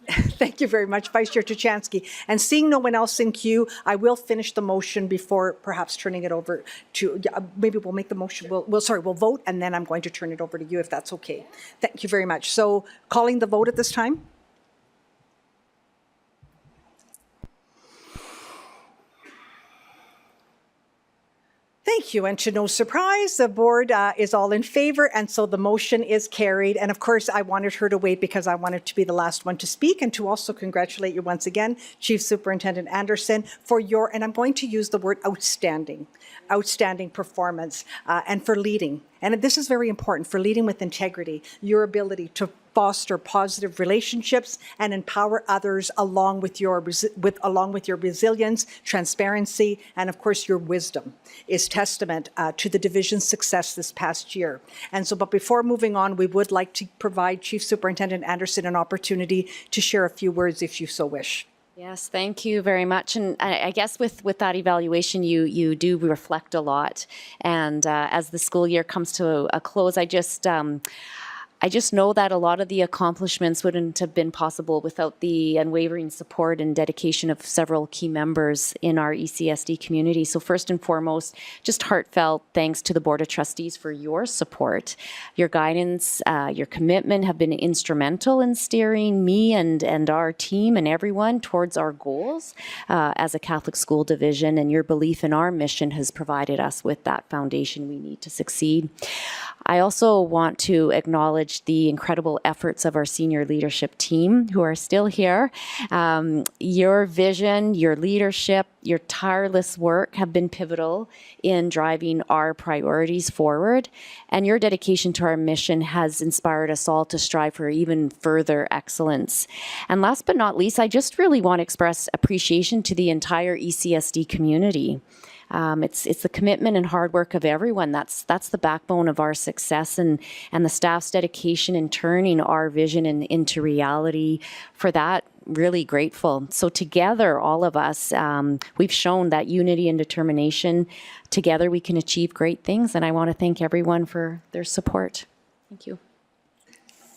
Thank you very much, Vice Chair Tuchansky. And seeing no one else in queue, I will finish the motion before perhaps turning it over to, maybe we'll make the motion, we'll vote, and then I'm going to turn it over to you if that's okay. Thank you very much. So calling the vote at this time. Thank you. And to no surprise, the board is all in favor, and so the motion is carried. And of course, I wanted her to wait because I wanted to be the last one to speak, and to also congratulate you once again, Chief Superintendent Anderson, for your, and I'm going to use the word outstanding performance, and for leading. And this is very important, for leading with integrity, your ability to foster positive relationships and empower others along with your resilience, transparency, and of course your wisdom is testament to the division's success this past year. And so, but before moving on, we would like to provide Chief Superintendent Anderson an opportunity to share a few words if you so wish. Yes, thank you very much. And I guess with that evaluation, you do reflect a lot. And as the school year comes to a close, I just know that a lot of the accomplishments wouldn't have been possible without the unwavering support and dedication of several key members in our ECSD community. So first and foremost, just heartfelt thanks to the Board of Trustees for your support. Your guidance, your commitment have been instrumental in steering me and our team and everyone towards our goals as a Catholic school division, and your belief in our mission has provided us with that foundation we need to succeed. I also want to acknowledge the incredible efforts of our senior leadership team who are still here. Your vision, your leadership, your tireless work have been pivotal in driving our priorities forward, and your dedication to our mission has inspired us all to strive for even further excellence. And last but not least, I just really want to express appreciation to the entire ECSD community. It's the commitment and hard work of everyone. That's the backbone of our success, and the staff's dedication in turning our vision into reality. For that, really grateful. So together, all of us, we've shown that unity and determination. Together, we can achieve great things, and I want to thank everyone for their support. Thank you.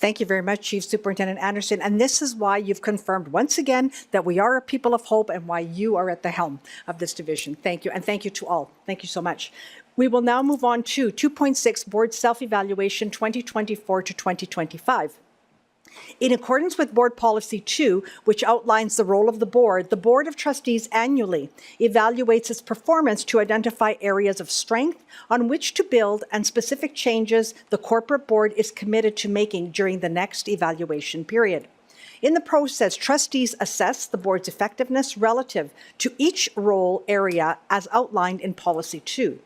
Thank you very much, Chief Superintendent Anderson. And this is why you've confirmed once again that we are a people of hope and why you are at the helm of this division. Thank you. And thank you to all. Thank you so much. We will now move on to 2.6 Board Self-Evaluation 2024 to 2025. In accordance with Board Policy 2, which outlines the role of the Board of Trustees annually evaluates its performance to identify areas of strength on which to build and specific changes the corporate board is committed to making during the next evaluation period. In the process, trustees assess the board's effectiveness relative to each role area as outlined in Policy 2.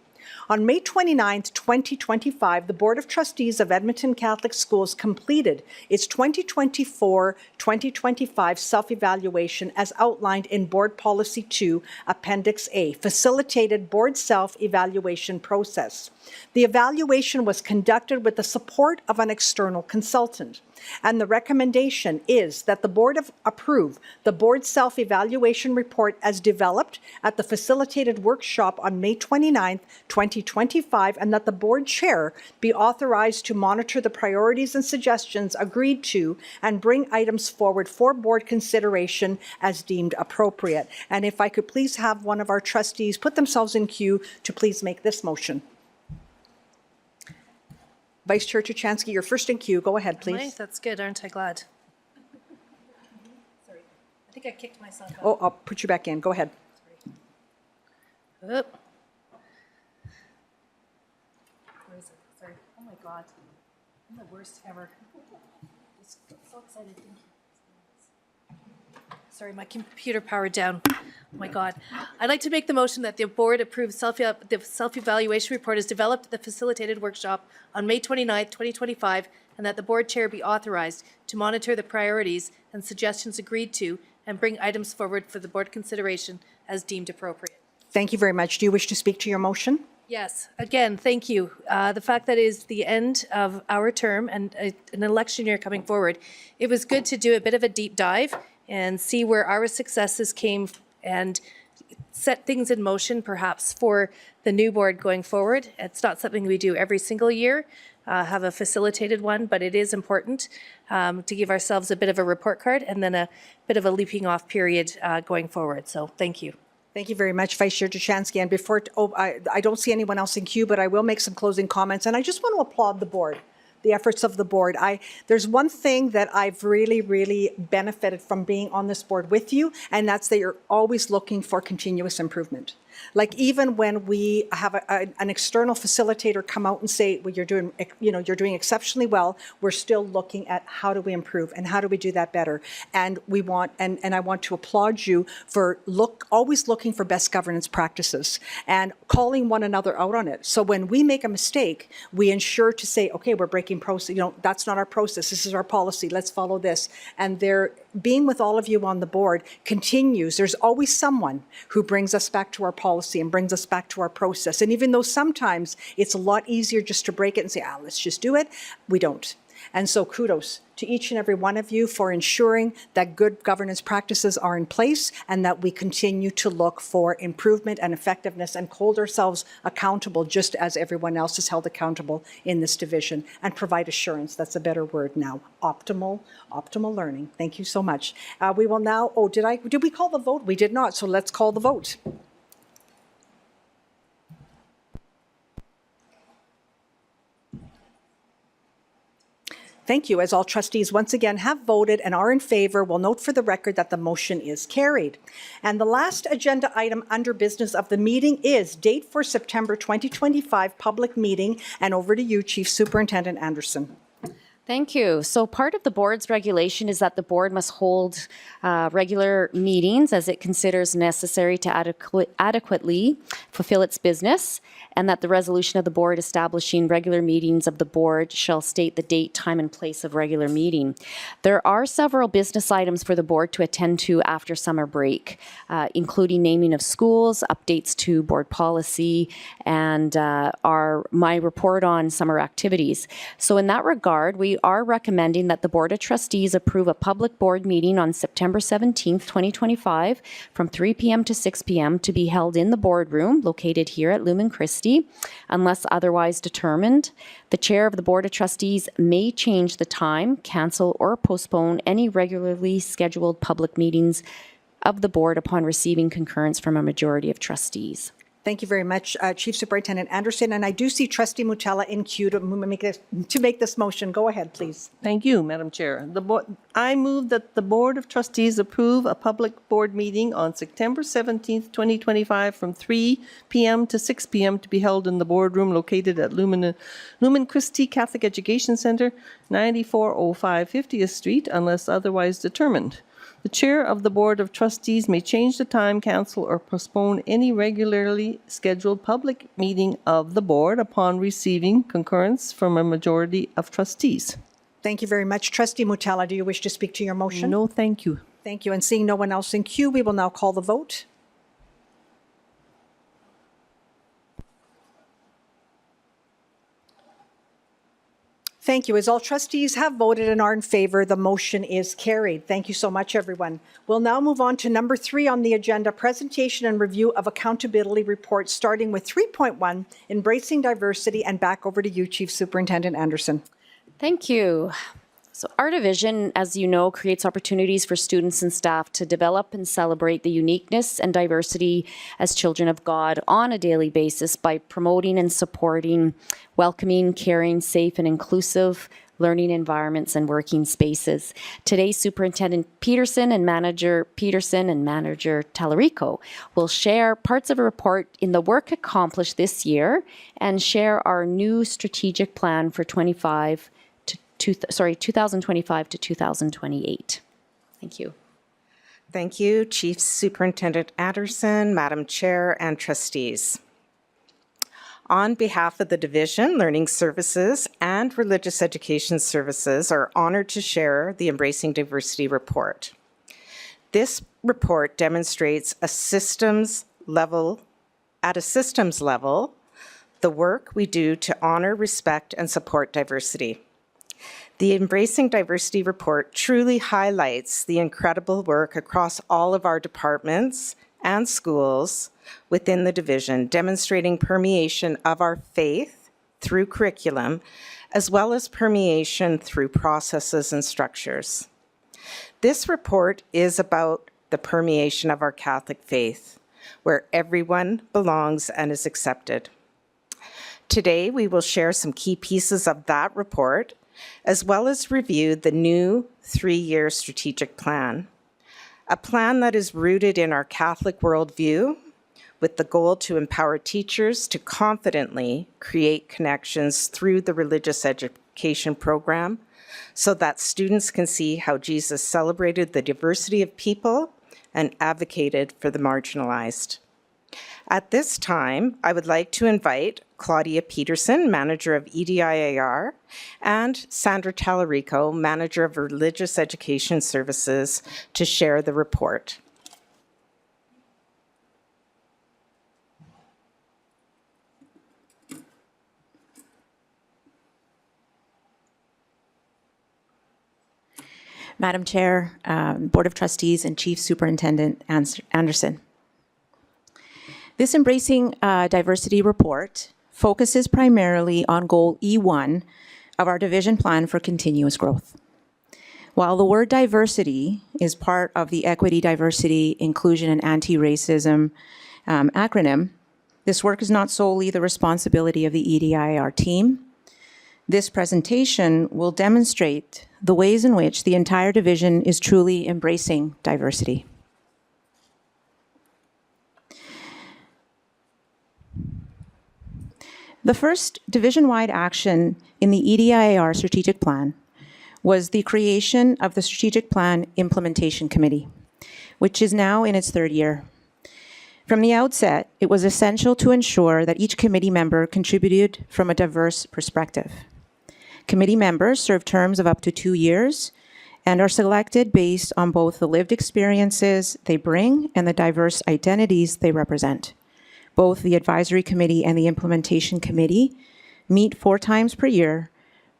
On May 29, 2025, the Board of Trustees of Edmonton Catholic Schools completed its 2024-2025 self-evaluation as outlined in Board Policy 2, Appendix A, Facilitated Board Self-Evaluation Process. The evaluation was conducted with the support of an external consultant, and the recommendation is that the Board approve the Board Self-Evaluation Report as developed at the facilitated workshop on May 29, 2025, and that the Board Chair be authorized to monitor the priorities and suggestions agreed to and bring items forward for Board consideration as deemed appropriate. And if I could please have one of our trustees put themselves in queue to please make this motion. Vice Chair Tuchansky, you're first in queue. Go ahead, please. Right, that's good. Aren't I glad? Sorry. I think I kicked myself out. Oh, I'll put you back in. Go ahead. Sorry. Oop. Where is it? Sorry. Oh my God. I'm the worst ever. Just so excited. Thank you. Sorry, my computer powered down. Oh my God. I'd like to make the motion that the board approves the self-evaluation report as developed at the facilitated workshop on May 29th, 2025, and that the board chair be authorized to monitor the priorities and suggestions agreed to and bring items forward for the board consideration as deemed appropriate. Thank you very much. Do you wish to speak to your motion? Yes, again, thank you. The fact that it is the end of our term and an election year coming forward, it was good to do a bit of a deep dive and see where our successes came and set things in motion perhaps for the new board going forward. It's not something we do every single year, have a facilitated one, but it is important to give ourselves a bit of a report card and then a bit of a leaping off period going forward. So thank you. Thank you very much, Vice Chair Tuchansky. And before, I don't see anyone else in queue, but I will make some closing comments. And I just want to applaud the board, the efforts of the board. There's one thing that I've really benefited from being on this board with you, and that's that you're always looking for continuous improvement. Like even when we have an external facilitator come out and say, well, you're doing exceptionally well, we're still looking at how do we improve and how do we do that better. And we want, and I want to applaud you for always looking for best governance practices and calling one another out on it. So when we make a mistake, we ensure to say, okay, we're breaking process, that's not our process, this is our policy, let's follow this. And being with all of you on the board continues. There's always someone who brings us back to our policy and brings us back to our process. And even though sometimes it's a lot easier just to break it and say, let's just do it, we don't. And so kudos to each and every one of you for ensuring that good governance practices are in place and that we continue to look for improvement and effectiveness and hold ourselves accountable just as everyone else is held accountable in this division, and provide assurance. That's a better word now. Optimal learning. Thank you so much. We will now, did we call the vote? We did not, so let's call the vote. Thank you. As all trustees once again have voted and are in favor, we'll note for the record that the motion is carried. And the last agenda item under business of the meeting is date for September 2025 public meeting. And over to you, Chief Superintendent Anderson. Thank you. So part of the board's regulation is that the board must hold regular meetings as it considers necessary to adequately fulfill its business, and that the resolution of the board establishing regular meetings of the board shall state the date, time, and place of regular meeting. There are several business items for the board to attend to after summer break, including naming of schools, updates to board policy, and my report on summer activities. So in that regard, we are recommending that the Board of Trustees approve a public board meeting on September 17th, 2025 from 3 p.m. to 6 p.m. to be held in the boardroom located here at Lumen Christi, unless otherwise determined. The chair of the Board of Trustees may change the time, cancel, or postpone any regularly scheduled public meetings of the board upon receiving concurrence from a majority of trustees. Thank you very much, Chief Superintendent Anderson. And I do see Trustee Mutala in queue to make this motion. Go ahead, please. Thank you, Madam Chair. I move that the Board of Trustees approve a public board meeting on September 17th, 2025 from 3 p.m. to 6 p.m. to be held in the boardroom located at Lumen Christi Catholic Education Center, 9405 50th Street, unless otherwise determined. The chair of the Board of Trustees may change the time, cancel, or postpone any regularly scheduled public meeting of the board upon receiving concurrence from a majority of trustees. Thank you very much. Trustee Mutala, do you wish to speak to your motion? No, thank you. Thank you. And seeing no one else in queue, we will now call the vote. Thank you. As all trustees have voted and are in favor, the motion is carried. Thank you so much, everyone. We'll now move on to number 3 on the agenda, presentation and review of accountability reports, starting with 3.1, embracing diversity, and back over to you, Chief Superintendent Anderson. Thank you. So our division, as you know, creates opportunities for students and staff to develop and celebrate the uniqueness and diversity as children of God on a daily basis by promoting and supporting welcoming, caring, safe, and inclusive learning environments and working spaces. Today, Superintendent Peterson and Manager Tallarico will share parts of a report in the work accomplished this year and share our new strategic plan for 2025 to 2028. Thank you. Thank you, Chief Superintendent Anderson, Madam Chair, and trustees. On behalf of the Division, Learning Services and Religious Education Services are honored to share the Embracing Diversity report. This report demonstrates at a systems level, the work we do to honor, respect, and support diversity. The Embracing Diversity report truly highlights the incredible work across all of our departments and schools within the division, demonstrating permeation of our faith through curriculum, as well as permeation through processes and structures. This report is about the permeation of our Catholic faith, where everyone belongs and is accepted. Today, we will share some key pieces of that report, as well as review the new 3-year strategic plan, a plan that is rooted in our Catholic worldview with the goal to empower teachers to confidently create connections through the religious education program so that students can see how Jesus celebrated the diversity of people and advocated for the marginalized. At this time, I would like to invite Claudia Peterson, Manager of EDIAR, and Sandra Tallarico, Manager of Religious Education Services, to share the report. Madam Chair, Board of Trustees, and Chief Superintendent Anderson. This Embracing Diversity report focuses primarily on Goal E1 of our Division Plan for Continuous Growth. While the word diversity is part of the Equity, Diversity, Inclusion, and Anti-Racism acronym, this work is not solely the responsibility of the EDIR team. This presentation will demonstrate the ways in which the entire division is truly embracing diversity. The first division-wide action in the EDIR strategic plan was the creation of the Strategic Plan Implementation Committee, which is now in its third year. From the outset, it was essential to ensure that each committee member contributed from a diverse perspective. Committee members serve terms of up to 2 years and are selected based on both the lived experiences they bring and the diverse identities they represent. Both the Advisory Committee and the Implementation Committee meet 4 times per year,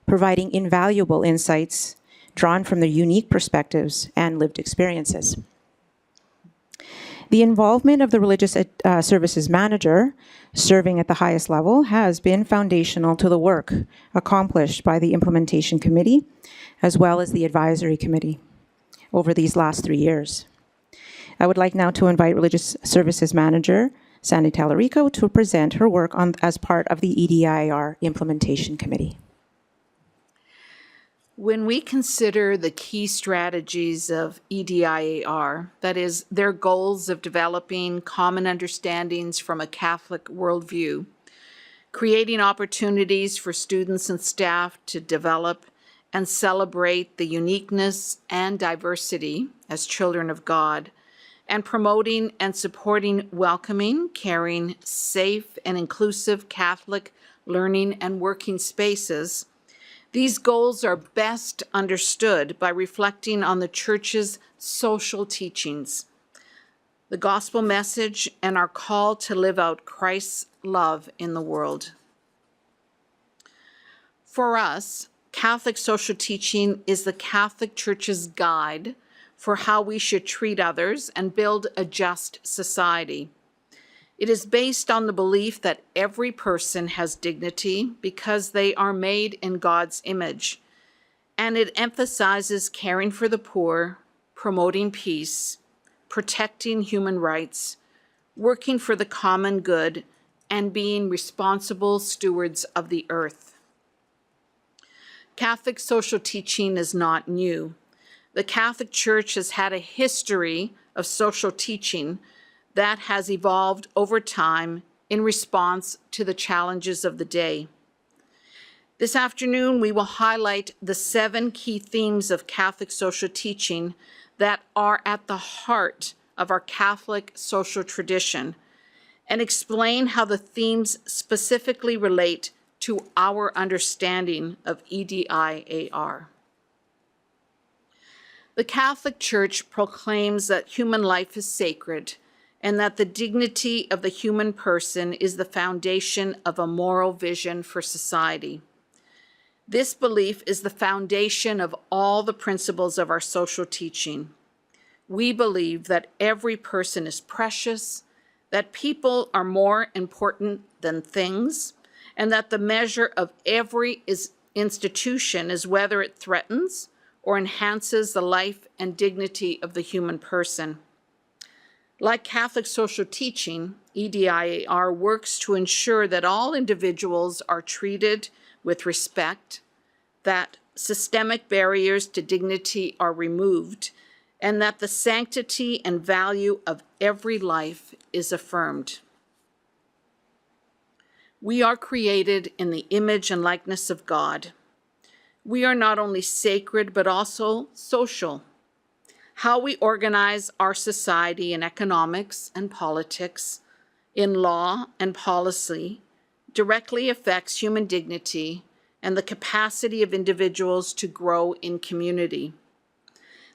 providing invaluable insights drawn from their unique perspectives and lived experiences. The involvement of the Religious Services Manager, serving at the highest level, has been foundational to the work accomplished by the Implementation Committee, as well as the Advisory Committee over these last 3 years. I would like now to invite Religious Services Manager Sandy Tallarico to present her work as part of the EDIR Implementation Committee. When we consider the key strategies of EDIAR, that is, their goals of developing common understandings from a Catholic worldview, creating opportunities for students and staff to develop and celebrate the uniqueness and diversity as children of God, and promoting and supporting welcoming, caring, safe, and inclusive Catholic learning and working spaces, these goals are best understood by reflecting on the Church's social teachings, the gospel message, and our call to live out Christ's love in the world. For us, Catholic social teaching is the Catholic Church's guide for how we should treat others and build a just society. It is based on the belief that every person has dignity because they are made in God's image, and it emphasizes caring for the poor, promoting peace, protecting human rights, working for the common good, and being responsible stewards of the earth. Catholic social teaching is not new. The Catholic Church has had a history of social teaching that has evolved over time in response to the challenges of the day. This afternoon, we will highlight the 7 key themes of Catholic social teaching that are at the heart of our Catholic social tradition and explain how the themes specifically relate to our understanding of EDIAR. The Catholic Church proclaims that human life is sacred and that the dignity of the human person is the foundation of a moral vision for society. This belief is the foundation of all the principles of our social teaching. We believe that every person is precious, that people are more important than things, and that the measure of every institution is whether it threatens or enhances the life and dignity of the human person. Like Catholic social teaching, EDIAR works to ensure that all individuals are treated with respect, that systemic barriers to dignity are removed, and that the sanctity and value of every life is affirmed. We are created in the image and likeness of God. We are not only sacred, but also social. How we organize our society in economics and politics, in law and policy, directly affects human dignity and the capacity of individuals to grow in community.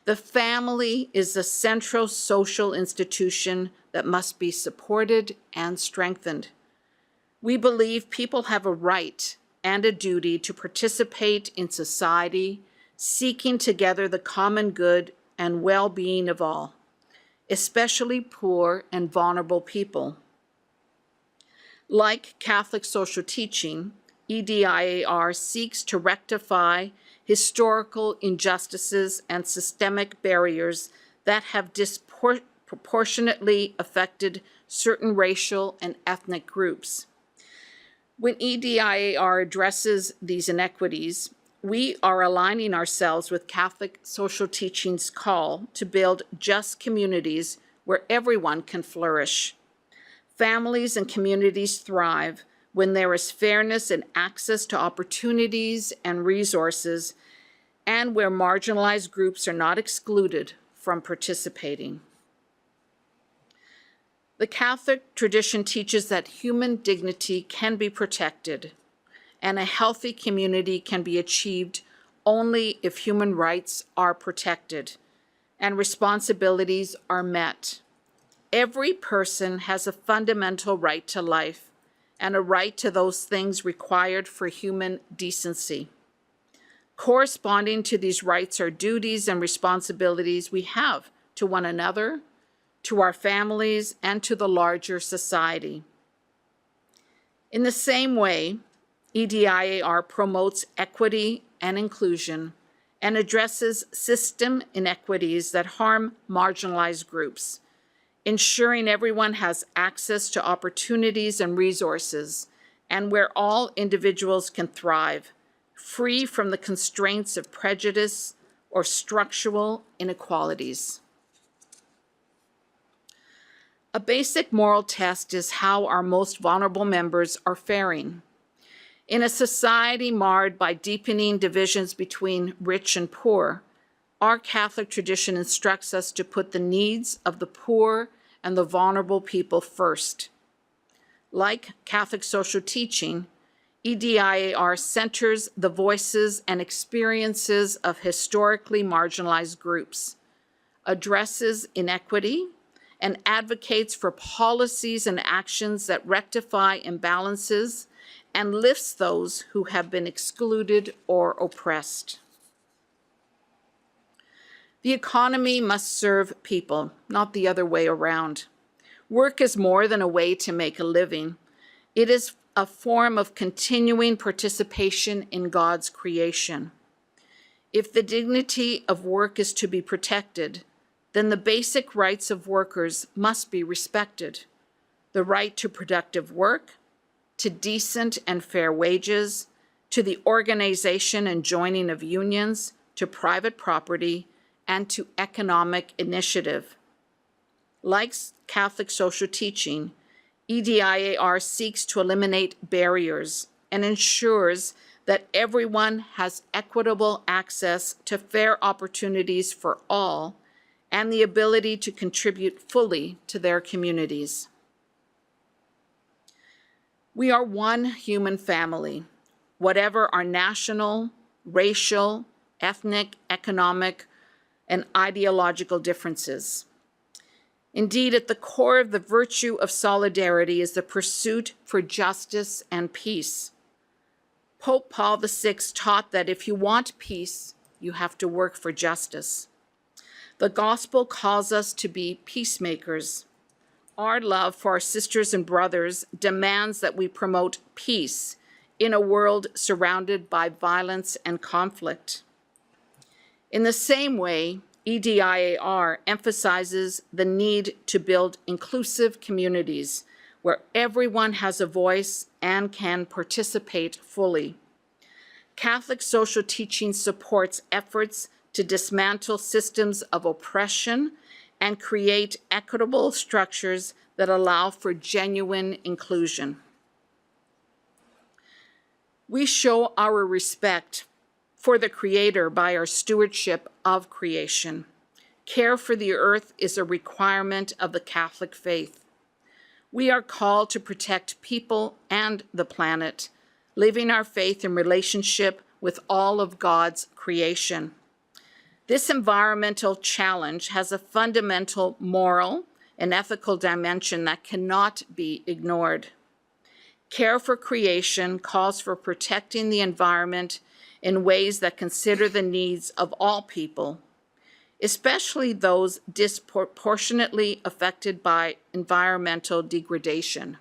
The family is the central social institution that must be supported and strengthened. We believe people have a right and a duty to participate in society, seeking together the common good and well-being of all, especially poor and vulnerable people. Like Catholic social teaching, EDIAR seeks to rectify historical injustices and systemic barriers that have disproportionately affected certain racial and ethnic groups. When EDIAR addresses these inequities, we are aligning ourselves with Catholic social teaching's call to build just communities where everyone can flourish. Families and communities thrive when there is fairness and access to opportunities and resources, and where marginalized groups are not excluded from participating. The Catholic tradition teaches that human dignity can be protected, and a healthy community can be achieved only if human rights are protected and responsibilities are met. Every person has a fundamental right to life and a right to those things required for human decency. Corresponding to these rights are duties and responsibilities we have to one another, to our families, and to the larger society. In the same way, EDIAR promotes equity and inclusion and addresses system inequities that harm marginalized groups, ensuring everyone has access to opportunities and resources, and where all individuals can thrive, free from the constraints of prejudice or structural inequalities. A basic moral test is how our most vulnerable members are faring. In a society marred by deepening divisions between rich and poor, our Catholic tradition instructs us to put the needs of the poor and the vulnerable people first. Like Catholic social teaching, EDIAR centers the voices and experiences of historically marginalized groups, addresses inequity, and advocates for policies and actions that rectify imbalances and lifts those who have been excluded or oppressed. The economy must serve people, not the other way around. Work is more than a way to make a living. It is a form of continuing participation in God's creation. If the dignity of work is to be protected, then the basic rights of workers must be respected. The right to productive work, to decent and fair wages, to the organization and joining of unions, to private property, and to economic initiative. Like Catholic social teaching, EDIAR seeks to eliminate barriers and ensures that everyone has equitable access to fair opportunities for all and the ability to contribute fully to their communities. We are one human family, whatever our national, racial, ethnic, economic, and ideological differences. Indeed, at the core of the virtue of solidarity is the pursuit for justice and peace. Pope Paul VI taught that if you want peace, you have to work for justice. The gospel calls us to be peacemakers. Our love for our sisters and brothers demands that we promote peace in a world surrounded by violence and conflict. In the same way, EDIAR emphasizes the need to build inclusive communities where everyone has a voice and can participate fully. Catholic social teaching supports efforts to dismantle systems of oppression and create equitable structures that allow for genuine inclusion. We show our respect for the Creator by our stewardship of creation. Care for the earth is a requirement of the Catholic faith. We are called to protect people and the planet, living our faith in relationship with all of God's creation. This environmental challenge has a fundamental moral and ethical dimension that cannot be ignored. Care for creation calls for protecting the environment in ways that consider the needs of all people, especially those disproportionately affected by environmental degradation.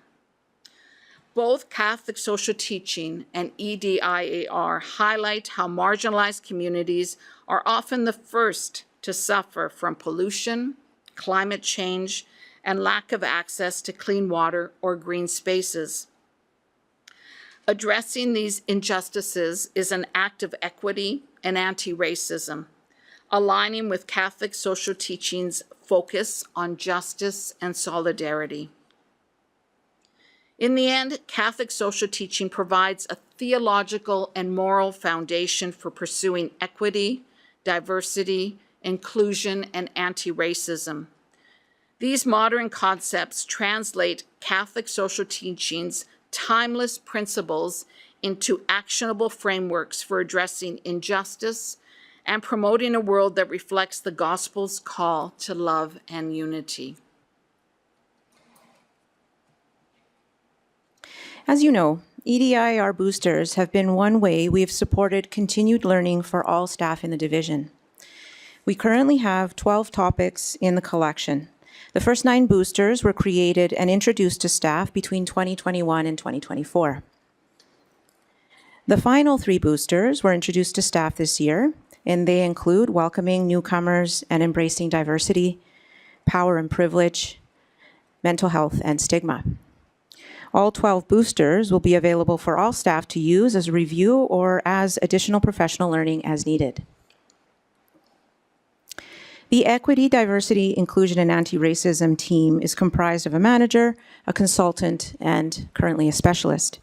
Both Catholic social teaching and EDIAR highlight how marginalized communities are often the first to suffer from pollution, climate change, and lack of access to clean water or green spaces. Addressing these injustices is an act of equity and anti-racism, aligning with Catholic social teaching's focus on justice and solidarity. In the end, Catholic social teaching provides a theological and moral foundation for pursuing equity, diversity, inclusion, and anti-racism. These modern concepts translate Catholic social teaching's timeless principles into actionable frameworks for addressing injustice and promoting a world that reflects the gospel's call to love and unity. As you know, EDIR boosters have been one way we have supported continued learning for all staff in the division. We currently have 12 topics in the collection. The first 9 boosters were created and introduced to staff between 2021 and 2024. The final 3 boosters were introduced to staff this year, and they include welcoming newcomers and embracing diversity, power and privilege, mental health, and stigma. All 12 boosters will be available for all staff to use as a review or as additional professional learning as needed. The Equity, Diversity, Inclusion, and Anti-Racism team is comprised of a manager, a consultant, and currently a specialist.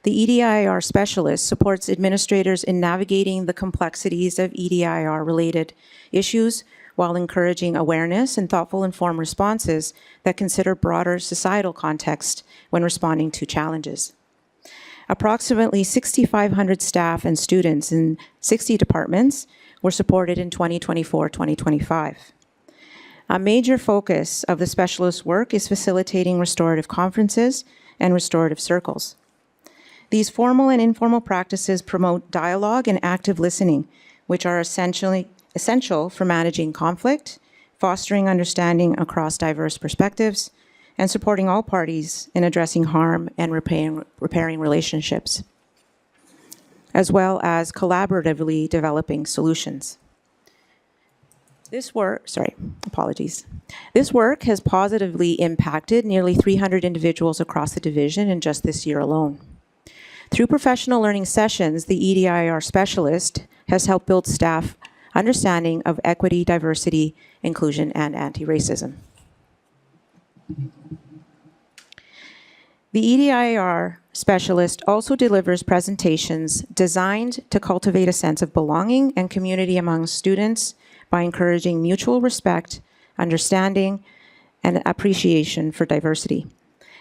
The EDIR specialist supports administrators in navigating the complexities of EDIR-related issues while encouraging awareness and thoughtful, informed responses that consider broader societal context when responding to challenges. Approximately 6,500 staff and students in 60 departments were supported in 2024-2025. A major focus of the specialist work is facilitating restorative conferences and restorative circles. These formal and informal practices promote dialogue and active listening, which are essential for managing conflict, fostering understanding across diverse perspectives, and supporting all parties in addressing harm and repairing relationships, as well as collaboratively developing solutions. This work has positively impacted nearly 300 individuals across the division in just this year alone. Through professional learning sessions, the EDIR specialist has helped build staff understanding of equity, diversity, inclusion, and anti-racism. The EDIR specialist also delivers presentations designed to cultivate a sense of belonging and community among students by encouraging mutual respect, understanding, and appreciation for diversity.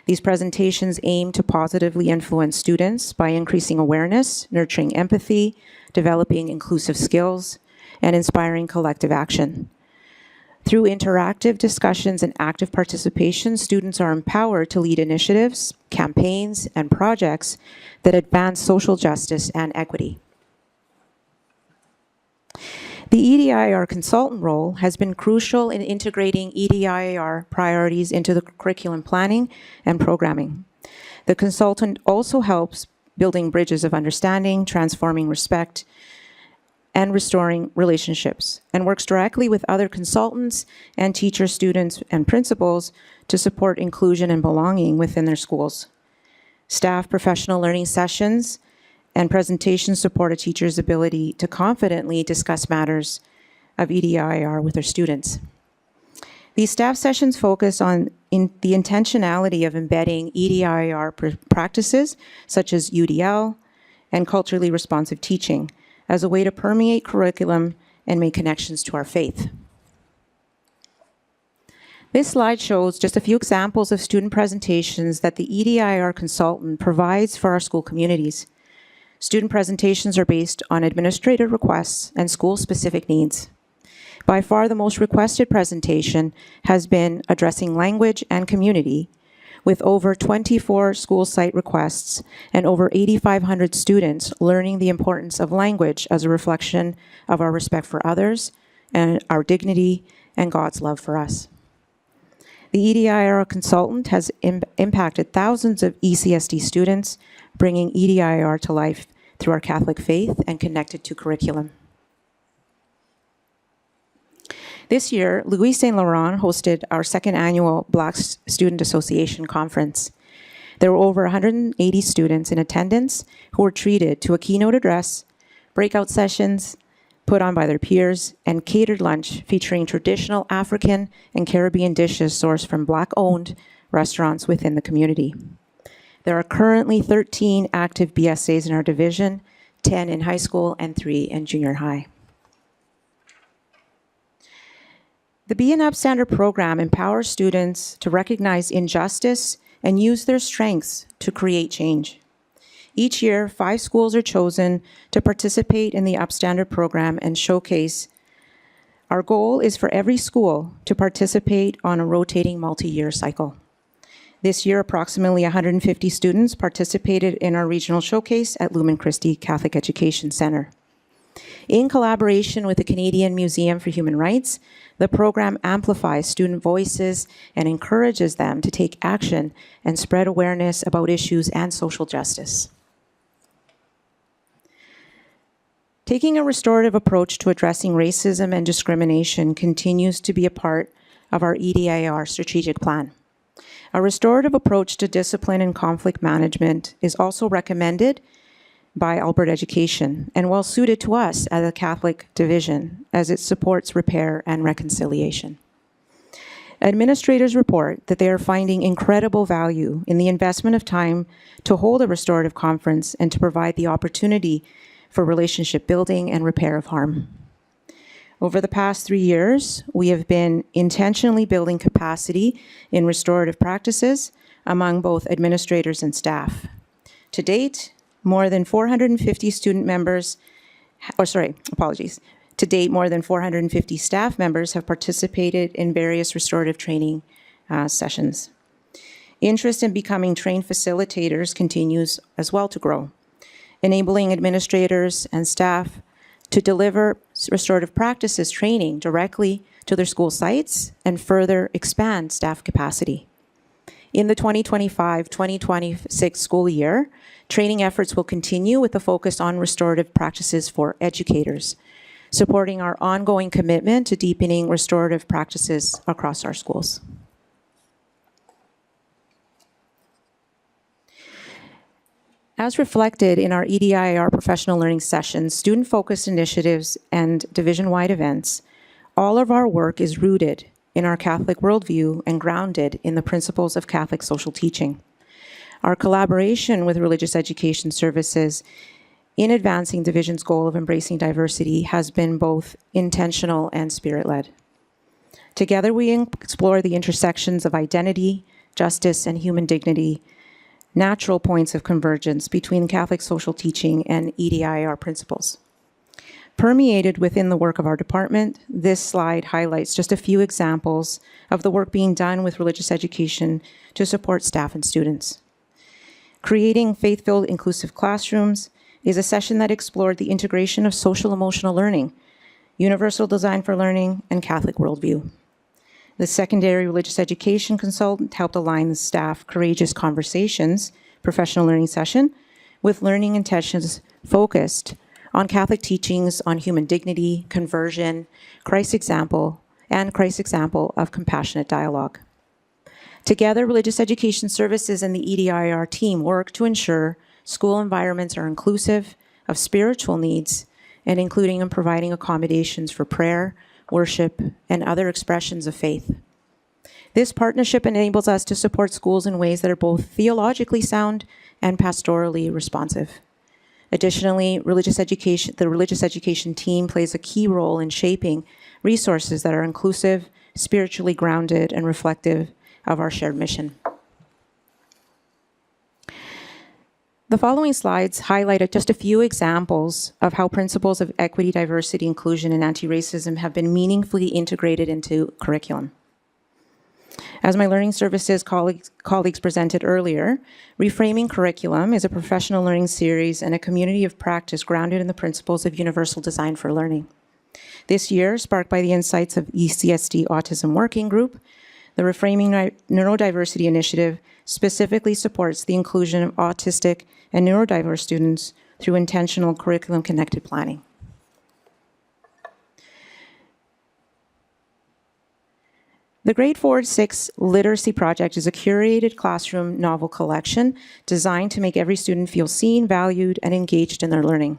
These presentations aim to positively influence students by increasing awareness, nurturing empathy, developing inclusive skills, and inspiring collective action. Through interactive discussions and active participation, students are empowered to lead initiatives, campaigns, and projects that advance social justice and equity. The EDIR consultant role has been crucial in integrating EDIR priorities into the curriculum planning and programming. The consultant also helps building bridges of understanding, transforming respect, and restoring relationships, and works directly with other consultants and teachers, students, and principals to support inclusion and belonging within their schools. Staff professional learning sessions and presentations support a teacher's ability to confidently discuss matters of EDIR with their students. These staff sessions focus on the intentionality of embedding EDIR practices such as UDL and culturally responsive teaching as a way to permeate curriculum and make connections to our faith. This slide shows just a few examples of student presentations that the EDIR consultant provides for our school communities. Student presentations are based on administrative requests and school-specific needs. By far, the most requested presentation has been addressing language and community, with over 24 school site requests and over 8,500 students learning the importance of language as a reflection of our respect for others and our dignity and God's love for us. The EDIR consultant has impacted thousands of ECSD students, bringing EDIR to life through our Catholic faith and connected to curriculum. This year, Louis Saint Laurent hosted our second annual Black Student Association Conference. There were over 180 students in attendance who were treated to a keynote address, breakout sessions put on by their peers, and catered lunch featuring traditional African and Caribbean dishes sourced from Black-owned restaurants within the community. There are currently 13 active BSAs in our division, 10 in high school and 3 in junior high. The Be an Upstander program empowers students to recognize injustice and use their strengths to create change. Each year, 5 schools are chosen to participate in the Upstander program and showcase. Our goal is for every school to participate on a rotating multi-year cycle. This year, approximately 150 students participated in our regional showcase at Lumen Christi Catholic Education Center. In collaboration with the Canadian Museum for Human Rights, the program amplifies student voices and encourages them to take action and spread awareness about issues and social justice. Taking a restorative approach to addressing racism and discrimination continues to be a part of our EDIR strategic plan. A restorative approach to discipline and conflict management is also recommended by Alberta Education and well suited to us as a Catholic division as it supports repair and reconciliation. Administrators report that they are finding incredible value in the investment of time to hold a restorative conference and to provide the opportunity for relationship building and repair of harm. Over the past 3 years, we have been intentionally building capacity in restorative practices among both administrators and staff. To date, more than 450 student members, To date, more than 450 staff members have participated in various restorative training sessions. Interest in becoming trained facilitators continues as well to grow, enabling administrators and staff to deliver restorative practices training directly to their school sites and further expand staff capacity. In the 2025-2026 school year, training efforts will continue with a focus on restorative practices for educators, supporting our ongoing commitment to deepening restorative practices across our schools. As reflected in our EDIR professional learning sessions, student-focused initiatives, and division-wide events, all of our work is rooted in our Catholic worldview and grounded in the principles of Catholic social teaching. Our collaboration with religious education services in advancing Division's goal of embracing diversity has been both intentional and spirit-led. Together, we explore the intersections of identity, justice, and human dignity, natural points of convergence between Catholic social teaching and EDIR principles. Permeated within the work of our department, this slide highlights just a few examples of the work being done with religious education to support staff and students. Creating faith-filled inclusive classrooms is a session that explored the integration of social-emotional learning, universal design for learning, and Catholic worldview. The secondary religious education consultant helped align the staff Courageous Conversations professional learning session with learning intentions focused on Catholic teachings on human dignity, conversion, Christ's example of compassionate dialogue. Together, religious education services and the EDIR team work to ensure school environments are inclusive of spiritual needs and including and providing accommodations for prayer, worship, and other expressions of faith. This partnership enables us to support schools in ways that are both theologically sound and pastorally responsive. Additionally, the religious education team plays a key role in shaping resources that are inclusive, spiritually grounded, and reflective of our shared mission. The following slides highlight just a few examples of how principles of equity, diversity, inclusion, and anti-racism have been meaningfully integrated into curriculum. As my learning services colleagues presented earlier, Reframing Curriculum is a professional learning series and a community of practice grounded in the principles of universal design for learning. This year, sparked by the insights of ECSD Autism Working Group, the Reframing Neurodiversity Initiative specifically supports the inclusion of autistic and neurodiverse students through intentional curriculum-connected planning. The Grade 4-6 Literacy Project is a curated classroom novel collection designed to make every student feel seen, valued, and engaged in their learning.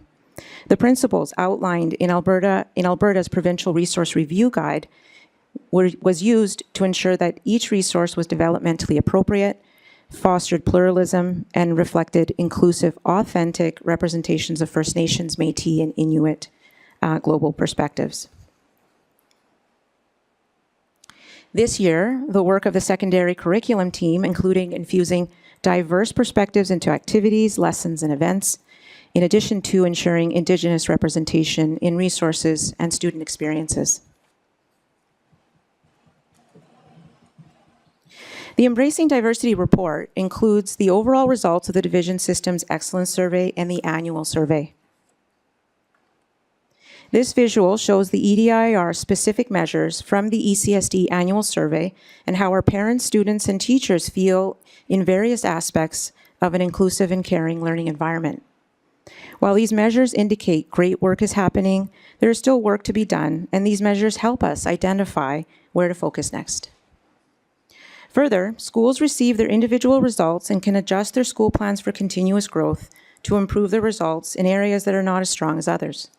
The principles outlined in Alberta's Provincial Resource Review Guide was used to ensure that each resource was developmentally appropriate, fostered pluralism, and reflected inclusive, authentic representations of First Nations, Métis, and Inuit global perspectives. This year, the work of the secondary curriculum team, including infusing diverse perspectives into activities, lessons, and events, in addition to ensuring Indigenous representation in resources and student experiences. The Embracing Diversity report includes the overall results of the Division Systems Excellence Survey and the annual survey. This visual shows the EDIR specific measures from the ECSD annual survey and how our parents, students, and teachers feel in various aspects of an inclusive and caring learning environment. While these measures indicate great work is happening, there is still work to be done, and these measures help us identify where to focus next. Further, schools receive their individual results and can adjust their school plans for continuous growth to improve their results in areas that are not as strong as others.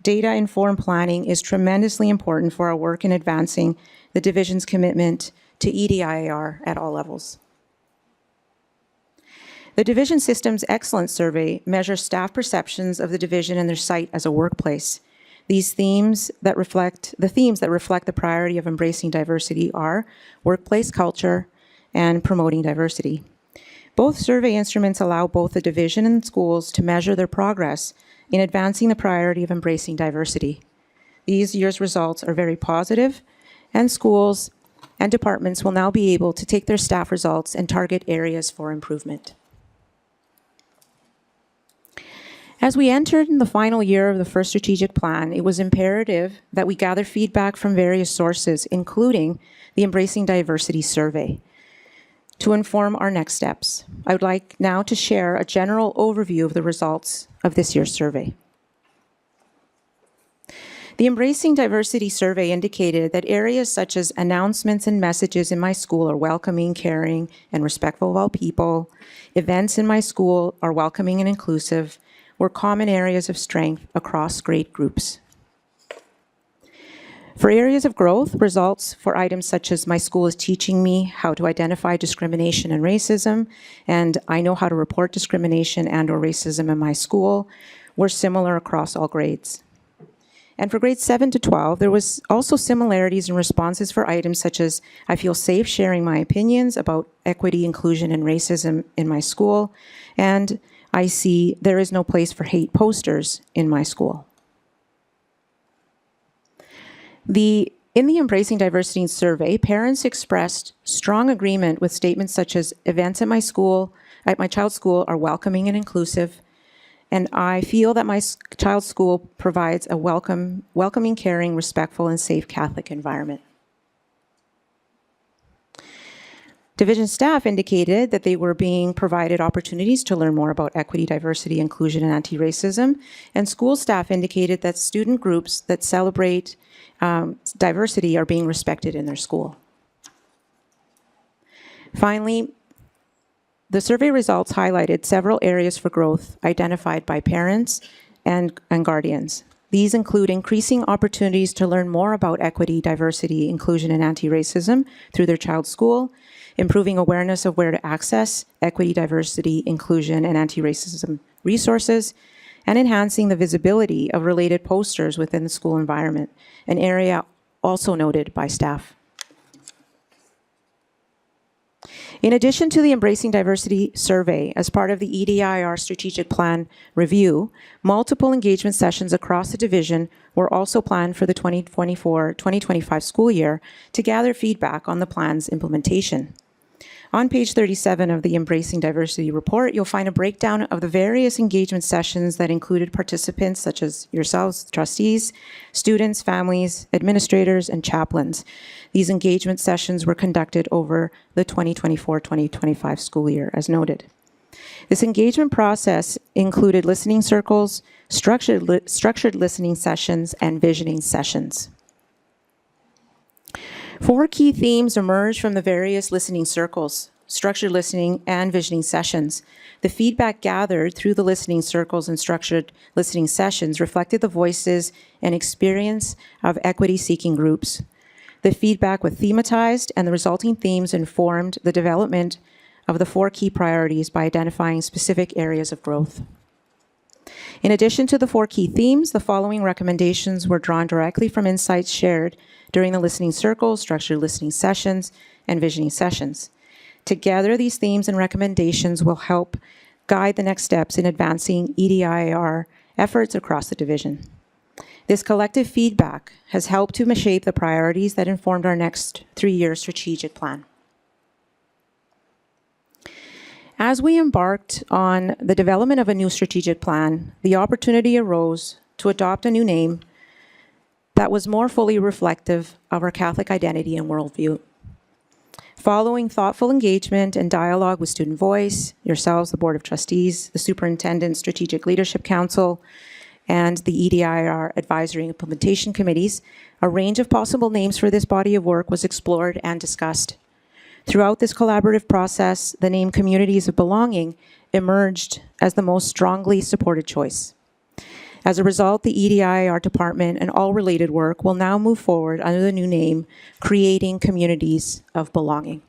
Data-informed planning is tremendously important for our work in advancing the Division's commitment to EDIR at all levels. The Division Systems Excellence Survey measures staff perceptions of the Division and their site as a workplace. The themes that reflect the priority of embracing diversity are workplace culture and promoting diversity. Both survey instruments allow both the Division and schools to measure their progress in advancing the priority of embracing diversity. These year's results are very positive, and schools and departments will now be able to take their staff results and target areas for improvement. As we entered in the final year of the first strategic plan, it was imperative that we gather feedback from various sources, including the Embracing Diversity survey, to inform our next steps. I would like now to share a general overview of the results of this year's survey. The Embracing Diversity survey indicated that areas such as announcements and messages in my school are welcoming, caring, and respectful of all people. Events in my school are welcoming and inclusive, were common areas of strength across grade groups. For areas of growth, results for items such as my school is teaching me how to identify discrimination and racism, and I know how to report discrimination and or racism in my school, were similar across all grades. And for grades 7 to 12, there was also similarities in responses for items such as I feel safe sharing my opinions about equity, inclusion, and racism in my school, and I see there is no place for hate posters in my school. In the Embracing Diversity survey, parents expressed strong agreement with statements such as events at my child's school are welcoming and inclusive, and I feel that my child's school provides a welcoming, caring, respectful, and safe Catholic environment. Division staff indicated that they were being provided opportunities to learn more about equity, diversity, inclusion, and anti-racism, and school staff indicated that student groups that celebrate diversity are being respected in their school. Finally, the survey results highlighted several areas for growth identified by parents and guardians. These include increasing opportunities to learn more about equity, diversity, inclusion, and anti-racism through their child's school, improving awareness of where to access equity, diversity, inclusion, and anti-racism resources, and enhancing the visibility of related posters within the school environment, an area also noted by staff. In addition to the Embracing Diversity survey, as part of the EDIR strategic plan review, multiple engagement sessions across the division were also planned for the 2024-2025 school year to gather feedback on the plan's implementation. On page 37 of the Embracing Diversity report, you'll find a breakdown of the various engagement sessions that included participants such as yourselves, trustees, students, families, administrators, and chaplains. These engagement sessions were conducted over the 2024-2025 school year, as noted. This engagement process included listening circles, structured listening sessions, and visioning sessions. 4 key themes emerged from the various listening circles, structured listening, and visioning sessions. The feedback gathered through the listening circles and structured listening sessions reflected the voices and experience of equity-seeking groups. The feedback was thematized, and the resulting themes informed the development of the 4 key priorities by identifying specific areas of growth. In addition to the 4 key themes, the following recommendations were drawn directly from insights shared during the listening circles, structured listening sessions, and visioning sessions. Together, these themes and recommendations will help guide the next steps in advancing EDIR efforts across the division. This collective feedback has helped to shape the priorities that informed our next 3-year strategic plan. As we embarked on the development of a new strategic plan, the opportunity arose to adopt a new name that was more fully reflective of our Catholic identity and worldview. Following thoughtful engagement and dialogue with Student Voice, yourselves, the Board of Trustees, the Superintendent Strategic Leadership Council, and the EDIR Advisory and Implementation Committees, a range of possible names for this body of work was explored and discussed. Throughout this collaborative process, the name Communities of Belonging emerged as the most strongly supported choice. As a result, the EDIR department and all related work will now move forward under the new name, Creating Communities of Belonging.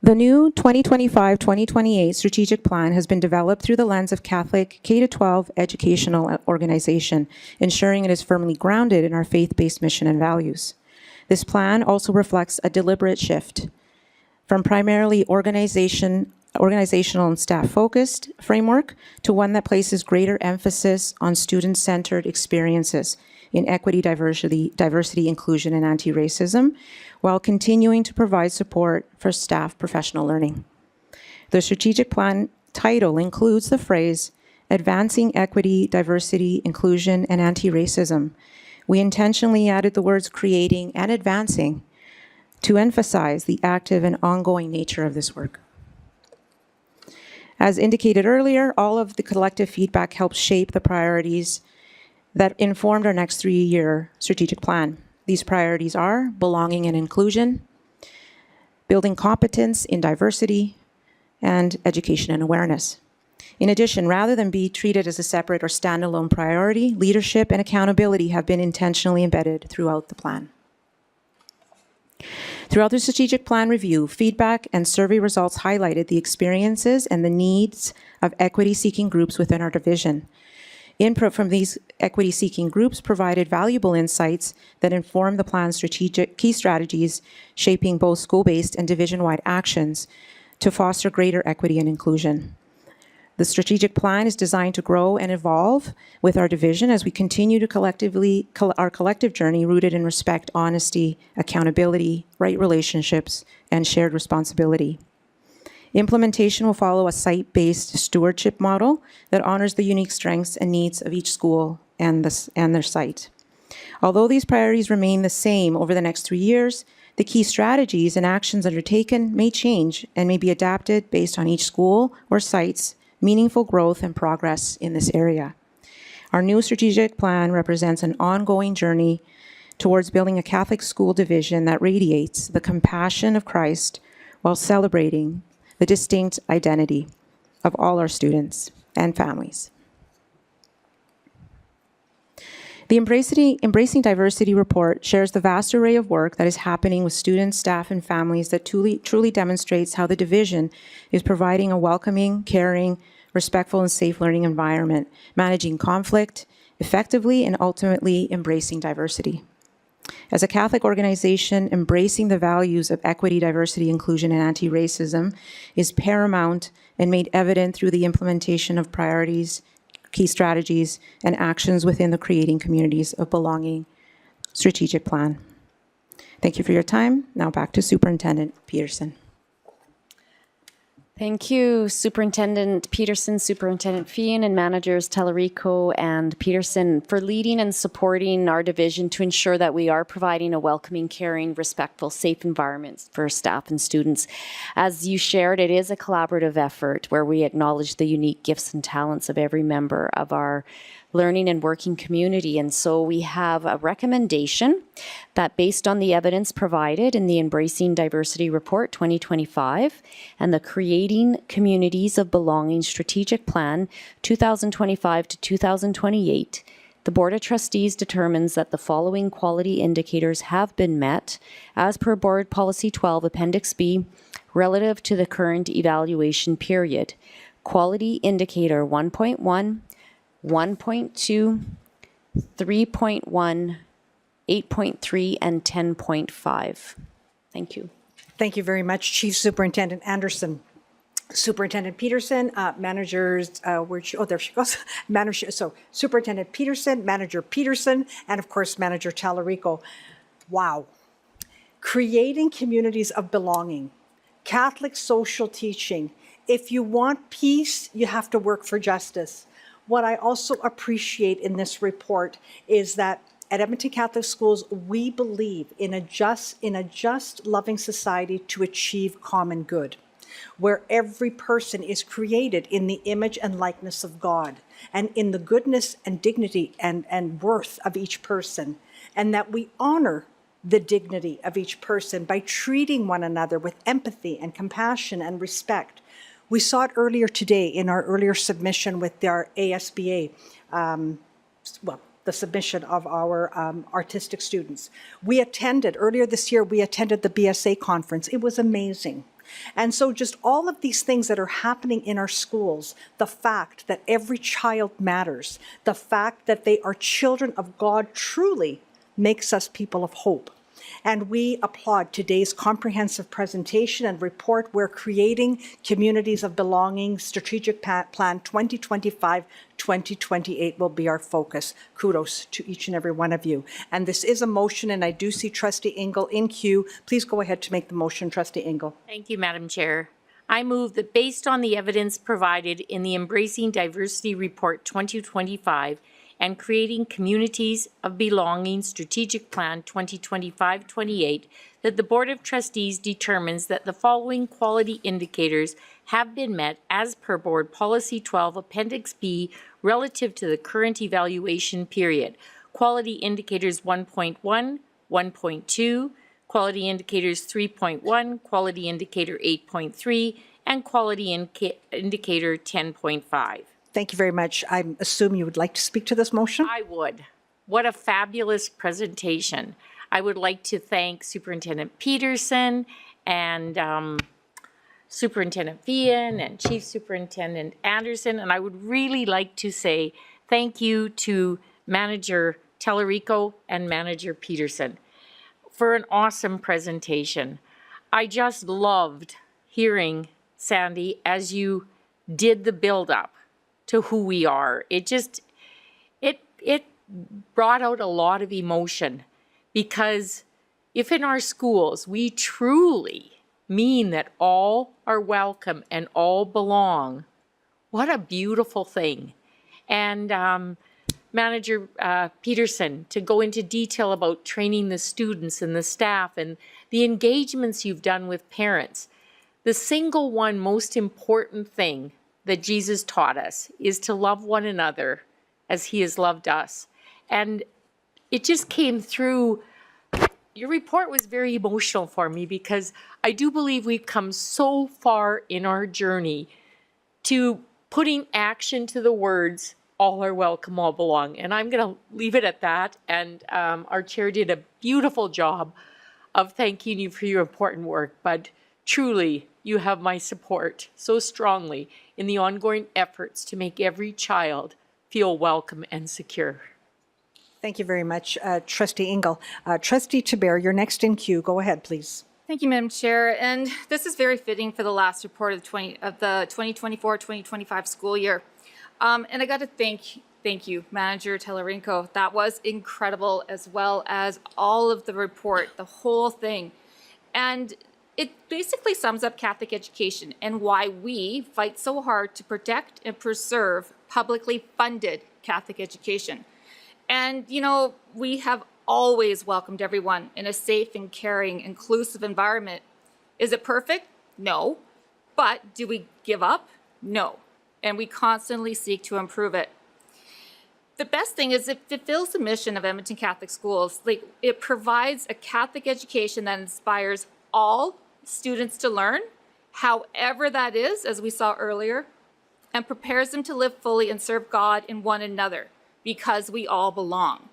The new 2025-2028 strategic plan has been developed through the lens of Catholic K-12 educational organization, ensuring it is firmly grounded in our faith-based mission and values. This plan also reflects a deliberate shift from primarily organizational and staff-focused framework to one that places greater emphasis on student-centered experiences in equity, diversity, inclusion, and anti-racism, while continuing to provide support for staff professional learning. The strategic plan title includes the phrase, Advancing Equity, Diversity, Inclusion, and Anti-Racism. We intentionally added the words creating and advancing to emphasize the active and ongoing nature of this work. As indicated earlier, all of the collective feedback helps shape the priorities that informed our next 3-year strategic plan. These priorities are belonging and inclusion, building competence in diversity, and education and awareness. In addition, rather than be treated as a separate or standalone priority, leadership and accountability have been intentionally embedded throughout the plan. Throughout the strategic plan review, feedback and survey results highlighted the experiences and the needs of equity-seeking groups within our division. Input from these equity-seeking groups provided valuable insights that informed the plan's key strategies, shaping both school-based and division-wide actions to foster greater equity and inclusion. The strategic plan is designed to grow and evolve with our division as we continue to our collective journey rooted in respect, honesty, accountability, right relationships, and shared responsibility. Implementation will follow a site-based stewardship model that honors the unique strengths and needs of each school and their site. Although these priorities remain the same over the next 3 years, the key strategies and actions undertaken may change and may be adapted based on each school or site's meaningful growth and progress in this area. Our new strategic plan represents an ongoing journey towards building a Catholic school division that radiates the compassion of Christ while celebrating the distinct identity of all our students and families. The Embracing Diversity report shares the vast array of work that is happening with students, staff, and families that truly demonstrates how the division is providing a welcoming, caring, respectful, and safe learning environment, managing conflict effectively, and ultimately embracing diversity. As a Catholic organization, embracing the values of equity, diversity, inclusion, and anti-racism is paramount and made evident through the implementation of priorities, key strategies, and actions within the Creating Communities of Belonging strategic plan. Thank you for your time. Now back to Superintendent Peterson. Thank you, Superintendent Peterson, Superintendent Fian, and Managers Tallarico and Peterson for leading and supporting our division to ensure that we are providing a welcoming, caring, respectful, safe environment for staff and students. As you shared, it is a collaborative effort where we acknowledge the unique gifts and talents of every member of our learning and working community. And so we have a recommendation that, based on the evidence provided in the Embracing Diversity Report 2025 and the Creating Communities of Belonging Strategic Plan 2025 to 2028, the Board of Trustees determines that the following quality indicators have been met as per Board Policy 12 Appendix B relative to the current evaluation period. Quality Indicator 1.1, 1.2, 3.1, 8.3, and 10.5. Thank you. Thank you very much, Chief Superintendent Anderson. Superintendent Peterson, managers, there she goes. Manager, so Superintendent Peterson, Manager Peterson, and of course, Manager Tallarico. Wow. Creating communities of belonging, Catholic social teaching. If you want peace, you have to work for justice. What I also appreciate in this report is that at Edmonton Catholic Schools, we believe in a just, loving society to achieve common good, where every person is created in the image and likeness of God, and in the goodness and dignity and worth of each person, and that we honor the dignity of each person by treating one another with empathy and compassion and respect. We saw it earlier today in our earlier submission with our ASBA, the submission of our artistic students. Earlier this year, we attended the BSA conference. It was amazing. And so just all of these things that are happening in our schools, the fact that every child matters, the fact that they are children of God truly makes us people of hope. And we applaud today's comprehensive presentation and report. We're Creating Communities of Belonging Strategic Plan 2025-2028 will be our focus. Kudos to each and every one of you. And this is a motion, and I do see Trustee Ingle in queue. Please go ahead to make the motion, Trustee Ingle. Thank you, Madam Chair. I move that, based on the evidence provided in the Embracing Diversity Report 2025 and Creating Communities of Belonging Strategic Plan 2025-28, that the Board of Trustees determines that the following quality indicators have been met as per Board Policy 12 Appendix B relative to the current evaluation period. Quality indicators 1.1, 1.2, quality indicators 3.1, quality indicator 8.3, and quality indicator 10.5. Thank you very much. I assume you would like to speak to this motion? I would. What a fabulous presentation. I would like to thank Superintendent Peterson and Superintendent Fian and Chief Superintendent Anderson, and I would really like to say thank you to Manager Tallarico and Manager Peterson for an awesome presentation. I just loved hearing, Sandy, as you did the build-up to who we are. It brought out a lot of emotion, because if in our schools we truly mean that all are welcome and all belong, what a beautiful thing. And Manager Peterson, to go into detail about training the students and the staff and the engagements you've done with parents. The single one most important thing that Jesus taught us is to love one another as he has loved us. And it just came through. Your report was very emotional for me, because I do believe we've come so far in our journey to putting action to the words, all are welcome, all belong. And I'm going to leave it at that. And our chair did a beautiful job of thanking you for your important work. But truly, you have my support so strongly in the ongoing efforts to make every child feel welcome and secure. Thank you very much, Trustee Ingle. Trustee Taber, you're next in queue. Go ahead, please. Thank you, Madam Chair. And this is very fitting for the last report of the 2024-2025 school year. And I got to thank you, Manager Telerenko. That was incredible, as well as all of the report, the whole thing. And it basically sums up Catholic education and why we fight so hard to protect and preserve publicly funded Catholic education. And, you know, we have always welcomed everyone in a safe and caring, inclusive environment. Is it perfect? No. But do we give up? No. And we constantly seek to improve it. The best thing is it fulfills the mission of Edmonton Catholic Schools. Like, it provides a Catholic education that inspires all students to learn, however that is, as we saw earlier, and prepares them to live fully and serve God and one another, because we all belong.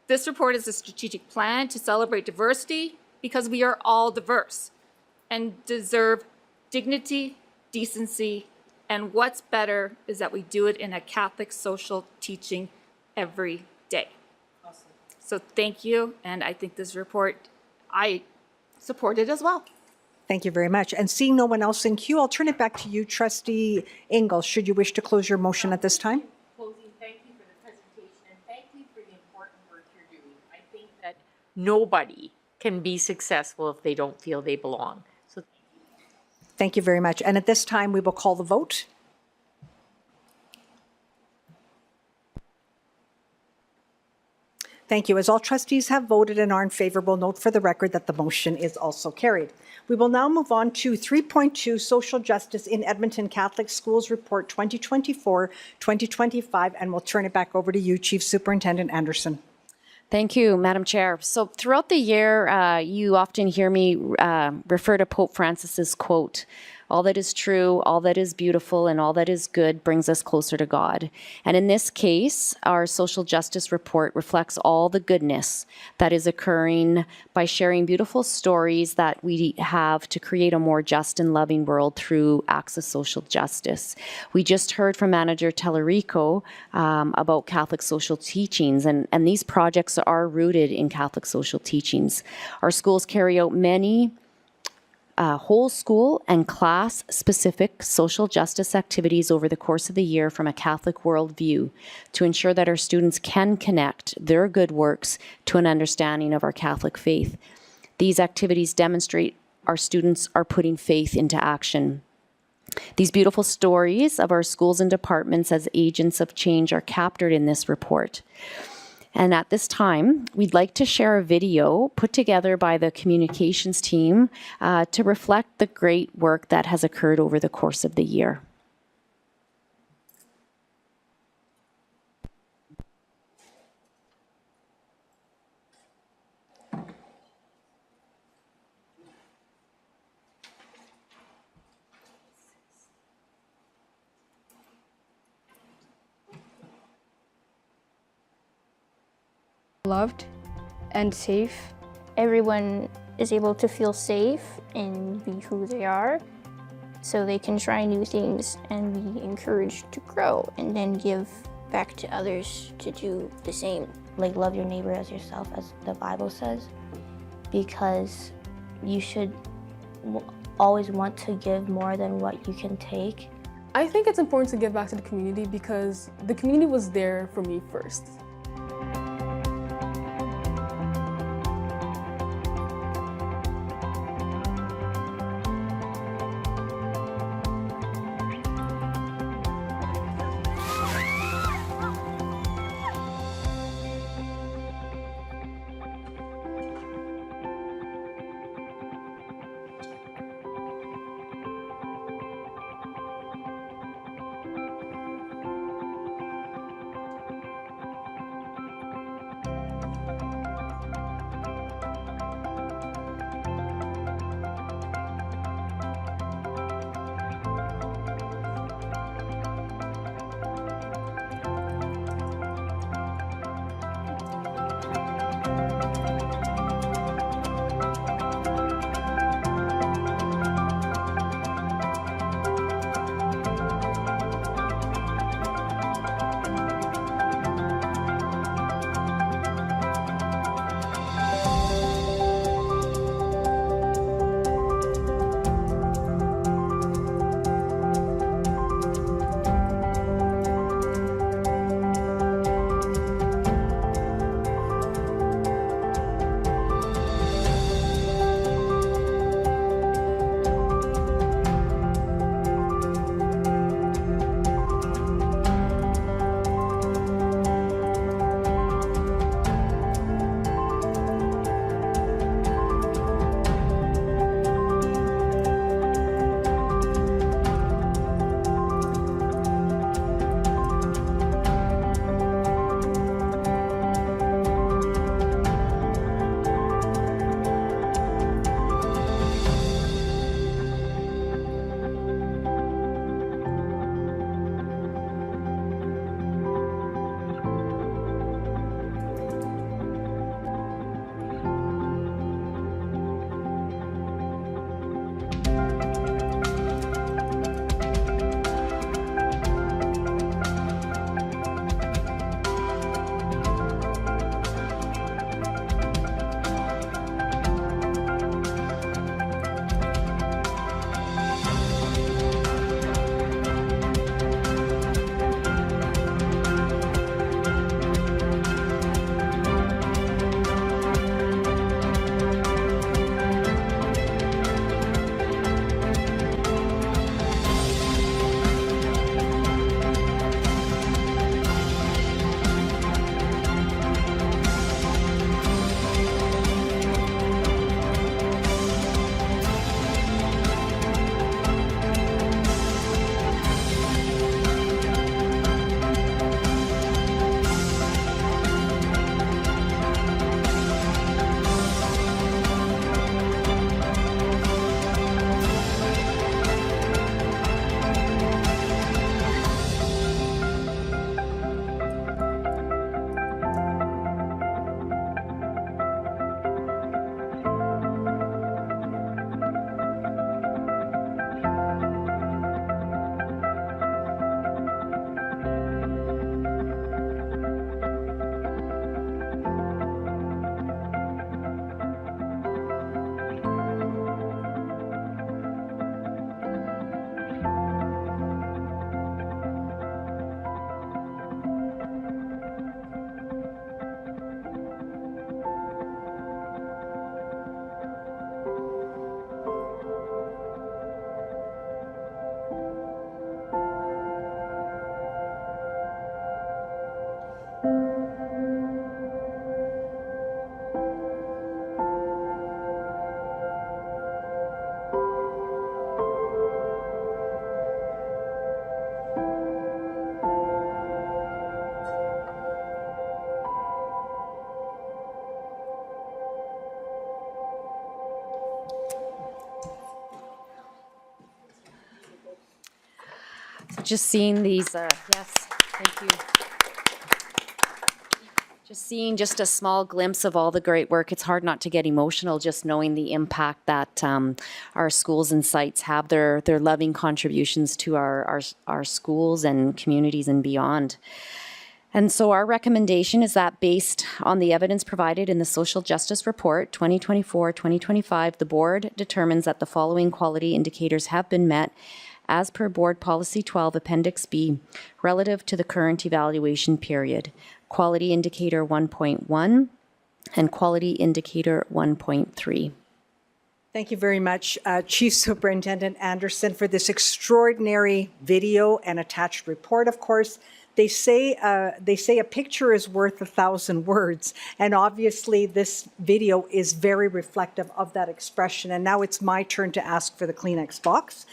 This report is a strategic plan to celebrate diversity, because we are all diverse and deserve dignity, decency, and what's better is that we do it in a Catholic social teaching every day. Awesome. So thank you, and I think this report, I support it as well. Thank you very much. And seeing no one else in queue, I'll turn it back to you, Trustee Ingle, should you wish to close your motion at this time. Thank you for the presentation, and thank you for the important work you're doing. I think that nobody can be successful if they don't feel they belong. So Thank you very much. And at this time, we will call the vote. Thank you. As all trustees have voted and are in favor, we'll note for the record that the motion is also carried. We will now move on to 3.2, Social Justice in Edmonton Catholic Schools Report 2024-2025, and we'll turn it back over to you, Chief Superintendent Anderson. Thank you, Madam Chair. So throughout the year, you often hear me refer to Pope Francis's quote, "All that is true, all that is beautiful, and all that is good brings us closer to God." And in this case, our social justice report reflects all the goodness that is occurring by sharing beautiful stories that we have to create a more just and loving world through acts of social justice. We just heard from Manager Telerico about Catholic social teachings, and these projects are rooted in Catholic social teachings. Our schools carry out many whole school and class-specific social justice activities over the course of the year from a Catholic worldview to ensure that our students can connect their good works to an understanding of our Catholic faith. These activities demonstrate our students are putting faith into action. These beautiful stories of our schools and departments as agents of change are captured in this report. And at this time, we'd like to share a video put together by the communications team to reflect the great work that has occurred over the course of the year. Loved and safe. Everyone is able to feel safe and be who they are, so they can try new things and be encouraged to grow and then give back to others to do the same. Like, love your neighbor as yourself, as the Bible says, because you should always want to give more than what you can take. I think it's important to give back to the community because the community was there for me first. Just seeing these, yes, thank you. Just seeing just a small glimpse of all the great work, it's hard not to get emotional just knowing the impact that our schools and sites have, their loving contributions to our schools and communities and beyond. And so our recommendation is that based on the evidence provided in the Social Justice Report 2024-2025, the board determines that the following quality indicators have been met as per Board Policy 12, Appendix B, relative to the current evaluation period. Quality Indicator 1.1 and Quality Indicator 1.3. Thank you very much, Chief Superintendent Anderson, for this extraordinary video and attached report, of course. They say a picture is worth 1,000 words, and obviously this video is very reflective of that expression. And now it's my turn to ask for the Kleenex box.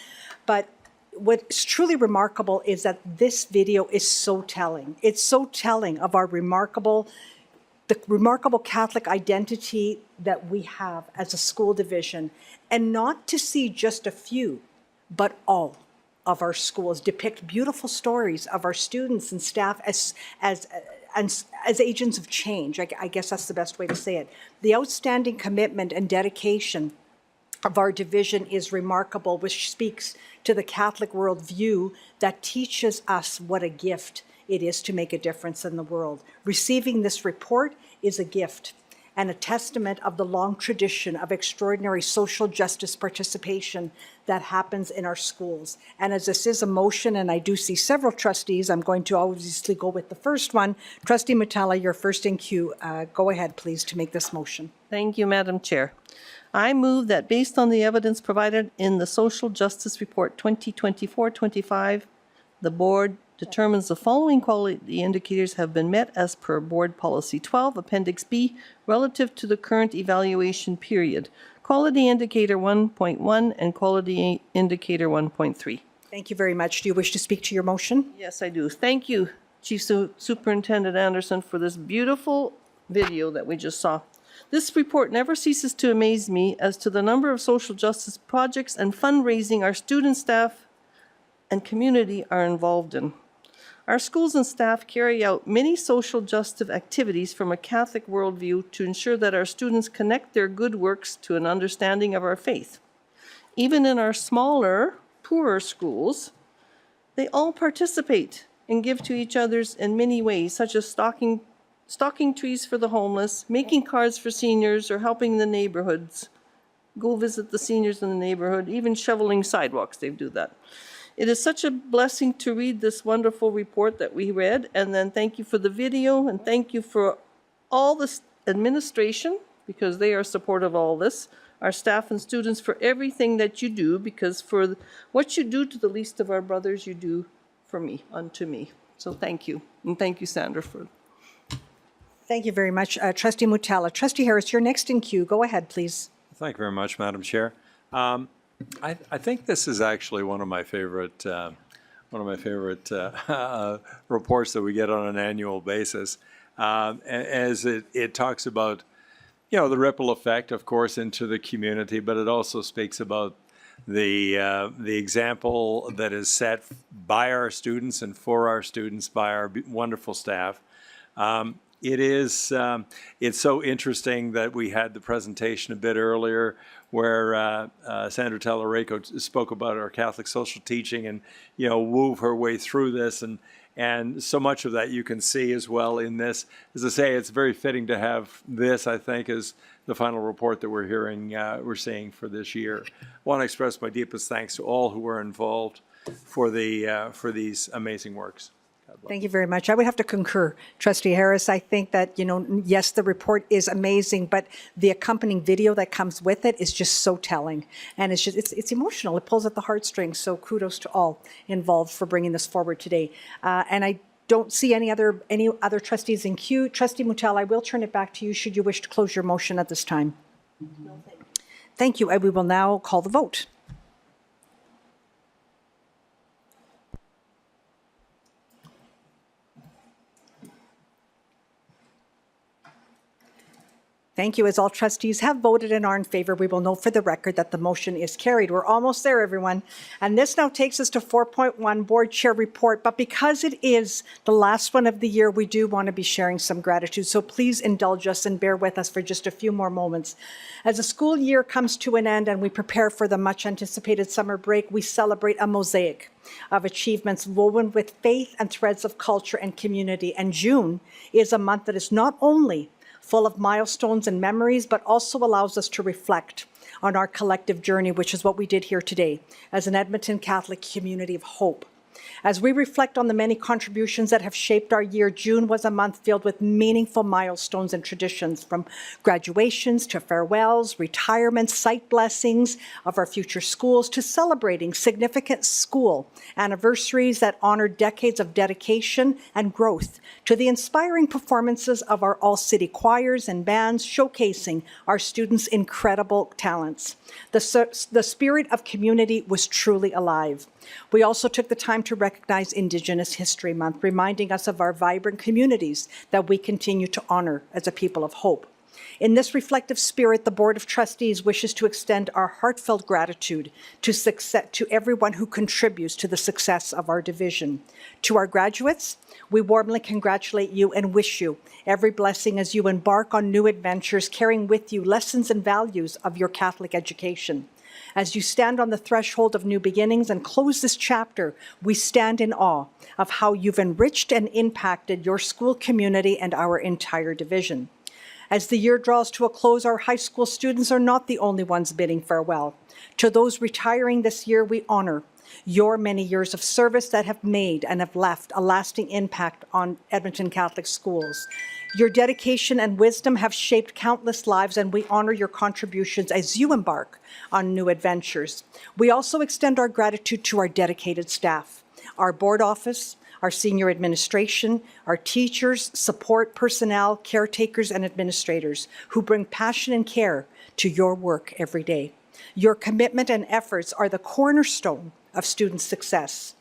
But what's truly remarkable is that this video is so telling. It's so telling of our remarkable Catholic identity that we have as a school division, and not to see just a few, but all of our schools depict beautiful stories of our students and staff as agents of change. I guess that's the best way to say it. The outstanding commitment and dedication of our division is remarkable, which speaks to the Catholic worldview that teaches us what a gift it is to make a difference in the world. Receiving this report is a gift and a testament of the long tradition of extraordinary social justice participation that happens in our schools. And as this is a motion, and I do see several trustees, I'm going to obviously go with the first one. Trustee Mutala, you're first in queue. Go ahead, please, to make this motion. Thank you, Madam Chair. I move that based on the evidence provided in the Social Justice Report 2024-25, the board determines the following quality indicators have been met as per Board Policy 12, Appendix B, relative to the current evaluation period. Quality Indicator 1.1 and Quality Indicator 1.3. Thank you very much. Do you wish to speak to your motion? Yes, I do. Thank you, Chief Superintendent Anderson, for this beautiful video that we just saw. This report never ceases to amaze me as to the number of social justice projects and fundraising our student, staff, and community are involved in. Our schools and staff carry out many social justice activities from a Catholic worldview to ensure that our students connect their good works to an understanding of our faith. Even in our smaller, poorer schools, they all participate and give to each other in many ways, such as stocking trees for the homeless, making cards for seniors, or helping the neighborhoods. Go visit the seniors in the neighborhood, even shoveling sidewalks, they do that. It is such a blessing to read this wonderful report that we read, and then thank you for the video, and thank you for all the administration, because they are supportive of all this, our staff and students for everything that you do, because for what you do to the least of our brothers, you do for me, unto me. So thank you, and thank you, Sandra, for. Thank you very much, Trustee Mutala. Trustee Harris, you're next in queue. Go ahead, please. Thank you very much, Madam Chair. I think this is actually one of my favorite reports that we get on an annual basis, as it talks about, the ripple effect, of course, into the community, but it also speaks about the example that is set by our students and for our students by our wonderful staff. It's so interesting that we had the presentation a bit earlier where Sandra Tallarico spoke about our Catholic social teaching and, wove her way through this. And so much of that you can see as well in this. As I say, it's very fitting to have this, I think, as the final report that we're seeing for this year. I want to express my deepest thanks to all who were involved for these amazing works. Thank you very much. I would have to concur, Trustee Harris. I think that, yes, the report is amazing, but the accompanying video that comes with it is just so telling. And it's emotional. It pulls at the heartstrings. So kudos to all involved for bringing this forward today. And I don't see any other trustees in queue. Trustee Mutala, I will turn it back to you should you wish to close your motion at this time. No, thank you. And we will now call the vote. Thank you. As all trustees have voted and are in favor, we will note for the record that the motion is carried. We're almost there, everyone. And this now takes us to 4.1, Board Chair Report. But because it is the last one of the year, we do want to be sharing some gratitude. So please indulge us and bear with us for just a few more moments. As the school year comes to an end and we prepare for the much anticipated summer break, we celebrate a mosaic of achievements woven with faith and threads of culture and community. And June is a month that is not only full of milestones and memories, but also allows us to reflect on our collective journey, which is what we did here today as an Edmonton Catholic community of hope. As we reflect on the many contributions that have shaped our year, June was a month filled with meaningful milestones and traditions, from graduations to farewells, retirements, site blessings of our future schools, to celebrating significant school anniversaries that honored decades of dedication and growth, to the inspiring performances of our all-city choirs and bands showcasing our students' incredible talents. The spirit of community was truly alive. We also took the time to recognize Indigenous History Month, reminding us of our vibrant communities that we continue to honor as a people of hope. In this reflective spirit, the Board of Trustees wishes to extend our heartfelt gratitude to everyone who contributes to the success of our division. To our graduates, we warmly congratulate you and wish you every blessing as you embark on new adventures, carrying with you lessons and values of your Catholic education. As you stand on the threshold of new beginnings and close this chapter, we stand in awe of how you've enriched and impacted your school community and our entire division. As the year draws to a close, our high school students are not the only ones bidding farewell. To those retiring this year, we honor your many years of service that have made and have left a lasting impact on Edmonton Catholic schools. Your dedication and wisdom have shaped countless lives, and we honor your contributions as you embark on new adventures. We also extend our gratitude to our dedicated staff, our board office, our senior administration, our teachers, support personnel, caretakers, and administrators who bring passion and care to your work every day. Your commitment and efforts are the cornerstone of student success.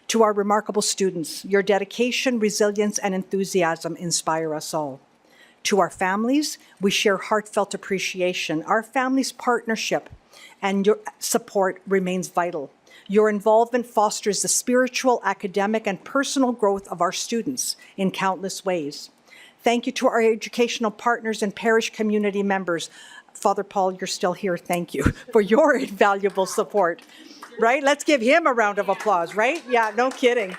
To our remarkable students, your dedication, resilience, and enthusiasm inspire us all. To our families, we share heartfelt appreciation. Our families' partnership and your support remains vital. Your involvement fosters the spiritual, academic, and personal growth of our students in countless ways. Thank you to our educational partners and parish community members. Father Paul, you're still here. Thank you for your invaluable support. Right? Let's give him a round of applause, right? Yeah, no kidding.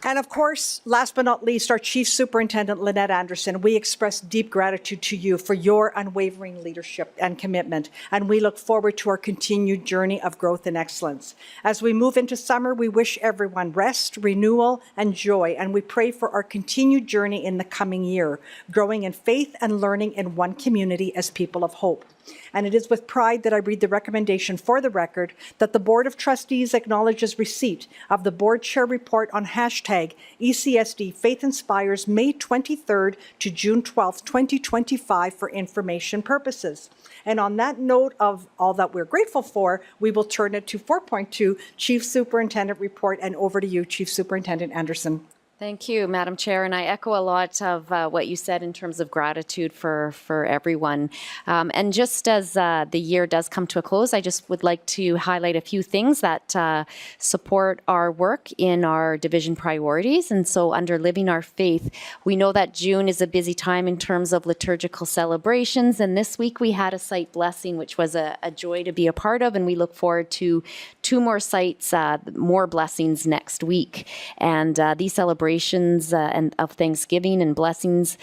And of course, last but not least, our Chief Superintendent, Lynette Anderson. We express deep gratitude to you for your unwavering leadership and commitment, and we look forward to our continued journey of growth and excellence. As we move into summer, we wish everyone rest, renewal, and joy, and we pray for our continued journey in the coming year, growing in faith and learning in one community as people of hope. And it is with pride that I read the recommendation for the record that the Board of Trustees acknowledges receipt of the Board Chair Report on hashtag ECSD Faith Inspires May 23rd to June 12th, 2025 for information purposes. And on that note of all that we're grateful for, we will turn it to 4.2, Chief Superintendent Report, and over to you, Chief Superintendent Anderson. Thank you, Madam Chair, and I echo a lot of what you said in terms of gratitude for everyone. And just as the year does come to a close, I just would like to highlight a few things that support our work in our division priorities. And so under Living Our Faith, we know that June is a busy time in terms of liturgical celebrations, and this week we had a site blessing, which was a joy to be a part of, and we look forward to 2 more sites, more blessings next week. And these celebrations and of Thanksgiving and blessings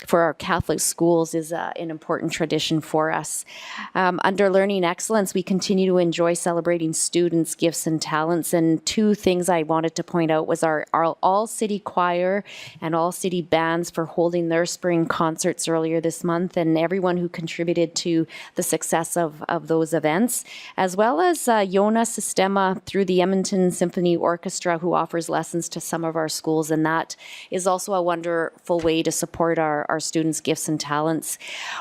for our Catholic schools is an important tradition for us. Under Learning Excellence, we continue to enjoy celebrating students' gifts and talents. And 2 things I wanted to point out was our all-city choir and all-city bands for holding their spring concerts earlier this month, and everyone who contributed to the success of those events, as well as Yona Sistema through the Edmonton Symphony Orchestra, who offers lessons to some of our schools and that is also a wonderful way to support our students' gifts and talents.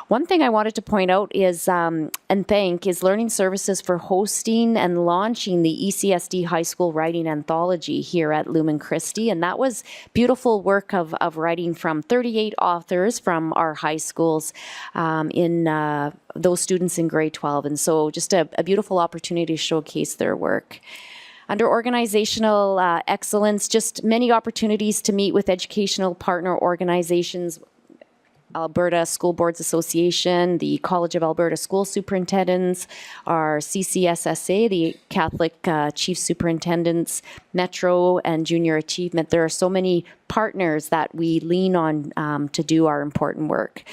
One thing I wanted to point out is, and thank, is Learning Services for hosting and launching the ECSD High School Writing Anthology here at Lumen Christi, and that was beautiful work of writing from 38 authors from our high schools in those students in grade 12, and so just a beautiful opportunity to showcase their work. Under organizational excellence, just many opportunities to meet with educational partner organizations, Alberta School Boards Association, the College of Alberta School Superintendents, our CCSSA, the Catholic Chief Superintendents, Metro, and Junior Achievement. There are so many partners that we lean on to do our important work.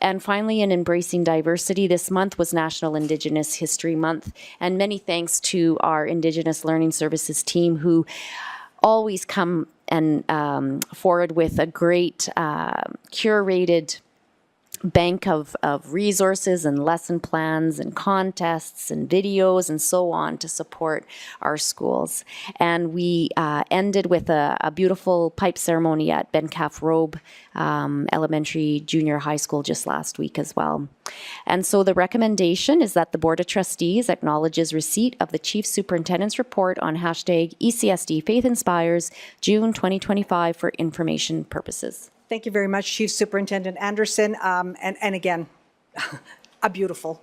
And finally, in embracing diversity, this month was National Indigenous History Month, and many thanks to our Indigenous Learning Services team who always come and forward with a great curated bank of resources and lesson plans and contests and videos and so on to support our schools. And we ended with a beautiful pipe ceremony at Ben Calf Robe Elementary Junior High School just last week as well. And so the recommendation is that the Board of Trustees acknowledges receipt of the Chief Superintendent's report on hashtag ECSD Faith Inspires June 2025 for information purposes. Thank you very much, Chief Superintendent Anderson. And again, a beautiful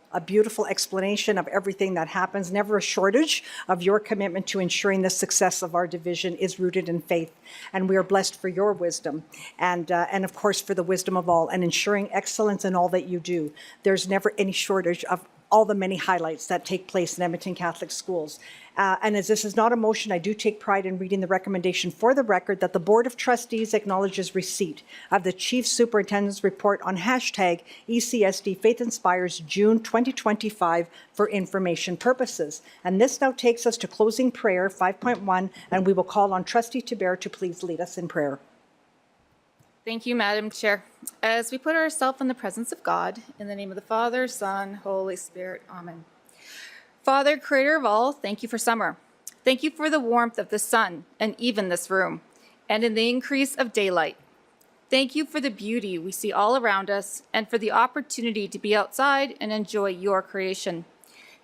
explanation of everything that happens. Never a shortage of your commitment to ensuring the success of our division is rooted in faith. And we are blessed for your wisdom and of course for the wisdom of all and ensuring excellence in all that you do. There's never any shortage of all the many highlights that take place in Edmonton Catholic schools. And as this is not a motion, I do take pride in reading the recommendation for the record that the Board of Trustees acknowledges receipt of the Chief Superintendent's report on hashtag ECSD Faith Inspires June 2025 for information purposes. And this now takes us to closing prayer 5.1, and we will call on Trustee Tiber to please lead us in prayer. Thank you, Madam Chair. As we put ourselves in the presence of God, in the name of the Father, Son, Holy Spirit, Amen. Father, Creator of all, thank you for summer. Thank you for the warmth of the sun and even this room, and in the increase of daylight. Thank you for the beauty we see all around us and for the opportunity to be outside and enjoy your creation.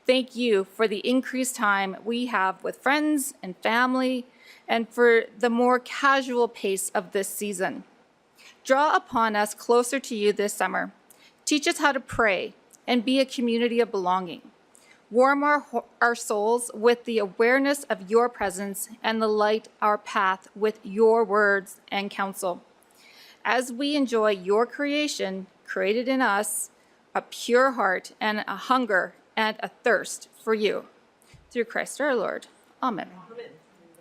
Thank you for the increased time we have with friends and family and for the more casual pace of this season. Draw upon us closer to you this summer. Teach us how to pray and be a community of belonging. Warm our souls with the awareness of your presence and the light our path with your words and counsel. As we enjoy your creation, created in us, a pure heart and a hunger and a thirst for you. Through Christ our Lord. Amen.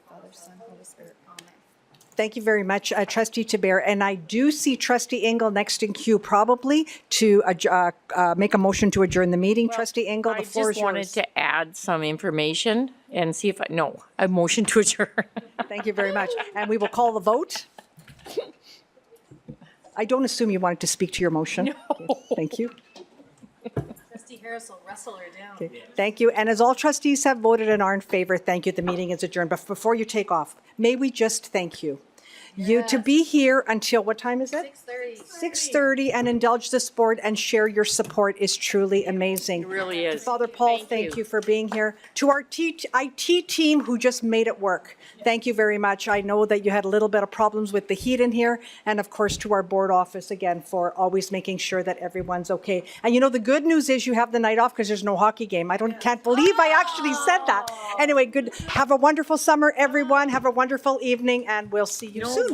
Father, Son, Holy Spirit. Amen. Thank you very much, Trustee Tiber. And I do see Trustee Engel next in queue probably to make a motion to adjourn the meeting. Well, Trustee Engel, the floor is yours. I just wanted to add some information and see if a motion to adjourn. Thank you very much. And we will call the vote. I don't assume you wanted to speak to your motion. No. Okay, thank you. Trustee Harris will wrestle her down. Okay, thank you. And as all trustees have voted and are in favor, thank you. The meeting is adjourned. But before you take off, may we just thank you. You to be here until, what time is it? 6:30 and indulge this board and share your support is truly amazing. It really is. To Father Paul, thank you for being here. To our IT team who just made it work, thank you very much. I know that you had a little bit of problems with the heat in here. And of course, to our board office, again, for always making sure that everyone's okay. And you know, the good news is you have the night off because there's no hockey game. Can't believe I actually said that. Anyway, good. Have a wonderful summer, everyone. Have a wonderful evening, and we'll see you soon.